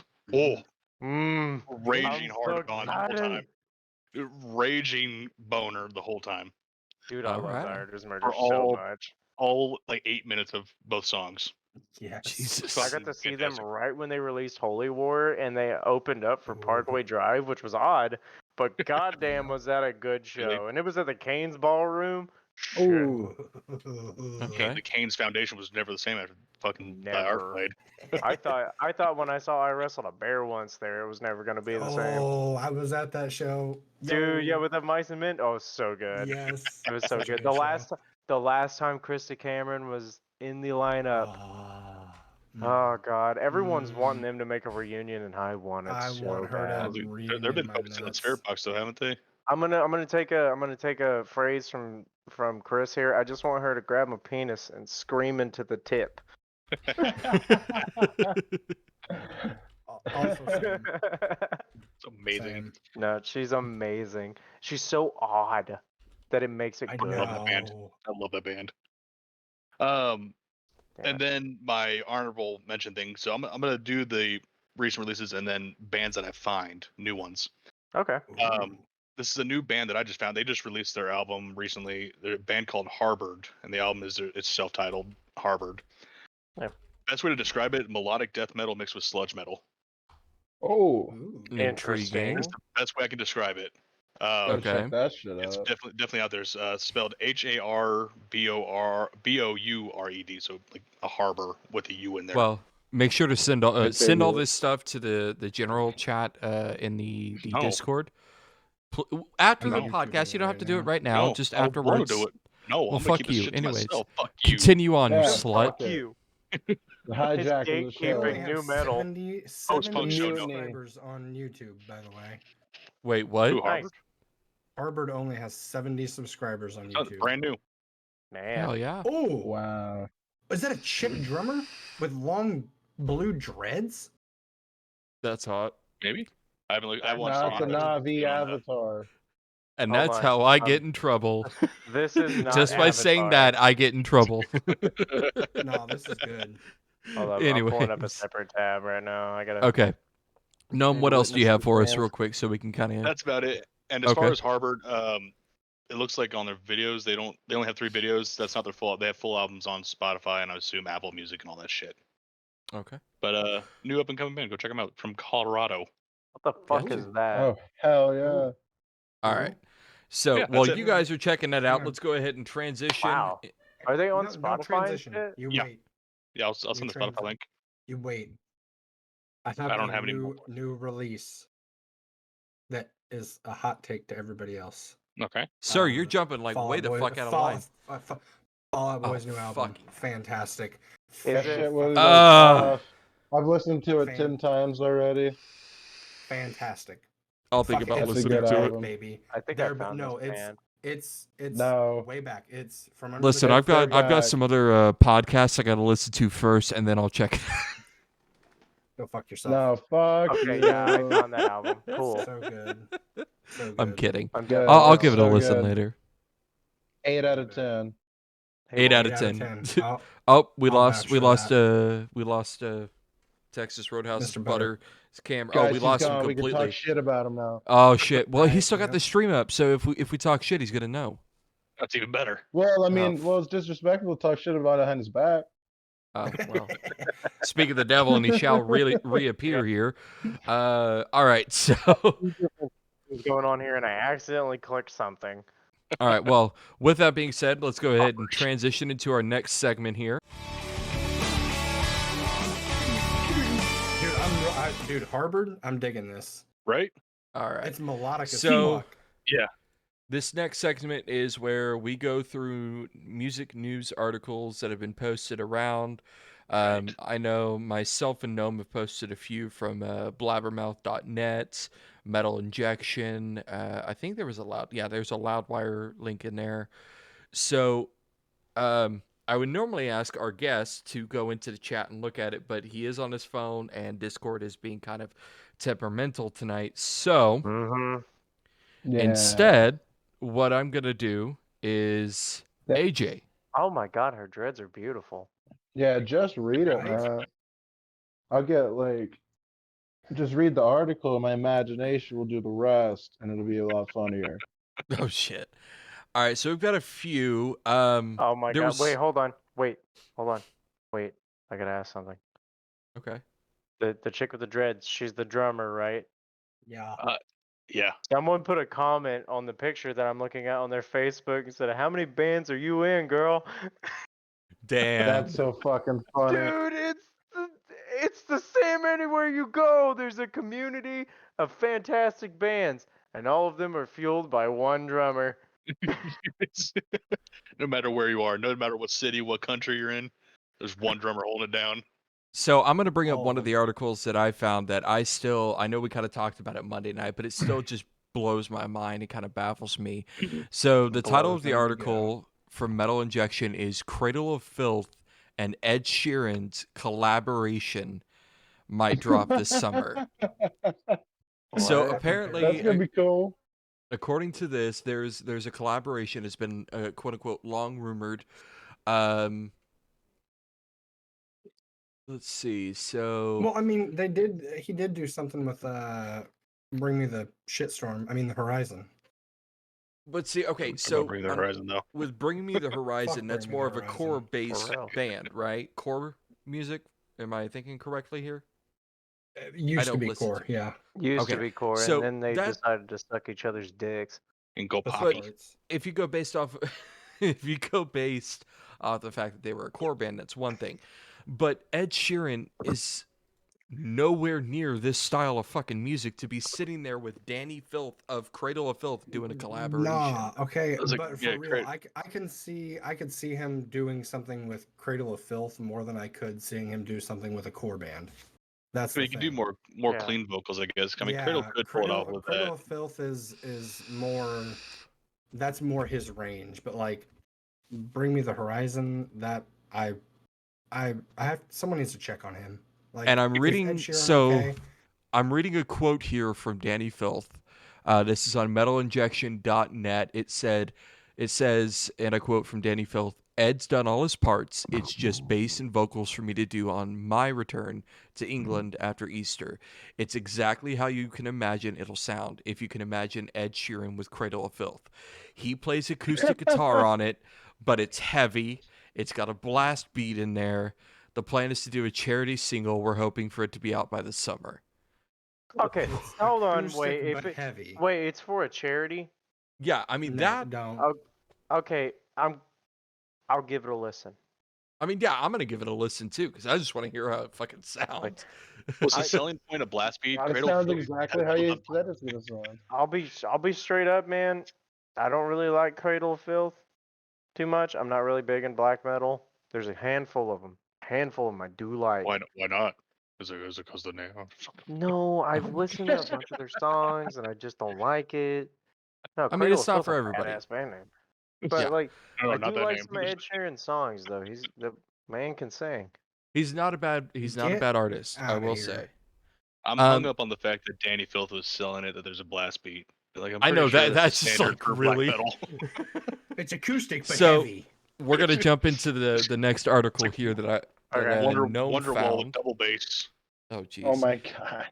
[SPEAKER 3] Mmm.
[SPEAKER 4] raging
[SPEAKER 3] I'm
[SPEAKER 4] hard
[SPEAKER 3] so
[SPEAKER 4] on the whole
[SPEAKER 3] excited.
[SPEAKER 4] time. Raging boner the whole time.
[SPEAKER 3] Dude, I love
[SPEAKER 1] Alright.
[SPEAKER 3] Thy Art Is Murder
[SPEAKER 4] For
[SPEAKER 3] so
[SPEAKER 4] all-
[SPEAKER 3] much.
[SPEAKER 4] All like 8 minutes of both songs.
[SPEAKER 5] Yes.
[SPEAKER 1] Jesus.
[SPEAKER 3] I got to see them
[SPEAKER 4] Fantastic.
[SPEAKER 3] right when they released Holy War, and they opened up for Parkway Drive, which was odd, but goddamn was that a good show. And it was at the Canes Ballroom. Shit.
[SPEAKER 2] Ooh.
[SPEAKER 1] Okay.
[SPEAKER 4] The Canes Foundation was never the same after fucking Art
[SPEAKER 3] Never.
[SPEAKER 4] played.
[SPEAKER 3] I thought when I saw I wrestled a bear once there, it was never gonna be the same.
[SPEAKER 5] Oh, I was at that show.
[SPEAKER 3] Dude, yeah,
[SPEAKER 5] Yo.
[SPEAKER 3] with the mice and mint. Oh, so good.
[SPEAKER 5] Yes.
[SPEAKER 3] It was so
[SPEAKER 5] Such a
[SPEAKER 3] good.
[SPEAKER 5] show.
[SPEAKER 3] The last time Krista Cameron was in the lineup.
[SPEAKER 5] Ah,
[SPEAKER 3] Oh God, everyone's wanting them to make a reunion, and I want it
[SPEAKER 5] I
[SPEAKER 3] so
[SPEAKER 5] want her to-
[SPEAKER 3] bad.
[SPEAKER 4] They've been
[SPEAKER 5] my
[SPEAKER 4] focusing on
[SPEAKER 5] nuts.
[SPEAKER 4] Spirit Box though, haven't they?
[SPEAKER 3] I'm gonna take a phrase from Chris here. I just want her to grab my penis and scream into the tip.
[SPEAKER 5] Also, same.
[SPEAKER 4] It's amazing.
[SPEAKER 5] Same.
[SPEAKER 3] No, she's amazing. She's so odd that it makes it
[SPEAKER 5] I
[SPEAKER 3] good.
[SPEAKER 4] love that band.
[SPEAKER 5] know.
[SPEAKER 4] I love that band.
[SPEAKER 3] Yeah.
[SPEAKER 4] And then my honorable mention thing. So I'm gonna do the recent releases and then bands that I find, new ones.
[SPEAKER 3] Okay.
[SPEAKER 4] This is a new band that I just found. They just released their album recently. They're a band called Harbored, and the album is it's self-titled Harbored.
[SPEAKER 3] Yeah.
[SPEAKER 4] Best way to describe it: melodic death metal mixed with sludge metal.
[SPEAKER 2] Oh.
[SPEAKER 5] Ooh.
[SPEAKER 3] Interesting.
[SPEAKER 4] It's the best way I can describe it.
[SPEAKER 2] Gotta
[SPEAKER 1] Okay.
[SPEAKER 2] check that shit
[SPEAKER 4] It's
[SPEAKER 2] out.
[SPEAKER 4] definitely out there. It's spelled HARBOURED, so like a harbor with a U in there.
[SPEAKER 1] Well, make sure to send all
[SPEAKER 2] Okay,
[SPEAKER 1] send all
[SPEAKER 2] well-
[SPEAKER 1] this stuff to the general chat in the
[SPEAKER 4] Oh.
[SPEAKER 1] Discord. After
[SPEAKER 5] I'm
[SPEAKER 1] the
[SPEAKER 5] not
[SPEAKER 1] podcast,
[SPEAKER 5] YouTubing
[SPEAKER 1] you don't have to do it right now.
[SPEAKER 4] No,
[SPEAKER 1] just
[SPEAKER 4] I wanna
[SPEAKER 1] afterwards.
[SPEAKER 4] do it. No,
[SPEAKER 1] Well,
[SPEAKER 4] I'm gonna
[SPEAKER 1] fuck
[SPEAKER 4] keep this
[SPEAKER 1] you.
[SPEAKER 4] shit to
[SPEAKER 1] Anyways,
[SPEAKER 4] myself. Fuck you.
[SPEAKER 1] Continue on, you
[SPEAKER 2] Yeah,
[SPEAKER 1] slut.
[SPEAKER 3] Fuck you.
[SPEAKER 2] The hijacking the
[SPEAKER 3] gatekeeping.
[SPEAKER 2] show.
[SPEAKER 5] Only have
[SPEAKER 3] New metal.
[SPEAKER 5] 70
[SPEAKER 4] Post-punk show, no.
[SPEAKER 5] subscribers on YouTube, by the way.
[SPEAKER 1] Wait, what?
[SPEAKER 4] Who,
[SPEAKER 3] Nice.
[SPEAKER 4] Harvard?
[SPEAKER 5] Harvard only has 70 subscribers on
[SPEAKER 4] Oh,
[SPEAKER 5] YouTube.
[SPEAKER 4] brand new.
[SPEAKER 3] Man.
[SPEAKER 1] Hell yeah.
[SPEAKER 5] Oh,
[SPEAKER 2] Wow.
[SPEAKER 5] is that a chick drummer with long blue dreads?
[SPEAKER 1] That's hot.
[SPEAKER 4] Maybe. I haven't looked. I watched
[SPEAKER 2] Not the
[SPEAKER 4] the
[SPEAKER 2] Navi Avatar.
[SPEAKER 1] And
[SPEAKER 3] Hold
[SPEAKER 1] that's
[SPEAKER 3] on.
[SPEAKER 1] how I get in trouble.
[SPEAKER 3] This is not
[SPEAKER 1] Just by saying that,
[SPEAKER 3] Avatar.
[SPEAKER 1] I get in trouble.
[SPEAKER 5] No, this is good.
[SPEAKER 3] Hold up, I'm pulling up a
[SPEAKER 1] Anyways.
[SPEAKER 3] separate tab right now. I gotta.
[SPEAKER 1] Okay. Noam,
[SPEAKER 2] Need
[SPEAKER 1] what
[SPEAKER 2] to
[SPEAKER 1] else do you
[SPEAKER 2] witness
[SPEAKER 1] have
[SPEAKER 2] the
[SPEAKER 1] for us
[SPEAKER 2] dance.
[SPEAKER 1] real quick so we can kind of...
[SPEAKER 4] That's about it. And as
[SPEAKER 1] Okay.
[SPEAKER 4] far as Harvard, it looks like on their videos they only have 3 videos. That's not their full. They have full albums on Spotify and I assume Apple Music and all that shit.
[SPEAKER 1] Okay.
[SPEAKER 4] But new up and coming band, go check them out from Colorado.
[SPEAKER 3] What the fuck
[SPEAKER 1] Gotcha.
[SPEAKER 3] is that?
[SPEAKER 2] Oh, hell yeah.
[SPEAKER 1] All right. So
[SPEAKER 4] Yeah,
[SPEAKER 1] while
[SPEAKER 4] that's it.
[SPEAKER 1] you guys are checking that out,
[SPEAKER 5] Yeah.
[SPEAKER 1] let's go ahead and transition.
[SPEAKER 3] Wow. Are they on
[SPEAKER 5] No
[SPEAKER 3] Spotify and
[SPEAKER 5] transition.
[SPEAKER 3] shit?
[SPEAKER 5] You
[SPEAKER 4] Yeah.
[SPEAKER 5] wait.
[SPEAKER 4] Yeah, I'll send the Spotify link.
[SPEAKER 5] You wait. I have
[SPEAKER 4] I don't
[SPEAKER 5] a
[SPEAKER 4] have any more.
[SPEAKER 5] new release that is a hot take to everybody else.
[SPEAKER 4] Okay.
[SPEAKER 1] Sir, you're jumping like
[SPEAKER 5] Fall
[SPEAKER 1] way
[SPEAKER 5] Out
[SPEAKER 1] the
[SPEAKER 5] Boy-
[SPEAKER 1] fuck out of
[SPEAKER 5] Fall-
[SPEAKER 1] line.
[SPEAKER 5] Fall Out Boy's
[SPEAKER 1] Oh,
[SPEAKER 5] new album.
[SPEAKER 1] fuck.
[SPEAKER 5] Fantastic.
[SPEAKER 2] That
[SPEAKER 3] Is it-
[SPEAKER 2] shit was
[SPEAKER 1] Ah.
[SPEAKER 2] I've listened to it 10 times already.
[SPEAKER 5] Fantastic.
[SPEAKER 1] I'll think
[SPEAKER 5] Fuck,
[SPEAKER 1] about
[SPEAKER 5] it's
[SPEAKER 1] listening
[SPEAKER 2] good
[SPEAKER 1] to it.
[SPEAKER 2] album.
[SPEAKER 5] baby.
[SPEAKER 3] I think
[SPEAKER 5] There,
[SPEAKER 3] I
[SPEAKER 5] but
[SPEAKER 3] found
[SPEAKER 5] no,
[SPEAKER 3] this
[SPEAKER 5] it's
[SPEAKER 3] band.
[SPEAKER 5] it's
[SPEAKER 2] No.
[SPEAKER 5] way back. It's from under
[SPEAKER 1] Listen,
[SPEAKER 5] the
[SPEAKER 1] I've got
[SPEAKER 2] their
[SPEAKER 1] I've got
[SPEAKER 2] guy.
[SPEAKER 1] some other podcasts I got to listen to first, and then I'll check it.
[SPEAKER 5] Go fuck yourself.
[SPEAKER 2] No, fuck
[SPEAKER 3] Okay,
[SPEAKER 2] you.
[SPEAKER 3] yeah, I found that album. Cool.
[SPEAKER 5] So good. So good.
[SPEAKER 1] I'm kidding.
[SPEAKER 3] I'm
[SPEAKER 2] Good.
[SPEAKER 3] definitely
[SPEAKER 1] I'll
[SPEAKER 2] It's
[SPEAKER 1] give it a
[SPEAKER 2] so
[SPEAKER 1] listen
[SPEAKER 2] good.
[SPEAKER 1] later.
[SPEAKER 2] 8 out of 10.
[SPEAKER 1] 8 out of 10. Oh, we
[SPEAKER 5] I'll
[SPEAKER 1] lost
[SPEAKER 5] vouch for
[SPEAKER 1] we lost Texas Roadhouse
[SPEAKER 5] Mr.
[SPEAKER 1] Butter. His camera.
[SPEAKER 2] Guys,
[SPEAKER 1] Oh, we
[SPEAKER 2] he's
[SPEAKER 1] lost him
[SPEAKER 2] gone. We can
[SPEAKER 1] completely.
[SPEAKER 2] talk shit about him now.
[SPEAKER 1] Oh shit. Well, he's still got
[SPEAKER 5] Yep.
[SPEAKER 1] the stream up, so if we talk shit, he's gonna know.
[SPEAKER 4] That's even better.
[SPEAKER 2] Well, I mean,
[SPEAKER 1] Oh.
[SPEAKER 2] well, it's disrespectful to talk shit about it behind his back.
[SPEAKER 1] Oh well. Speak of the devil, and he shall really reappear here. All right. So.
[SPEAKER 3] What's going on here? And I accidentally clicked something.
[SPEAKER 1] All right. Well, with that being said, let's go ahead and transition into our next segment here.
[SPEAKER 5] Dude, Harvard, I'm digging this.
[SPEAKER 4] Right?
[SPEAKER 1] All right.
[SPEAKER 5] It's melodic as
[SPEAKER 1] So-
[SPEAKER 5] fuck.
[SPEAKER 1] This next segment is where we go through music news articles that have been posted around.
[SPEAKER 4] Right.
[SPEAKER 1] I know myself and Gnome have posted a few from blabbermouth.net, Metal Injection. I think there's a Loudwire link in there. So I would normally ask our guest to go into the chat and look at it, but he is on his phone and Discord is being kind of temperamental tonight. So
[SPEAKER 3] Mm-hmm.
[SPEAKER 2] Yeah.
[SPEAKER 1] instead, what I'm going to do is
[SPEAKER 2] That-
[SPEAKER 1] AJ.
[SPEAKER 3] Oh my god, her dreads are beautiful.
[SPEAKER 2] Yeah, just read it,
[SPEAKER 5] Right?
[SPEAKER 2] man. I'll get just read the article and my imagination will do the rest and it'll be a lot funnier.
[SPEAKER 1] Oh, shit. All right, so we've got a few.
[SPEAKER 3] Oh my
[SPEAKER 1] There
[SPEAKER 3] god.
[SPEAKER 1] was-
[SPEAKER 3] Wait, hold on. Wait, hold on. Wait. I gotta ask something.
[SPEAKER 1] Okay.
[SPEAKER 3] The chick with the dreads, she's the drummer, right?
[SPEAKER 5] Yeah.
[SPEAKER 4] Yeah.
[SPEAKER 3] Someone put a comment on the picture that I'm looking at on their Facebook and said, "How many bands are you in, girl?"
[SPEAKER 1] Damn.
[SPEAKER 2] That's so fucking funny.
[SPEAKER 3] Dude, it's the same anywhere you go. There's a community of fantastic bands, and all of them are fueled by one drummer.
[SPEAKER 4] No matter where you are, no matter what city, what country you're in, there's one drummer holding it down.
[SPEAKER 1] So I'm going to bring up
[SPEAKER 5] All
[SPEAKER 1] one
[SPEAKER 5] of
[SPEAKER 1] of the articles that I found that I know we kind of talked about it Monday night, but it still just blows my mind. It kind of baffles me. So the title of the
[SPEAKER 3] Blows me.
[SPEAKER 1] article from Metal Injection is Cradle of Filth and Ed Sheeran's collaboration might drop this summer. So
[SPEAKER 3] What?
[SPEAKER 1] apparently,
[SPEAKER 2] That's gonna be cool.
[SPEAKER 1] according to this, there's a collaboration. It's been quote unquote long rumored. Um, let's see. So
[SPEAKER 5] Well, I mean, he did do something with Bring Me the Shitstorm. I mean, the Horizon.
[SPEAKER 1] but see, okay,
[SPEAKER 4] I'm
[SPEAKER 1] so
[SPEAKER 4] not Bring the Horizon though.
[SPEAKER 1] with Bring Me the Horizon, that's
[SPEAKER 5] Bring Me
[SPEAKER 1] more
[SPEAKER 5] the
[SPEAKER 1] of a
[SPEAKER 5] Horizon.
[SPEAKER 1] core-based
[SPEAKER 3] For real.
[SPEAKER 1] band, right? Core music. Am I thinking correctly here?
[SPEAKER 5] It used to
[SPEAKER 1] don't
[SPEAKER 5] be
[SPEAKER 1] listen
[SPEAKER 5] core,
[SPEAKER 1] to-
[SPEAKER 5] yeah.
[SPEAKER 3] Used to
[SPEAKER 1] Okay,
[SPEAKER 3] be core,
[SPEAKER 1] so
[SPEAKER 3] and then they
[SPEAKER 1] that-
[SPEAKER 3] decided to suck each other's dicks.
[SPEAKER 4] And go
[SPEAKER 5] The
[SPEAKER 4] poppy.
[SPEAKER 5] parts.
[SPEAKER 1] If you go based off, if you go based off the fact that they were a core band, that's one thing. But Ed Sheeran is nowhere near this style of fucking music to be sitting there with Danny Filth of Cradle of Filth doing a collaboration.
[SPEAKER 5] Nah, okay,
[SPEAKER 4] It was like,
[SPEAKER 5] but for
[SPEAKER 4] yeah,
[SPEAKER 5] real, I could see him doing something with Cradle of Filth more than I could seeing him do something with a core band. That's
[SPEAKER 4] So
[SPEAKER 5] the
[SPEAKER 4] you can do
[SPEAKER 5] thing.
[SPEAKER 4] more
[SPEAKER 3] Yeah.
[SPEAKER 4] clean vocals, I guess. I mean, Cradle could pull it off with
[SPEAKER 5] Cradle
[SPEAKER 4] that.
[SPEAKER 5] of Filth is more. That's more his range, but like, Bring Me the Horizon. That I have someone needs to check on him. Like,
[SPEAKER 1] And I'm
[SPEAKER 5] is Ed
[SPEAKER 1] reading
[SPEAKER 5] Sheeran okay?
[SPEAKER 1] I'm reading a quote here from Danny Filth. This is on metalinjection.net. It says, and I quote from Danny Filth, Ed's done all his parts. It's just bass and vocals for me to do on my return to England after Easter. It's exactly how you can imagine it'll sound if you can imagine Ed Sheeran with Cradle of Filth. He plays acoustic guitar on it, but it's heavy. It's got a blast beat in there. The plan is to do a charity single. We're hoping for it to be out by the summer.
[SPEAKER 3] Okay,
[SPEAKER 5] It's
[SPEAKER 3] hold on,
[SPEAKER 5] acoustic,
[SPEAKER 3] wait.
[SPEAKER 5] but heavy.
[SPEAKER 3] Wait, it's for a charity?
[SPEAKER 1] Yeah, I mean
[SPEAKER 5] No,
[SPEAKER 1] that.
[SPEAKER 5] don't.
[SPEAKER 3] Okay, I'll give it a listen.
[SPEAKER 1] I mean, yeah, I'm gonna give it a listen too because I just want to hear how it fucking sounds.
[SPEAKER 4] What's the
[SPEAKER 3] I-
[SPEAKER 4] selling point of blast beat?
[SPEAKER 2] It
[SPEAKER 4] Cradle
[SPEAKER 2] sounds
[SPEAKER 4] Filth
[SPEAKER 2] exactly
[SPEAKER 4] has
[SPEAKER 2] how you
[SPEAKER 4] built up-
[SPEAKER 2] said it's gonna sound.
[SPEAKER 3] I'll be straight up, man. I don't really like Cradle of Filth too much. I'm not really big in black metal. There's a handful of them. I do like.
[SPEAKER 4] Why not? Is it because the name?
[SPEAKER 3] No, I've listened to a bunch of their songs and I just don't like it. No,
[SPEAKER 1] I mean,
[SPEAKER 3] Cradle
[SPEAKER 1] it's
[SPEAKER 3] of
[SPEAKER 1] not
[SPEAKER 3] Filth
[SPEAKER 1] for
[SPEAKER 3] is a
[SPEAKER 1] everybody.
[SPEAKER 3] badass band name. But
[SPEAKER 1] Yeah.
[SPEAKER 3] like,
[SPEAKER 4] No,
[SPEAKER 3] I
[SPEAKER 4] not
[SPEAKER 3] do
[SPEAKER 4] that
[SPEAKER 3] like
[SPEAKER 4] name.
[SPEAKER 3] some of Ed Sheeran songs though. The man can sing.
[SPEAKER 1] He's not a bad
[SPEAKER 5] Get
[SPEAKER 1] artist, I
[SPEAKER 5] outta
[SPEAKER 1] will
[SPEAKER 5] here.
[SPEAKER 1] say.
[SPEAKER 4] I'm
[SPEAKER 1] Um,
[SPEAKER 4] hung up on the fact that Danny Filth was selling it that there's a blast beat. Like I'm
[SPEAKER 1] I
[SPEAKER 4] pretty
[SPEAKER 1] know
[SPEAKER 4] sure
[SPEAKER 1] that's just
[SPEAKER 4] standard
[SPEAKER 1] like
[SPEAKER 4] for
[SPEAKER 1] really.
[SPEAKER 4] black metal.
[SPEAKER 5] It's acoustic but
[SPEAKER 1] So-
[SPEAKER 5] heavy.
[SPEAKER 1] We're gonna jump into the next article here that
[SPEAKER 3] Okay.
[SPEAKER 1] Gnome
[SPEAKER 4] Wonderwall
[SPEAKER 1] found.
[SPEAKER 4] with double bass.
[SPEAKER 1] Oh jeez.
[SPEAKER 2] Oh my god.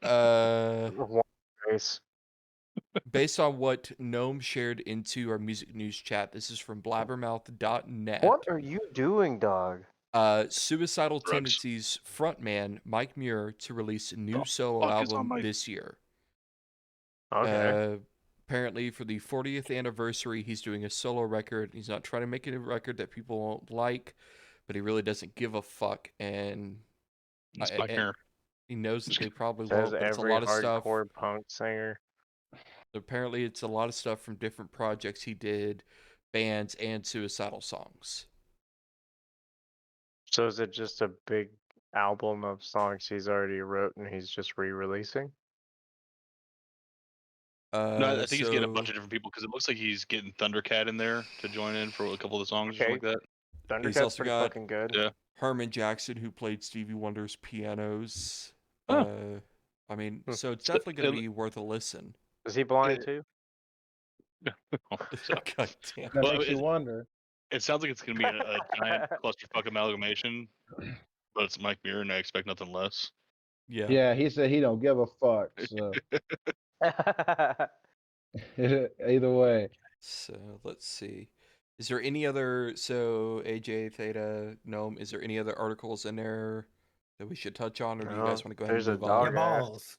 [SPEAKER 3] One Bass.
[SPEAKER 1] Based on what Gnome shared into our music news chat, this is from blabbermouth.net.
[SPEAKER 3] What are you doing, dog?
[SPEAKER 1] Suicidal
[SPEAKER 4] Drugs.
[SPEAKER 1] Tendencies frontman Mike Muir to release a new
[SPEAKER 4] The
[SPEAKER 1] solo
[SPEAKER 4] fuck is on
[SPEAKER 1] album
[SPEAKER 4] my-
[SPEAKER 1] this year.
[SPEAKER 3] Okay.
[SPEAKER 1] Apparently, for the 40th anniversary, he's doing a solo record. He's not trying to make it a record that people won't like, but he really doesn't give a fuck. And
[SPEAKER 4] It's Black Mirror.
[SPEAKER 1] he knows that they probably
[SPEAKER 3] Says
[SPEAKER 1] won't, but it's a
[SPEAKER 3] every
[SPEAKER 1] lot of stuff.
[SPEAKER 3] hardcore punk singer.
[SPEAKER 1] Apparently, it's a lot of stuff from different projects he did, bands, and suicidal songs.
[SPEAKER 3] So is it just a big album of songs he's already wrote and he's just re-releasing?
[SPEAKER 4] No, I think he's getting a bunch of different people because it looks like he's getting Thundercat in there to join in for a couple of the songs or something like that.
[SPEAKER 3] Thundercat's
[SPEAKER 1] also
[SPEAKER 3] pretty
[SPEAKER 1] got-
[SPEAKER 3] fucking good.
[SPEAKER 4] Yeah.
[SPEAKER 1] Herman Jackson, who played Stevie Wonder's pianos.
[SPEAKER 4] Oh.
[SPEAKER 1] I mean,
[SPEAKER 3] Hmm.
[SPEAKER 1] so it's definitely going to
[SPEAKER 4] it-
[SPEAKER 1] be worth a listen.
[SPEAKER 3] Is he blind too?
[SPEAKER 1] God damn.
[SPEAKER 2] That
[SPEAKER 4] Well,
[SPEAKER 2] makes you
[SPEAKER 4] it-
[SPEAKER 2] wonder.
[SPEAKER 4] It sounds like it's going to be a giant clusterfuck amalgamation, but it's Mike Muir, and I expect nothing less.
[SPEAKER 1] Yeah.
[SPEAKER 2] Yeah, he said he don't give a fuck. So either way.
[SPEAKER 1] So let's see. Is there any other, so AJ, Theta, Gnome, is there any other articles in there that we should touch on, or do you guys want to go ahead and
[SPEAKER 3] There's a
[SPEAKER 1] move
[SPEAKER 5] Yeah,
[SPEAKER 1] on?
[SPEAKER 3] dog.
[SPEAKER 5] balls.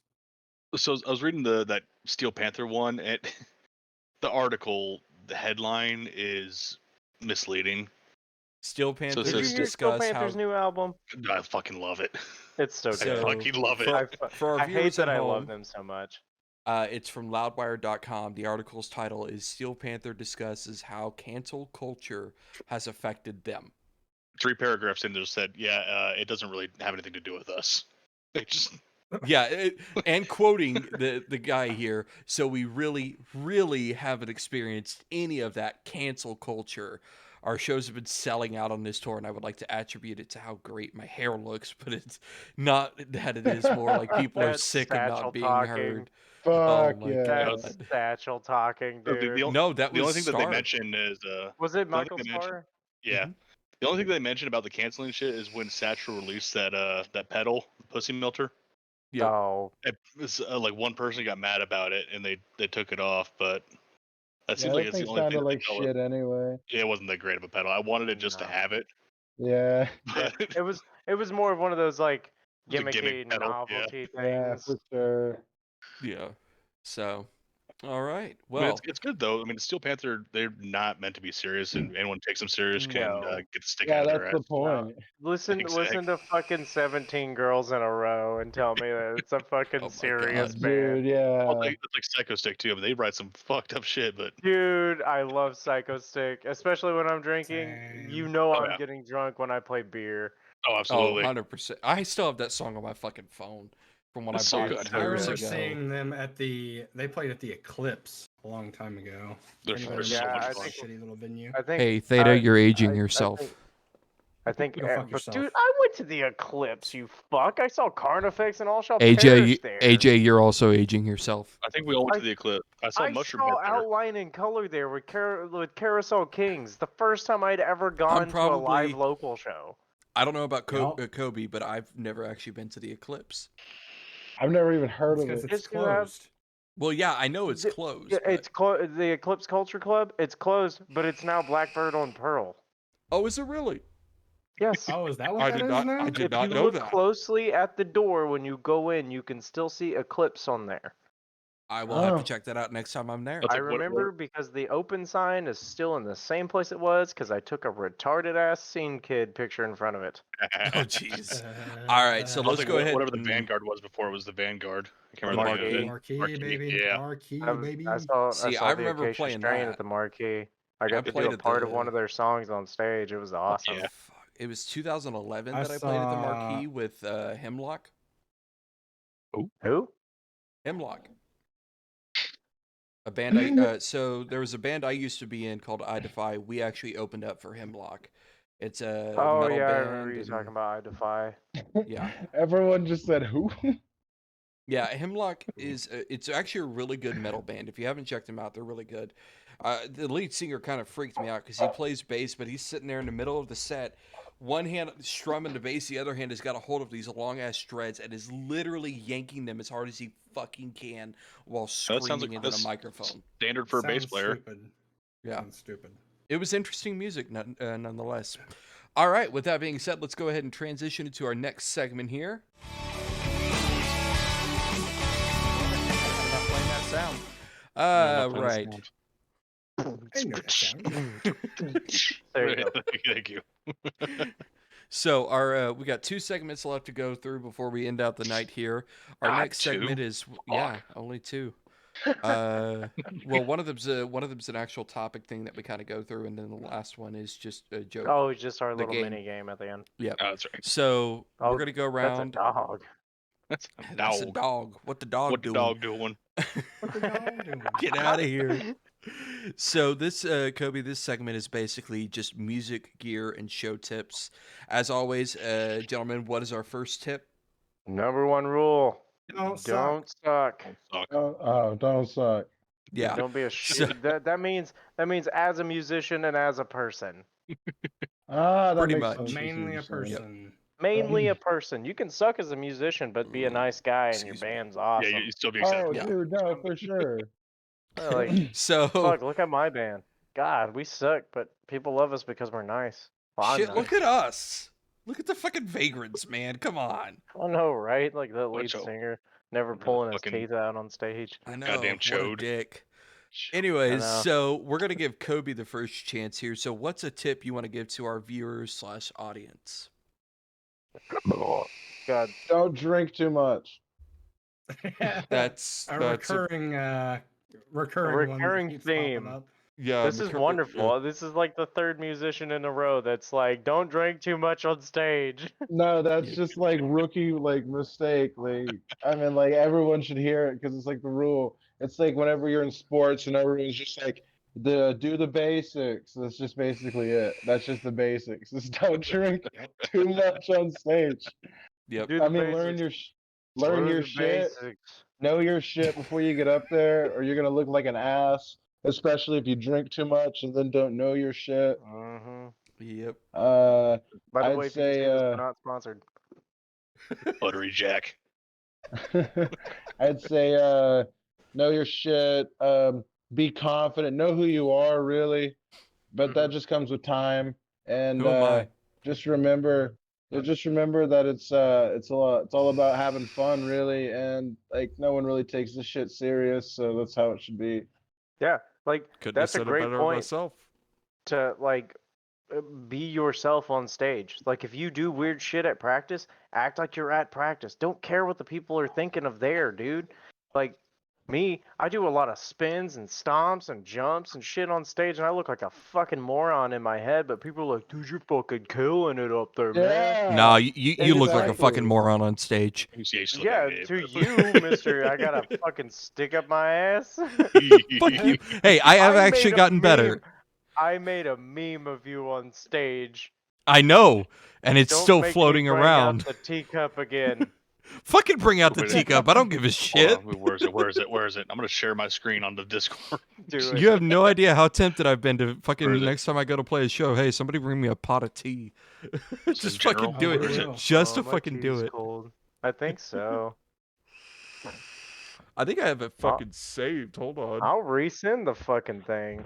[SPEAKER 4] So I was reading that Steel Panther one, and the article, the headline is misleading.
[SPEAKER 1] Steel
[SPEAKER 4] So
[SPEAKER 1] Panther
[SPEAKER 4] it
[SPEAKER 3] Did you
[SPEAKER 4] says-
[SPEAKER 3] hear Steel
[SPEAKER 1] discuss
[SPEAKER 3] Panther's
[SPEAKER 1] how.
[SPEAKER 3] new album?
[SPEAKER 4] I fucking love it.
[SPEAKER 3] It's so
[SPEAKER 4] I
[SPEAKER 3] good.
[SPEAKER 1] So,
[SPEAKER 4] fucking love it.
[SPEAKER 1] for our
[SPEAKER 3] I hate
[SPEAKER 1] viewers
[SPEAKER 3] that
[SPEAKER 1] at
[SPEAKER 3] I
[SPEAKER 1] home,
[SPEAKER 3] love them so much.
[SPEAKER 1] It's from loudwire.com. The article's title is Steel Panther discusses how cancel culture has affected them.
[SPEAKER 4] 3 paragraphs in there said, yeah, it doesn't really have anything to do with us. They just
[SPEAKER 1] Yeah, and quoting the guy here, so we really haven't experienced any of that cancel culture. Our shows have been selling out on this tour, and I would like to attribute it to how great my hair looks, but it's not that. It is more like people are
[SPEAKER 3] That's
[SPEAKER 1] sick of
[SPEAKER 3] Satchel
[SPEAKER 1] not being
[SPEAKER 3] talking.
[SPEAKER 1] heard.
[SPEAKER 2] Fuck
[SPEAKER 1] my
[SPEAKER 2] yeah.
[SPEAKER 1] God.
[SPEAKER 3] That's Satchel talking, dude.
[SPEAKER 1] No, that
[SPEAKER 4] the only
[SPEAKER 1] was
[SPEAKER 4] thing that they
[SPEAKER 1] Starr.
[SPEAKER 4] mention is
[SPEAKER 3] Was it
[SPEAKER 4] the only
[SPEAKER 3] Michael
[SPEAKER 4] thing they mention-
[SPEAKER 3] Starr?
[SPEAKER 4] yeah.
[SPEAKER 1] Mhm.
[SPEAKER 4] The only thing they mentioned about the canceling shit is when Satchel released that pedal, Pussy Melter.
[SPEAKER 1] Yep.
[SPEAKER 3] Oh,
[SPEAKER 4] It was, like one person got mad about it and they took it off, but that
[SPEAKER 2] Yeah,
[SPEAKER 4] seems like
[SPEAKER 2] that
[SPEAKER 4] it's the
[SPEAKER 2] thing
[SPEAKER 4] only thing
[SPEAKER 2] sounded
[SPEAKER 4] that
[SPEAKER 2] like
[SPEAKER 4] they know of.
[SPEAKER 2] shit anyway.
[SPEAKER 4] Yeah, it wasn't that great of a pedal. I wanted it just to
[SPEAKER 3] No.
[SPEAKER 4] have it,
[SPEAKER 2] Yeah.
[SPEAKER 3] yeah.
[SPEAKER 4] but
[SPEAKER 3] It was more of one of those like
[SPEAKER 4] It's a gimmick
[SPEAKER 3] gimmicky
[SPEAKER 4] pedal, yeah.
[SPEAKER 3] novelty
[SPEAKER 2] Yeah,
[SPEAKER 3] things.
[SPEAKER 2] for sure.
[SPEAKER 1] Yeah. So, all right.
[SPEAKER 4] I mean,
[SPEAKER 1] Well,
[SPEAKER 4] it's good though. I mean, Steel Panther, they're not meant to be serious, and anyone who takes them serious can
[SPEAKER 3] No.
[SPEAKER 4] get the stick
[SPEAKER 2] Yeah,
[SPEAKER 4] out of
[SPEAKER 2] that's
[SPEAKER 4] their
[SPEAKER 2] the
[SPEAKER 4] ass.
[SPEAKER 2] point.
[SPEAKER 3] Listen
[SPEAKER 4] Exactly.
[SPEAKER 3] to fucking 17 girls in a row and tell me that it's a fucking
[SPEAKER 1] Oh my
[SPEAKER 3] serious
[SPEAKER 1] God.
[SPEAKER 3] band.
[SPEAKER 2] Dude, yeah.
[SPEAKER 4] Well, it's like Psycho Stick too. I mean, they write some fucked up shit, but
[SPEAKER 3] Dude, I love Psycho Stick, especially when I'm drinking. You
[SPEAKER 5] Same.
[SPEAKER 3] know
[SPEAKER 4] Oh,
[SPEAKER 3] I'm
[SPEAKER 4] yeah.
[SPEAKER 3] getting drunk when I play beer.
[SPEAKER 4] oh,
[SPEAKER 1] oh,
[SPEAKER 4] absolutely.
[SPEAKER 1] 100%. I still have that song on my fucking phone from when
[SPEAKER 4] It's
[SPEAKER 1] I
[SPEAKER 4] so
[SPEAKER 1] bought
[SPEAKER 4] good.
[SPEAKER 1] it
[SPEAKER 3] So
[SPEAKER 5] I
[SPEAKER 1] years
[SPEAKER 5] remember
[SPEAKER 1] ago.
[SPEAKER 5] seeing them at they played at the Eclipse a long time ago.
[SPEAKER 4] They're
[SPEAKER 5] Anybody
[SPEAKER 4] so
[SPEAKER 5] remember
[SPEAKER 3] much
[SPEAKER 5] that
[SPEAKER 3] fun.
[SPEAKER 5] shitty little venue?
[SPEAKER 3] I think.
[SPEAKER 1] Hey, Theta, you're aging
[SPEAKER 3] I
[SPEAKER 1] yourself.
[SPEAKER 3] think
[SPEAKER 5] Go fuck
[SPEAKER 3] but
[SPEAKER 5] yourself.
[SPEAKER 3] dude, I went to the Eclipse, you fuck. I saw Carnifex and all shall
[SPEAKER 1] AJ,
[SPEAKER 3] perish there.
[SPEAKER 1] AJ, you're also aging yourself.
[SPEAKER 4] I think we all went
[SPEAKER 3] I-
[SPEAKER 4] to the Eclipse. I saw
[SPEAKER 3] I
[SPEAKER 4] Mushroom
[SPEAKER 3] saw
[SPEAKER 4] Head there.
[SPEAKER 3] Outline in color there with Carousel Kings. The first time I'd ever gone to a
[SPEAKER 1] probably-
[SPEAKER 3] live local show.
[SPEAKER 1] I don't know about
[SPEAKER 5] Yup.
[SPEAKER 1] Kobe, but I've never actually been to the Eclipse.
[SPEAKER 2] I've never even heard
[SPEAKER 5] It's
[SPEAKER 2] of
[SPEAKER 5] because
[SPEAKER 2] it.
[SPEAKER 5] it's
[SPEAKER 3] Yes, you have.
[SPEAKER 5] closed.
[SPEAKER 1] Well, yeah, I know it's
[SPEAKER 3] The-
[SPEAKER 1] closed.
[SPEAKER 3] Yeah,
[SPEAKER 1] but-
[SPEAKER 3] it's the Eclipse Culture Club. It's closed, but it's now Blackbird on Pearl.
[SPEAKER 1] Oh, is it really?
[SPEAKER 3] Yes.
[SPEAKER 5] Oh, is that what
[SPEAKER 1] I
[SPEAKER 5] that
[SPEAKER 1] did
[SPEAKER 5] is
[SPEAKER 1] not.
[SPEAKER 5] now?
[SPEAKER 1] I did
[SPEAKER 3] If
[SPEAKER 1] not
[SPEAKER 3] you
[SPEAKER 1] know
[SPEAKER 3] look
[SPEAKER 1] that.
[SPEAKER 3] closely at the door when you go in, you can still see Eclipse on there.
[SPEAKER 1] I will have
[SPEAKER 2] Oh.
[SPEAKER 1] to check that out next time I'm there.
[SPEAKER 4] That's
[SPEAKER 3] I
[SPEAKER 4] like, what-
[SPEAKER 3] remember because the open sign is still in the same place it was because I took a retarded ass scene kid picture in front of it.
[SPEAKER 1] Oh, jeez. All right, so
[SPEAKER 4] I was
[SPEAKER 1] let's
[SPEAKER 4] like,
[SPEAKER 1] go ahead.
[SPEAKER 4] whatever the
[SPEAKER 1] and-
[SPEAKER 4] Vanguard was before it was the Vanguard. I can't
[SPEAKER 1] The
[SPEAKER 4] remember the name of
[SPEAKER 1] Marquee.
[SPEAKER 4] it.
[SPEAKER 5] Marquee, baby.
[SPEAKER 4] Yeah.
[SPEAKER 5] Marquee, baby.
[SPEAKER 3] I saw
[SPEAKER 1] See,
[SPEAKER 3] the
[SPEAKER 1] I remember
[SPEAKER 3] Acacia
[SPEAKER 1] playing
[SPEAKER 3] Strain
[SPEAKER 1] that.
[SPEAKER 3] at the Marquee. I got to do
[SPEAKER 1] played
[SPEAKER 3] a
[SPEAKER 1] at
[SPEAKER 3] part of
[SPEAKER 1] the-
[SPEAKER 3] one of their songs on stage. It was awesome.
[SPEAKER 4] Yeah.
[SPEAKER 1] Fuck. It was 2011
[SPEAKER 5] I
[SPEAKER 1] that I played at the
[SPEAKER 5] saw-
[SPEAKER 1] Marquee with Hemlock.
[SPEAKER 3] Who?
[SPEAKER 1] Hemlock. A band so there was a band I used to be in called I Defy. We actually opened up for Hemlock. It's a
[SPEAKER 3] Oh
[SPEAKER 1] metal
[SPEAKER 3] yeah, I
[SPEAKER 1] band.
[SPEAKER 3] remember you
[SPEAKER 1] and-
[SPEAKER 3] talking about I Defy.
[SPEAKER 1] Yeah.
[SPEAKER 2] Everyone just said who?
[SPEAKER 1] Yeah, Hemlock is it's actually a really good metal band. If you haven't checked them out, they're really good. The lead singer kind of freaked me out because he plays bass, but he's sitting there in the middle of the set, one hand strumming the bass, the other hand has got a hold of these long ass shreds and is literally yanking them as hard as he fucking can while
[SPEAKER 4] sounds
[SPEAKER 1] screaming
[SPEAKER 4] like
[SPEAKER 1] into the
[SPEAKER 4] this-
[SPEAKER 1] microphone.
[SPEAKER 4] Standard for a bass
[SPEAKER 5] Sounds
[SPEAKER 4] player.
[SPEAKER 5] Stupid.
[SPEAKER 1] Yeah,
[SPEAKER 5] Sounds stupid.
[SPEAKER 1] it was interesting music nonetheless. All right, with that being said, let's go ahead and transition into our next segment here. I'm not playing that sound.
[SPEAKER 4] No, I'm not playing
[SPEAKER 1] Right.
[SPEAKER 4] this
[SPEAKER 5] I know that sound.
[SPEAKER 3] There you go.
[SPEAKER 4] sound. Thank you.
[SPEAKER 1] So our we got 2 segments left to go through before we end out the night here. Our
[SPEAKER 4] Ah,
[SPEAKER 1] next
[SPEAKER 4] 2?
[SPEAKER 1] segment is only 2. Well, one of them's an actual topic thing that we kind of go through, and then the last one is just a joke.
[SPEAKER 3] Oh, it's just our
[SPEAKER 1] The
[SPEAKER 3] little
[SPEAKER 1] game.
[SPEAKER 3] mini game at the end.
[SPEAKER 1] Yep.
[SPEAKER 4] Oh, that's right.
[SPEAKER 1] So
[SPEAKER 3] Oh,
[SPEAKER 1] we're gonna go
[SPEAKER 3] That's a
[SPEAKER 1] around.
[SPEAKER 3] dog.
[SPEAKER 4] That's a
[SPEAKER 1] That's a
[SPEAKER 4] dog.
[SPEAKER 1] dog. What the dog
[SPEAKER 4] What the
[SPEAKER 1] doing?
[SPEAKER 4] dog doing?
[SPEAKER 5] What the dog doing?
[SPEAKER 1] Get out of here. So this Kobe, this segment is basically just music, gear, and show tips. As always, gentlemen, what is our first tip?
[SPEAKER 3] Number 1 rule:
[SPEAKER 5] Don't suck.
[SPEAKER 3] don't suck.
[SPEAKER 4] Suck.
[SPEAKER 2] Don't suck.
[SPEAKER 1] Yeah.
[SPEAKER 3] Don't be a
[SPEAKER 1] So-
[SPEAKER 3] shit. That means as a musician and as a person.
[SPEAKER 2] That
[SPEAKER 1] Pretty
[SPEAKER 2] makes
[SPEAKER 1] much.
[SPEAKER 2] sense what
[SPEAKER 5] Mainly
[SPEAKER 2] you're
[SPEAKER 5] a
[SPEAKER 2] saying.
[SPEAKER 5] person.
[SPEAKER 3] Mainly a person. You can suck as a musician, but be a nice guy, and your
[SPEAKER 1] Excuse me.
[SPEAKER 3] band's awesome.
[SPEAKER 4] Yeah, you still be
[SPEAKER 2] Oh,
[SPEAKER 4] acceptable.
[SPEAKER 1] Yeah.
[SPEAKER 2] dude, no, for sure.
[SPEAKER 3] Like,
[SPEAKER 1] So
[SPEAKER 3] fuck, look at my band. God, we suck, but people love us because we're nice. Well, I'm
[SPEAKER 1] Shit,
[SPEAKER 3] nice.
[SPEAKER 1] look at us. Look at the fucking vagrants, man. Come on.
[SPEAKER 3] I know, right? Like the lead
[SPEAKER 4] Bunch of-
[SPEAKER 3] singer never
[SPEAKER 4] the
[SPEAKER 3] pulling his
[SPEAKER 4] fucking-
[SPEAKER 3] teeth out on stage.
[SPEAKER 1] I know.
[SPEAKER 4] Goddamn
[SPEAKER 1] What a
[SPEAKER 4] chode.
[SPEAKER 1] dick.
[SPEAKER 3] I
[SPEAKER 1] Anyways,
[SPEAKER 3] know.
[SPEAKER 1] so we're going to give Kobe the first chance here. So what's a tip you want to give to our viewers / audience?
[SPEAKER 3] God,
[SPEAKER 2] Don't drink too much.
[SPEAKER 1] That's
[SPEAKER 5] a
[SPEAKER 1] that's a-
[SPEAKER 5] recurring one that
[SPEAKER 3] recurring
[SPEAKER 5] keeps popping
[SPEAKER 3] theme.
[SPEAKER 5] up.
[SPEAKER 1] yeah.
[SPEAKER 3] this is wonderful. This is like the third musician in a row that's like, don't drink too much on stage.
[SPEAKER 2] No, that's just like rookie like mistake. Like I mean, like everyone should hear it because it's like the rule. It's like whenever you're in sports and everyone's just like do the basics. That's just basically it. That's just the basics. Just don't drink too much on stage.
[SPEAKER 1] Yep.
[SPEAKER 3] Do
[SPEAKER 2] I
[SPEAKER 3] the
[SPEAKER 2] mean, learn
[SPEAKER 3] basics.
[SPEAKER 2] learn your
[SPEAKER 3] the
[SPEAKER 2] shit.
[SPEAKER 3] basics.
[SPEAKER 2] Know your shit before you get up there, or you're gonna look like an ass. Especially if you drink too much and then don't know your shit.
[SPEAKER 3] Mm-hmm.
[SPEAKER 1] Yep.
[SPEAKER 3] By the
[SPEAKER 2] I'd
[SPEAKER 3] way, if you can
[SPEAKER 2] say
[SPEAKER 3] see this, we're not sponsored.
[SPEAKER 4] Buttery Jack.
[SPEAKER 2] I'd say know your shit, be confident, know who you are really, but that just comes with time. And
[SPEAKER 1] Who am I?
[SPEAKER 2] just remember that it's all about having fun really, and like no one really takes this shit serious, so that's how it should be.
[SPEAKER 3] Yeah, like
[SPEAKER 1] Couldn't
[SPEAKER 3] that's
[SPEAKER 1] have
[SPEAKER 3] a
[SPEAKER 1] said it
[SPEAKER 3] great
[SPEAKER 1] better
[SPEAKER 3] point
[SPEAKER 1] myself.
[SPEAKER 3] to like be yourself on stage. Like if you do weird shit at practice, act like you're at practice. Don't care what the people are thinking of there, dude. Like me, I do a lot of spins and stomps and jumps and shit on stage, and I look like a fucking moron in my head. But people are like, "Dude, you're fucking killing it up there, man."
[SPEAKER 2] Yeah.
[SPEAKER 1] Nah, you look like a fucking
[SPEAKER 2] exactly.
[SPEAKER 1] moron on stage.
[SPEAKER 3] Yeah, to you, Mister, I gotta fucking stick up my ass.
[SPEAKER 1] Fuck you. Hey, I have
[SPEAKER 3] I
[SPEAKER 1] actually
[SPEAKER 3] made a
[SPEAKER 1] gotten better.
[SPEAKER 3] meme. I made a meme of you on stage.
[SPEAKER 1] I know, and it's
[SPEAKER 3] Don't
[SPEAKER 1] still
[SPEAKER 3] make me
[SPEAKER 1] floating
[SPEAKER 3] bring
[SPEAKER 1] around.
[SPEAKER 3] out the teacup again.
[SPEAKER 1] Fucking bring out the
[SPEAKER 4] Wait a-
[SPEAKER 1] teacup. I don't give a
[SPEAKER 4] Hold
[SPEAKER 1] shit.
[SPEAKER 4] on, where is it? Where is it? Where is it? I'm gonna share my screen on the Discord.
[SPEAKER 3] Do it.
[SPEAKER 1] You have no idea how tempted I've been to
[SPEAKER 4] Where
[SPEAKER 1] fucking
[SPEAKER 4] is it?
[SPEAKER 1] next time I go to play a show. Hey, somebody bring me a pot of tea.
[SPEAKER 4] Just
[SPEAKER 1] Just
[SPEAKER 4] in
[SPEAKER 1] fucking
[SPEAKER 4] general,
[SPEAKER 1] do
[SPEAKER 4] where is
[SPEAKER 1] it.
[SPEAKER 4] it?
[SPEAKER 1] Just to
[SPEAKER 3] my
[SPEAKER 1] fucking do
[SPEAKER 3] tea's
[SPEAKER 1] it.
[SPEAKER 3] Cold. I think so.
[SPEAKER 1] I think I have it fucking saved. Hold on.
[SPEAKER 3] I'll resend the fucking thing.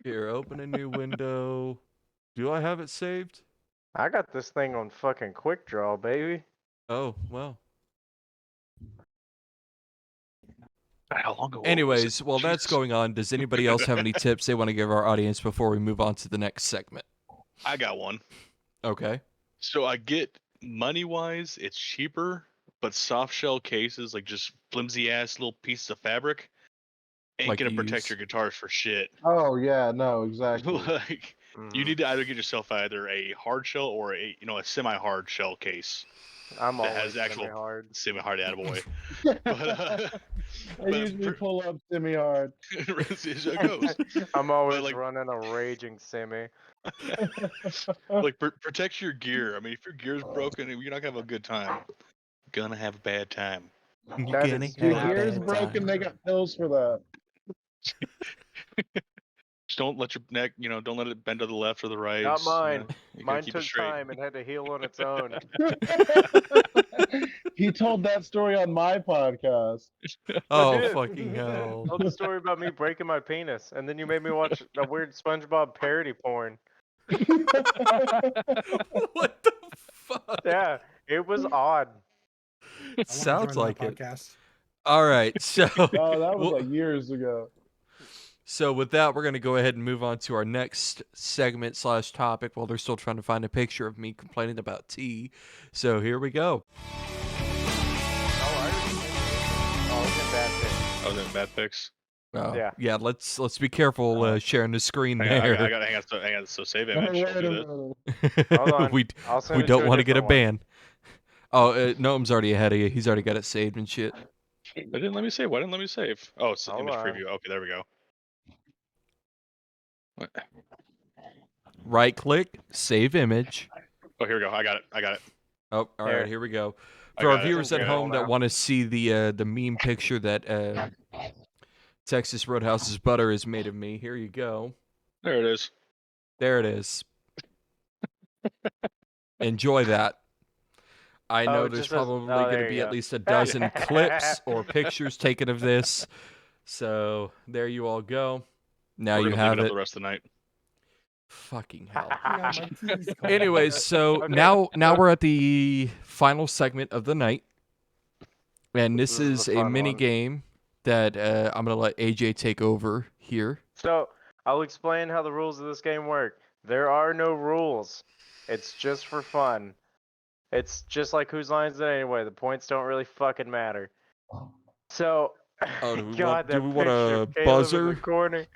[SPEAKER 1] Here, open a new window. Do I have it saved?
[SPEAKER 3] I got this thing on fucking quick draw, baby.
[SPEAKER 1] Oh, well.
[SPEAKER 4] How long ago?
[SPEAKER 1] Anyways, while that's
[SPEAKER 4] Jesus.
[SPEAKER 1] going on, does anybody else have any tips they want to give our audience before we move on to the next segment?
[SPEAKER 4] I got one.
[SPEAKER 1] Okay.
[SPEAKER 4] So I get money wise, it's cheaper, but soft shell cases, like just flimsy ass little pieces of fabric, ain't
[SPEAKER 1] Like
[SPEAKER 4] gonna
[SPEAKER 1] you
[SPEAKER 4] protect
[SPEAKER 1] use-
[SPEAKER 4] your guitars for shit.
[SPEAKER 2] Oh yeah, no, exactly.
[SPEAKER 4] Like you need to either get yourself either a hard shell or a a semi hard shell case
[SPEAKER 3] I'm
[SPEAKER 4] that
[SPEAKER 3] always
[SPEAKER 4] has actual
[SPEAKER 3] hard.
[SPEAKER 4] semi hard attaboy.
[SPEAKER 2] I
[SPEAKER 4] but
[SPEAKER 2] usually pull up semi hard.
[SPEAKER 4] it goes.
[SPEAKER 3] I'm always
[SPEAKER 4] like-
[SPEAKER 3] running a raging semi.
[SPEAKER 4] Like protect your gear. I mean, if your gear's broken, you're not gonna have a good time. Gonna have a bad time.
[SPEAKER 1] You're
[SPEAKER 3] That
[SPEAKER 1] gonna
[SPEAKER 3] is
[SPEAKER 2] Your
[SPEAKER 1] have a
[SPEAKER 2] gear's
[SPEAKER 1] bad
[SPEAKER 2] broken.
[SPEAKER 1] time.
[SPEAKER 2] They got pills for that.
[SPEAKER 4] Just don't let your neck, don't let it bend to the left or the right.
[SPEAKER 3] Not
[SPEAKER 4] Just, you know,
[SPEAKER 3] mine.
[SPEAKER 4] you gotta
[SPEAKER 3] Mine
[SPEAKER 4] keep it
[SPEAKER 3] took
[SPEAKER 4] straight.
[SPEAKER 3] time and had to heal on its own.
[SPEAKER 2] He told that story on my podcast.
[SPEAKER 1] Oh,
[SPEAKER 3] did.
[SPEAKER 1] fucking hell.
[SPEAKER 3] Told the story about me breaking my penis, and then you made me watch a weird SpongeBob parody porn.
[SPEAKER 1] What the fuck?
[SPEAKER 3] Yeah, it was odd.
[SPEAKER 5] I wanna
[SPEAKER 1] Sounds
[SPEAKER 5] join
[SPEAKER 1] like
[SPEAKER 5] that
[SPEAKER 1] it.
[SPEAKER 5] podcast.
[SPEAKER 1] All right, so
[SPEAKER 2] Oh, that was
[SPEAKER 1] well,
[SPEAKER 2] like years ago.
[SPEAKER 1] so with that, we're gonna go ahead and move on to our next segment / topic. While they're still trying to find a picture of me complaining about tea, so here we go.
[SPEAKER 3] Oh, look at that thing.
[SPEAKER 4] I was in bad picks.
[SPEAKER 1] Oh,
[SPEAKER 3] Yeah.
[SPEAKER 1] yeah. Let's be careful sharing the screen
[SPEAKER 4] Hang on,
[SPEAKER 1] there.
[SPEAKER 4] I got hang on. So save image.
[SPEAKER 2] Wait
[SPEAKER 4] I'll
[SPEAKER 2] a
[SPEAKER 4] do that.
[SPEAKER 2] minute.
[SPEAKER 3] Hold on.
[SPEAKER 1] we
[SPEAKER 3] I'll send
[SPEAKER 1] we
[SPEAKER 3] it
[SPEAKER 1] don't
[SPEAKER 3] to
[SPEAKER 1] want to get a
[SPEAKER 3] different one.
[SPEAKER 1] ban. Oh, Noam's already ahead of you. He's already got it saved and shit.
[SPEAKER 4] It didn't let me save. Why didn't it let me save? Oh, it's
[SPEAKER 3] Hold
[SPEAKER 4] image
[SPEAKER 3] on.
[SPEAKER 4] preview. Okay, there we go. What?
[SPEAKER 1] Right click, save image.
[SPEAKER 4] Oh, here we go. I got it.
[SPEAKER 1] Oh, all
[SPEAKER 3] There.
[SPEAKER 1] right, here we go.
[SPEAKER 4] I
[SPEAKER 1] For our
[SPEAKER 4] got it.
[SPEAKER 1] viewers at
[SPEAKER 3] Okay,
[SPEAKER 1] home that
[SPEAKER 3] now.
[SPEAKER 1] want to see the meme picture that Texas Roadhouse's butter is made of me, here you go.
[SPEAKER 4] There it is.
[SPEAKER 1] There it is. Enjoy that. I know
[SPEAKER 3] Oh, it
[SPEAKER 1] there's
[SPEAKER 3] just says-
[SPEAKER 1] probably
[SPEAKER 3] oh,
[SPEAKER 1] going
[SPEAKER 3] there
[SPEAKER 1] to
[SPEAKER 3] you
[SPEAKER 1] be
[SPEAKER 3] go.
[SPEAKER 1] at least a dozen clips or pictures taken of this. So there you all go. Now
[SPEAKER 4] We're
[SPEAKER 1] you
[SPEAKER 4] gonna leave
[SPEAKER 1] have
[SPEAKER 4] it up
[SPEAKER 1] it.
[SPEAKER 4] the rest of the night.
[SPEAKER 1] Fucking hell.
[SPEAKER 5] My tea's cold.
[SPEAKER 1] Anyways, so
[SPEAKER 3] Okay.
[SPEAKER 1] now we're at the final segment of the night, and this
[SPEAKER 3] This is
[SPEAKER 1] is
[SPEAKER 3] a
[SPEAKER 1] a
[SPEAKER 3] fun
[SPEAKER 1] mini
[SPEAKER 3] one.
[SPEAKER 1] game that I'm gonna let AJ take over here.
[SPEAKER 3] So I'll explain how the rules of this game work. There are no rules. It's just for fun. It's just like Whose Lines Is It Anyway? The points don't really fucking matter. So,
[SPEAKER 1] Oh, do we
[SPEAKER 3] God,
[SPEAKER 1] do
[SPEAKER 3] that
[SPEAKER 1] we want
[SPEAKER 3] picture
[SPEAKER 1] a
[SPEAKER 3] of Caleb in the
[SPEAKER 1] buzzer?
[SPEAKER 3] corner.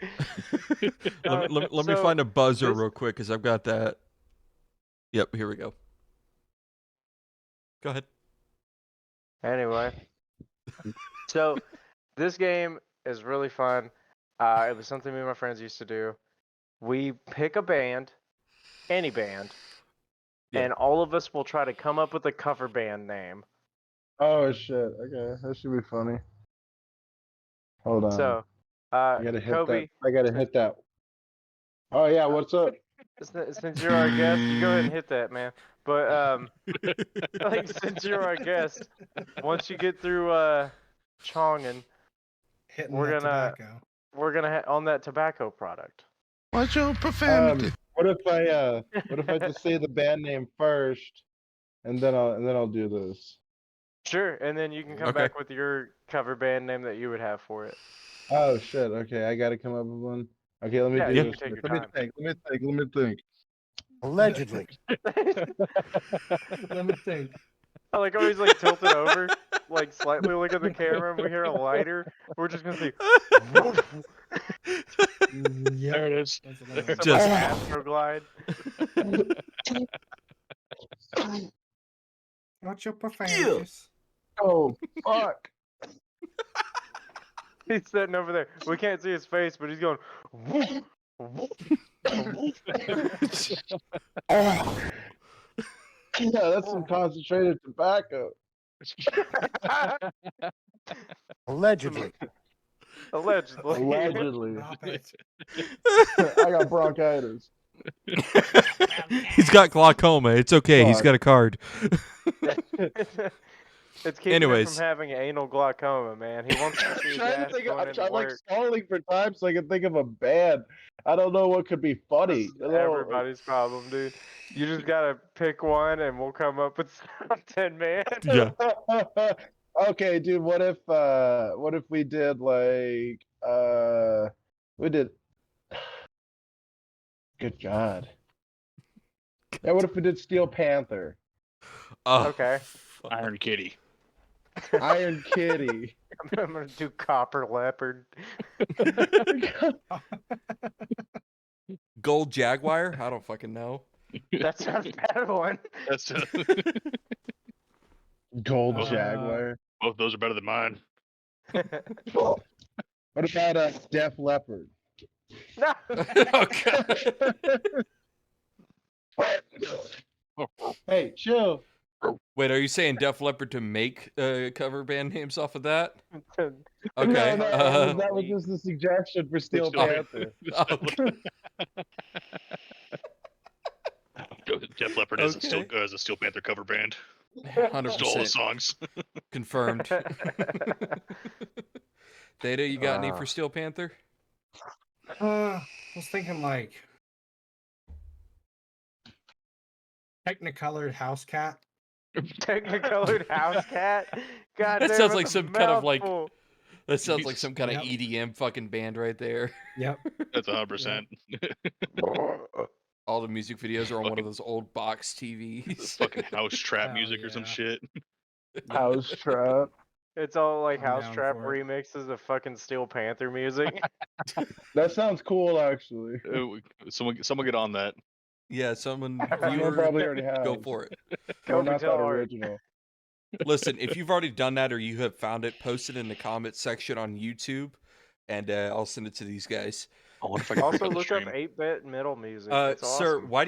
[SPEAKER 1] Let me
[SPEAKER 3] So
[SPEAKER 1] find a buzzer
[SPEAKER 3] this-
[SPEAKER 1] real quick because I've got that. Yep, here we go. Go ahead.
[SPEAKER 3] Anyway, so this game is really fun. It was something me and my friends used to do. We pick a band, any band,
[SPEAKER 1] Yeah.
[SPEAKER 3] and all of us will try to come up with a cover band name.
[SPEAKER 2] Oh shit. Okay, that should be funny. Hold on.
[SPEAKER 3] So,
[SPEAKER 2] I gotta hit
[SPEAKER 3] Kobe,
[SPEAKER 2] that. I gotta hit that. Oh yeah, what's up?
[SPEAKER 3] since you're our guest, you go ahead and hit that, man. But like since you're our guest, once you get through Chongin,
[SPEAKER 5] Hitting
[SPEAKER 3] we're
[SPEAKER 5] that
[SPEAKER 3] gonna
[SPEAKER 5] tobacco.
[SPEAKER 3] on that tobacco product.
[SPEAKER 6] What's your profanity?
[SPEAKER 2] What if I just say the band name first, and then I'll do this.
[SPEAKER 3] Sure, and then you can come
[SPEAKER 1] Okay.
[SPEAKER 3] back with your cover band name that you would have for it.
[SPEAKER 2] Oh shit. Okay, I gotta come up with one. Okay, let me
[SPEAKER 3] Yeah,
[SPEAKER 2] do
[SPEAKER 3] you
[SPEAKER 2] this.
[SPEAKER 3] can take your
[SPEAKER 2] Let me
[SPEAKER 3] time.
[SPEAKER 2] think. Let me think.
[SPEAKER 6] Allegedly.
[SPEAKER 5] Let me think.
[SPEAKER 3] I like always like tilted over, like slightly look at the camera, and we hear a lighter. We're just gonna see
[SPEAKER 5] Yep.
[SPEAKER 4] There it is.
[SPEAKER 5] That's another one.
[SPEAKER 3] some
[SPEAKER 1] Just-
[SPEAKER 3] Astroglide.
[SPEAKER 5] What's your profanities?
[SPEAKER 2] Oh fuck.
[SPEAKER 3] He's sitting over there. We can't see his face, but he's going.
[SPEAKER 2] Yeah, that's some concentrated tobacco.
[SPEAKER 6] Allegedly.
[SPEAKER 3] Allegedly.
[SPEAKER 2] Allegedly.
[SPEAKER 5] Stop it.
[SPEAKER 2] I got bronchitis.
[SPEAKER 1] He's got glaucoma. It's okay. He's
[SPEAKER 2] Fuck.
[SPEAKER 1] got a card.
[SPEAKER 3] It's keeping him
[SPEAKER 1] Anyways.
[SPEAKER 3] from having anal glaucoma, man. He wants to see his ass going
[SPEAKER 2] I'm
[SPEAKER 3] into
[SPEAKER 2] like
[SPEAKER 3] work.
[SPEAKER 2] stalling for time so I can think of a band. I don't know what could be funny.
[SPEAKER 3] This is everybody's problem, dude. You just gotta pick one, and we'll come up with something, man.
[SPEAKER 1] Yeah.
[SPEAKER 2] Okay, dude. What if we did like we did. Good God. Yeah, what if we did Steel Panther,
[SPEAKER 1] Oh,
[SPEAKER 3] Okay.
[SPEAKER 1] fuck.
[SPEAKER 4] Iron Kitty.
[SPEAKER 2] Iron Kitty?
[SPEAKER 3] I'm gonna do Copper Leopard.
[SPEAKER 1] Gold Jaguar? I don't fucking know.
[SPEAKER 3] That sounds better one.
[SPEAKER 4] That's
[SPEAKER 2] Gold
[SPEAKER 5] Uh,
[SPEAKER 2] Jaguar.
[SPEAKER 4] both those are better than mine.
[SPEAKER 2] What about Def Leopard?
[SPEAKER 3] No.
[SPEAKER 1] Oh, God.
[SPEAKER 2] Hey, chill.
[SPEAKER 1] Wait, are you saying Def Leppard to make cover band names off of that? Okay.
[SPEAKER 2] No,
[SPEAKER 1] uh,
[SPEAKER 2] that was just a suggestion for Steel
[SPEAKER 4] Steel
[SPEAKER 2] Panther.
[SPEAKER 4] Def Leppard isn't still
[SPEAKER 1] Okay.
[SPEAKER 4] as a Steel Panther cover band.
[SPEAKER 1] 100%
[SPEAKER 4] Stole all the songs.
[SPEAKER 1] confirmed. Theta, you got any
[SPEAKER 3] Ah.
[SPEAKER 1] for Steel Panther?
[SPEAKER 5] I was thinking like Technicolored house cat.
[SPEAKER 3] Technicolored house cat. God
[SPEAKER 1] That
[SPEAKER 3] damn,
[SPEAKER 1] sounds
[SPEAKER 3] that's
[SPEAKER 1] like
[SPEAKER 3] a
[SPEAKER 1] some kind of, like-
[SPEAKER 3] mouthful.
[SPEAKER 1] That sounds like some kind of
[SPEAKER 5] Yep.
[SPEAKER 1] EDM fucking band right there.
[SPEAKER 5] Yep.
[SPEAKER 4] That's 100%.
[SPEAKER 1] All the music videos are on one of those old box TVs.
[SPEAKER 4] Fucking house trap
[SPEAKER 5] Hell
[SPEAKER 4] music or some
[SPEAKER 5] yeah.
[SPEAKER 4] shit.
[SPEAKER 2] House trap.
[SPEAKER 3] It's all like
[SPEAKER 5] I'm
[SPEAKER 3] house
[SPEAKER 5] down
[SPEAKER 3] trap
[SPEAKER 5] for it.
[SPEAKER 3] remixes of fucking Steel Panther music.
[SPEAKER 2] That sounds cool, actually.
[SPEAKER 4] Someone get on that.
[SPEAKER 1] Yeah, someone
[SPEAKER 2] Someone
[SPEAKER 1] viewer,
[SPEAKER 2] probably already has.
[SPEAKER 1] go for it.
[SPEAKER 2] No,
[SPEAKER 3] Kobe
[SPEAKER 2] not that
[SPEAKER 3] Tar.
[SPEAKER 2] original.
[SPEAKER 1] Listen, if you've already done that or you have found it, post it in the comment section on YouTube, and I'll send it to these guys.
[SPEAKER 4] I wonder if I can
[SPEAKER 3] Also
[SPEAKER 4] freak up
[SPEAKER 3] look
[SPEAKER 4] the
[SPEAKER 3] up
[SPEAKER 4] stream.
[SPEAKER 3] 8-bit metal music. It's
[SPEAKER 1] Sir,
[SPEAKER 3] awesome.
[SPEAKER 1] why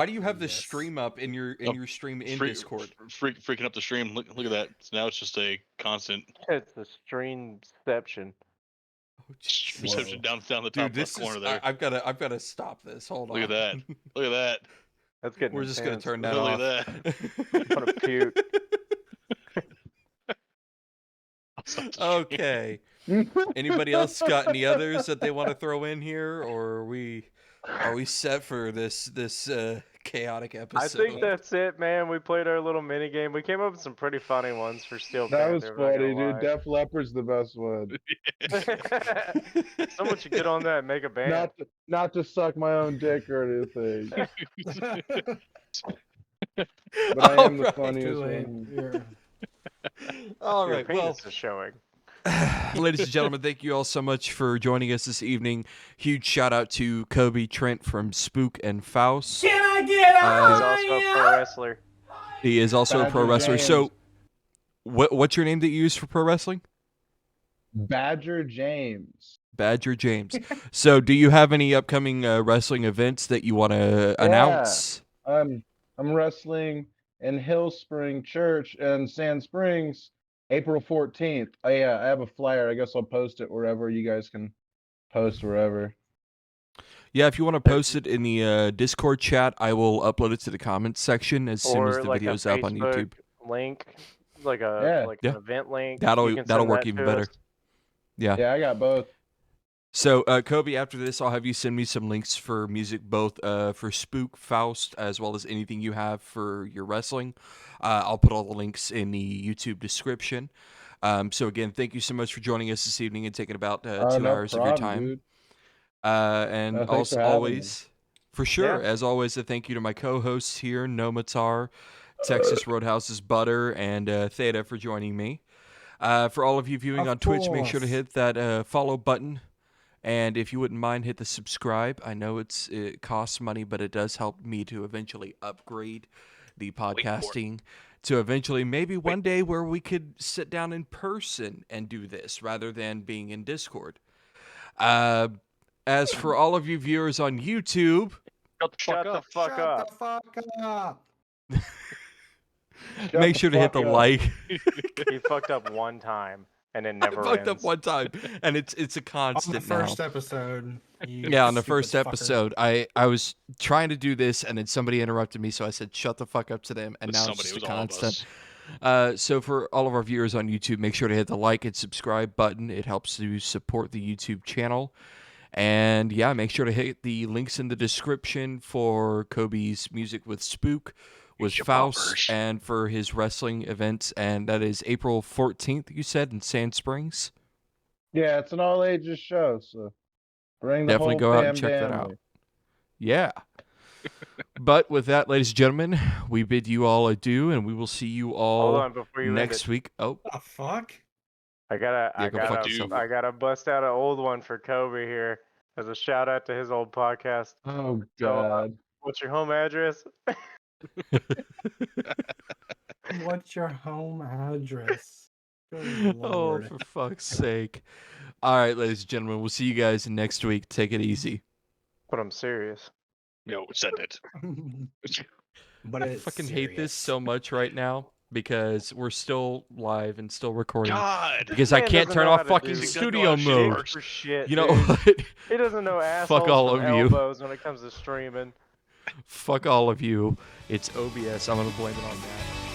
[SPEAKER 1] do you have this
[SPEAKER 5] Yes.
[SPEAKER 1] stream up in your
[SPEAKER 4] Oh,
[SPEAKER 1] stream in
[SPEAKER 4] Freak-
[SPEAKER 1] Discord?
[SPEAKER 4] freaking up the stream. Look at that. So now it's just a constant
[SPEAKER 3] It's a streamception.
[SPEAKER 1] Oh, jeez.
[SPEAKER 4] reception down the top
[SPEAKER 1] Dude,
[SPEAKER 4] left
[SPEAKER 1] this
[SPEAKER 4] corner
[SPEAKER 1] is
[SPEAKER 4] there.
[SPEAKER 1] I've got to stop this. Hold
[SPEAKER 4] Look
[SPEAKER 1] on.
[SPEAKER 4] at that. Look at that.
[SPEAKER 3] That's getting
[SPEAKER 1] We're just gonna
[SPEAKER 3] intense.
[SPEAKER 1] turn that
[SPEAKER 4] Look
[SPEAKER 1] off.
[SPEAKER 4] at
[SPEAKER 3] I'm gonna puke.
[SPEAKER 1] Okay. Anybody else got any others that they want to throw in here, or are we set for this chaotic episode?
[SPEAKER 3] I think that's it, man. We played our little mini game. We came up with some pretty funny ones for Steel
[SPEAKER 2] That
[SPEAKER 3] Panther.
[SPEAKER 2] was
[SPEAKER 3] I'm not
[SPEAKER 2] funny,
[SPEAKER 3] gonna
[SPEAKER 2] dude. Def Leppard's the best one.
[SPEAKER 3] lie. Someone should get on that and make a band.
[SPEAKER 2] Not to suck my own dick or anything, but I am the
[SPEAKER 1] Alright.
[SPEAKER 2] funniest
[SPEAKER 5] Too late.
[SPEAKER 2] one.
[SPEAKER 5] You're-
[SPEAKER 1] All
[SPEAKER 3] Your
[SPEAKER 1] right. Well,
[SPEAKER 3] penis is showing.
[SPEAKER 1] ladies and gentlemen, thank you all so much for joining us this evening. Huge shout out to Kobe Trent from Spook and Faust.
[SPEAKER 3] He's also a pro wrestler.
[SPEAKER 1] He is also a pro
[SPEAKER 2] Badger
[SPEAKER 1] wrestler.
[SPEAKER 2] James.
[SPEAKER 1] So, what's your name that you use for pro wrestling?
[SPEAKER 2] Badger James.
[SPEAKER 1] Badger James. So, do you have any upcoming wrestling events that you want to announce?
[SPEAKER 2] I'm wrestling in Hill Spring Church in Sand Springs, April 14th. I have a flyer. I guess I'll post it wherever you guys can post wherever.
[SPEAKER 1] Yeah, if you want to post it in the Discord chat, I will upload it to the comments section as soon as
[SPEAKER 3] Or
[SPEAKER 1] the
[SPEAKER 3] like a
[SPEAKER 1] video's up on
[SPEAKER 3] Facebook
[SPEAKER 1] YouTube.
[SPEAKER 3] link, like a
[SPEAKER 2] Yeah.
[SPEAKER 3] like
[SPEAKER 1] Yeah.
[SPEAKER 3] an event link.
[SPEAKER 1] That'll
[SPEAKER 3] You can
[SPEAKER 1] that'll
[SPEAKER 3] send
[SPEAKER 1] work
[SPEAKER 3] that
[SPEAKER 1] even
[SPEAKER 3] to
[SPEAKER 1] better.
[SPEAKER 3] us.
[SPEAKER 1] Yeah.
[SPEAKER 2] Yeah, I got both.
[SPEAKER 1] So, Kobe, after this, I'll have you send me some links for music, both for Spook, Faust, as well as anything you have for your wrestling. I'll put all the links in the YouTube description. So, again, thank you so much for joining us this evening and taking about 2
[SPEAKER 2] No
[SPEAKER 1] hours of your
[SPEAKER 2] problem,
[SPEAKER 1] time.
[SPEAKER 2] dude.
[SPEAKER 1] And
[SPEAKER 2] Thanks
[SPEAKER 1] also,
[SPEAKER 2] for having
[SPEAKER 1] always, for sure,
[SPEAKER 3] Yeah.
[SPEAKER 1] as always, a thank you to my co-hosts here, Nomatar, Texas Roadhouse's Butter, and Theta for joining me. For all of you viewing
[SPEAKER 5] Of
[SPEAKER 1] on Twitch, make sure to
[SPEAKER 5] course.
[SPEAKER 1] hit that follow button. And if you wouldn't mind, hit the subscribe. I know it costs money, but it does help me to eventually upgrade the
[SPEAKER 4] for it.
[SPEAKER 1] podcasting to eventually maybe one day where we could sit down in person and do this rather than being in Discord. As for all of you viewers on YouTube,
[SPEAKER 3] Shut the fuck
[SPEAKER 5] Shut
[SPEAKER 3] up.
[SPEAKER 5] the fuck up.
[SPEAKER 2] Shut
[SPEAKER 1] make
[SPEAKER 2] the
[SPEAKER 1] sure to hit
[SPEAKER 2] fuck
[SPEAKER 1] the
[SPEAKER 2] up.
[SPEAKER 1] like.
[SPEAKER 3] He fucked up one time and it
[SPEAKER 1] I
[SPEAKER 3] never
[SPEAKER 1] fucked up
[SPEAKER 3] ends.
[SPEAKER 1] one time, and it's a
[SPEAKER 5] On the
[SPEAKER 1] constant now.
[SPEAKER 5] first episode. you
[SPEAKER 1] Yeah, on the
[SPEAKER 5] stupid
[SPEAKER 1] first
[SPEAKER 5] fucker.
[SPEAKER 1] episode, I was trying to do this, and then somebody interrupted me, so I said, "Shut the fuck up" to them, and
[SPEAKER 4] But
[SPEAKER 1] now
[SPEAKER 4] somebody,
[SPEAKER 1] it's just
[SPEAKER 4] it
[SPEAKER 1] a
[SPEAKER 4] was all of
[SPEAKER 1] constant.
[SPEAKER 4] us.
[SPEAKER 1] So for all of our viewers on YouTube, make sure to hit the like and subscribe button. It helps to support the YouTube channel. And yeah, make sure to hit the links in the description for Kobe's music with Spook, with
[SPEAKER 4] Your
[SPEAKER 1] Faust,
[SPEAKER 4] bumpers.
[SPEAKER 1] and for his wrestling events. And that is April 14th, you said, in Sand Springs.
[SPEAKER 2] Yeah, it's an all ages show, so bring the
[SPEAKER 1] Definitely
[SPEAKER 2] whole
[SPEAKER 1] go out and
[SPEAKER 2] fam
[SPEAKER 1] check that
[SPEAKER 2] family.
[SPEAKER 1] out. Yeah. But with that, ladies and gentlemen, we bid you all adieu, and we will see you
[SPEAKER 3] Hold
[SPEAKER 1] all
[SPEAKER 3] on before you end
[SPEAKER 1] next
[SPEAKER 3] it.
[SPEAKER 1] week. Oh,
[SPEAKER 5] What the fuck?
[SPEAKER 3] I gotta,
[SPEAKER 1] Yeah, go fuck yourself.
[SPEAKER 3] I gotta bust out an old one for Kobe here as a shout out to his old podcast.
[SPEAKER 2] Oh
[SPEAKER 3] So,
[SPEAKER 2] god.
[SPEAKER 3] What's your home address?
[SPEAKER 5] What's your home address? Good
[SPEAKER 1] oh,
[SPEAKER 5] lord.
[SPEAKER 1] for fuck's sake. All right, ladies and gentlemen, we'll see you guys next week. Take it easy.
[SPEAKER 3] But I'm serious.
[SPEAKER 4] No, send it.
[SPEAKER 5] But
[SPEAKER 1] I
[SPEAKER 5] it's
[SPEAKER 1] fucking hate this
[SPEAKER 5] serious.
[SPEAKER 1] so much right now because we're still live and still recording.
[SPEAKER 4] God.
[SPEAKER 1] Because I
[SPEAKER 3] Man
[SPEAKER 1] can't
[SPEAKER 3] doesn't
[SPEAKER 1] turn
[SPEAKER 3] know
[SPEAKER 1] off
[SPEAKER 3] how to
[SPEAKER 1] fucking
[SPEAKER 3] do
[SPEAKER 1] studio
[SPEAKER 4] shit
[SPEAKER 1] mode.
[SPEAKER 4] first.
[SPEAKER 3] For shit,
[SPEAKER 1] You know
[SPEAKER 3] dude.
[SPEAKER 1] what?
[SPEAKER 3] He doesn't know assholes
[SPEAKER 1] all
[SPEAKER 3] from
[SPEAKER 1] of you.
[SPEAKER 3] elbows when it comes to streaming.
[SPEAKER 1] Fuck all of you. It's OBS. I'm going to blame it on that.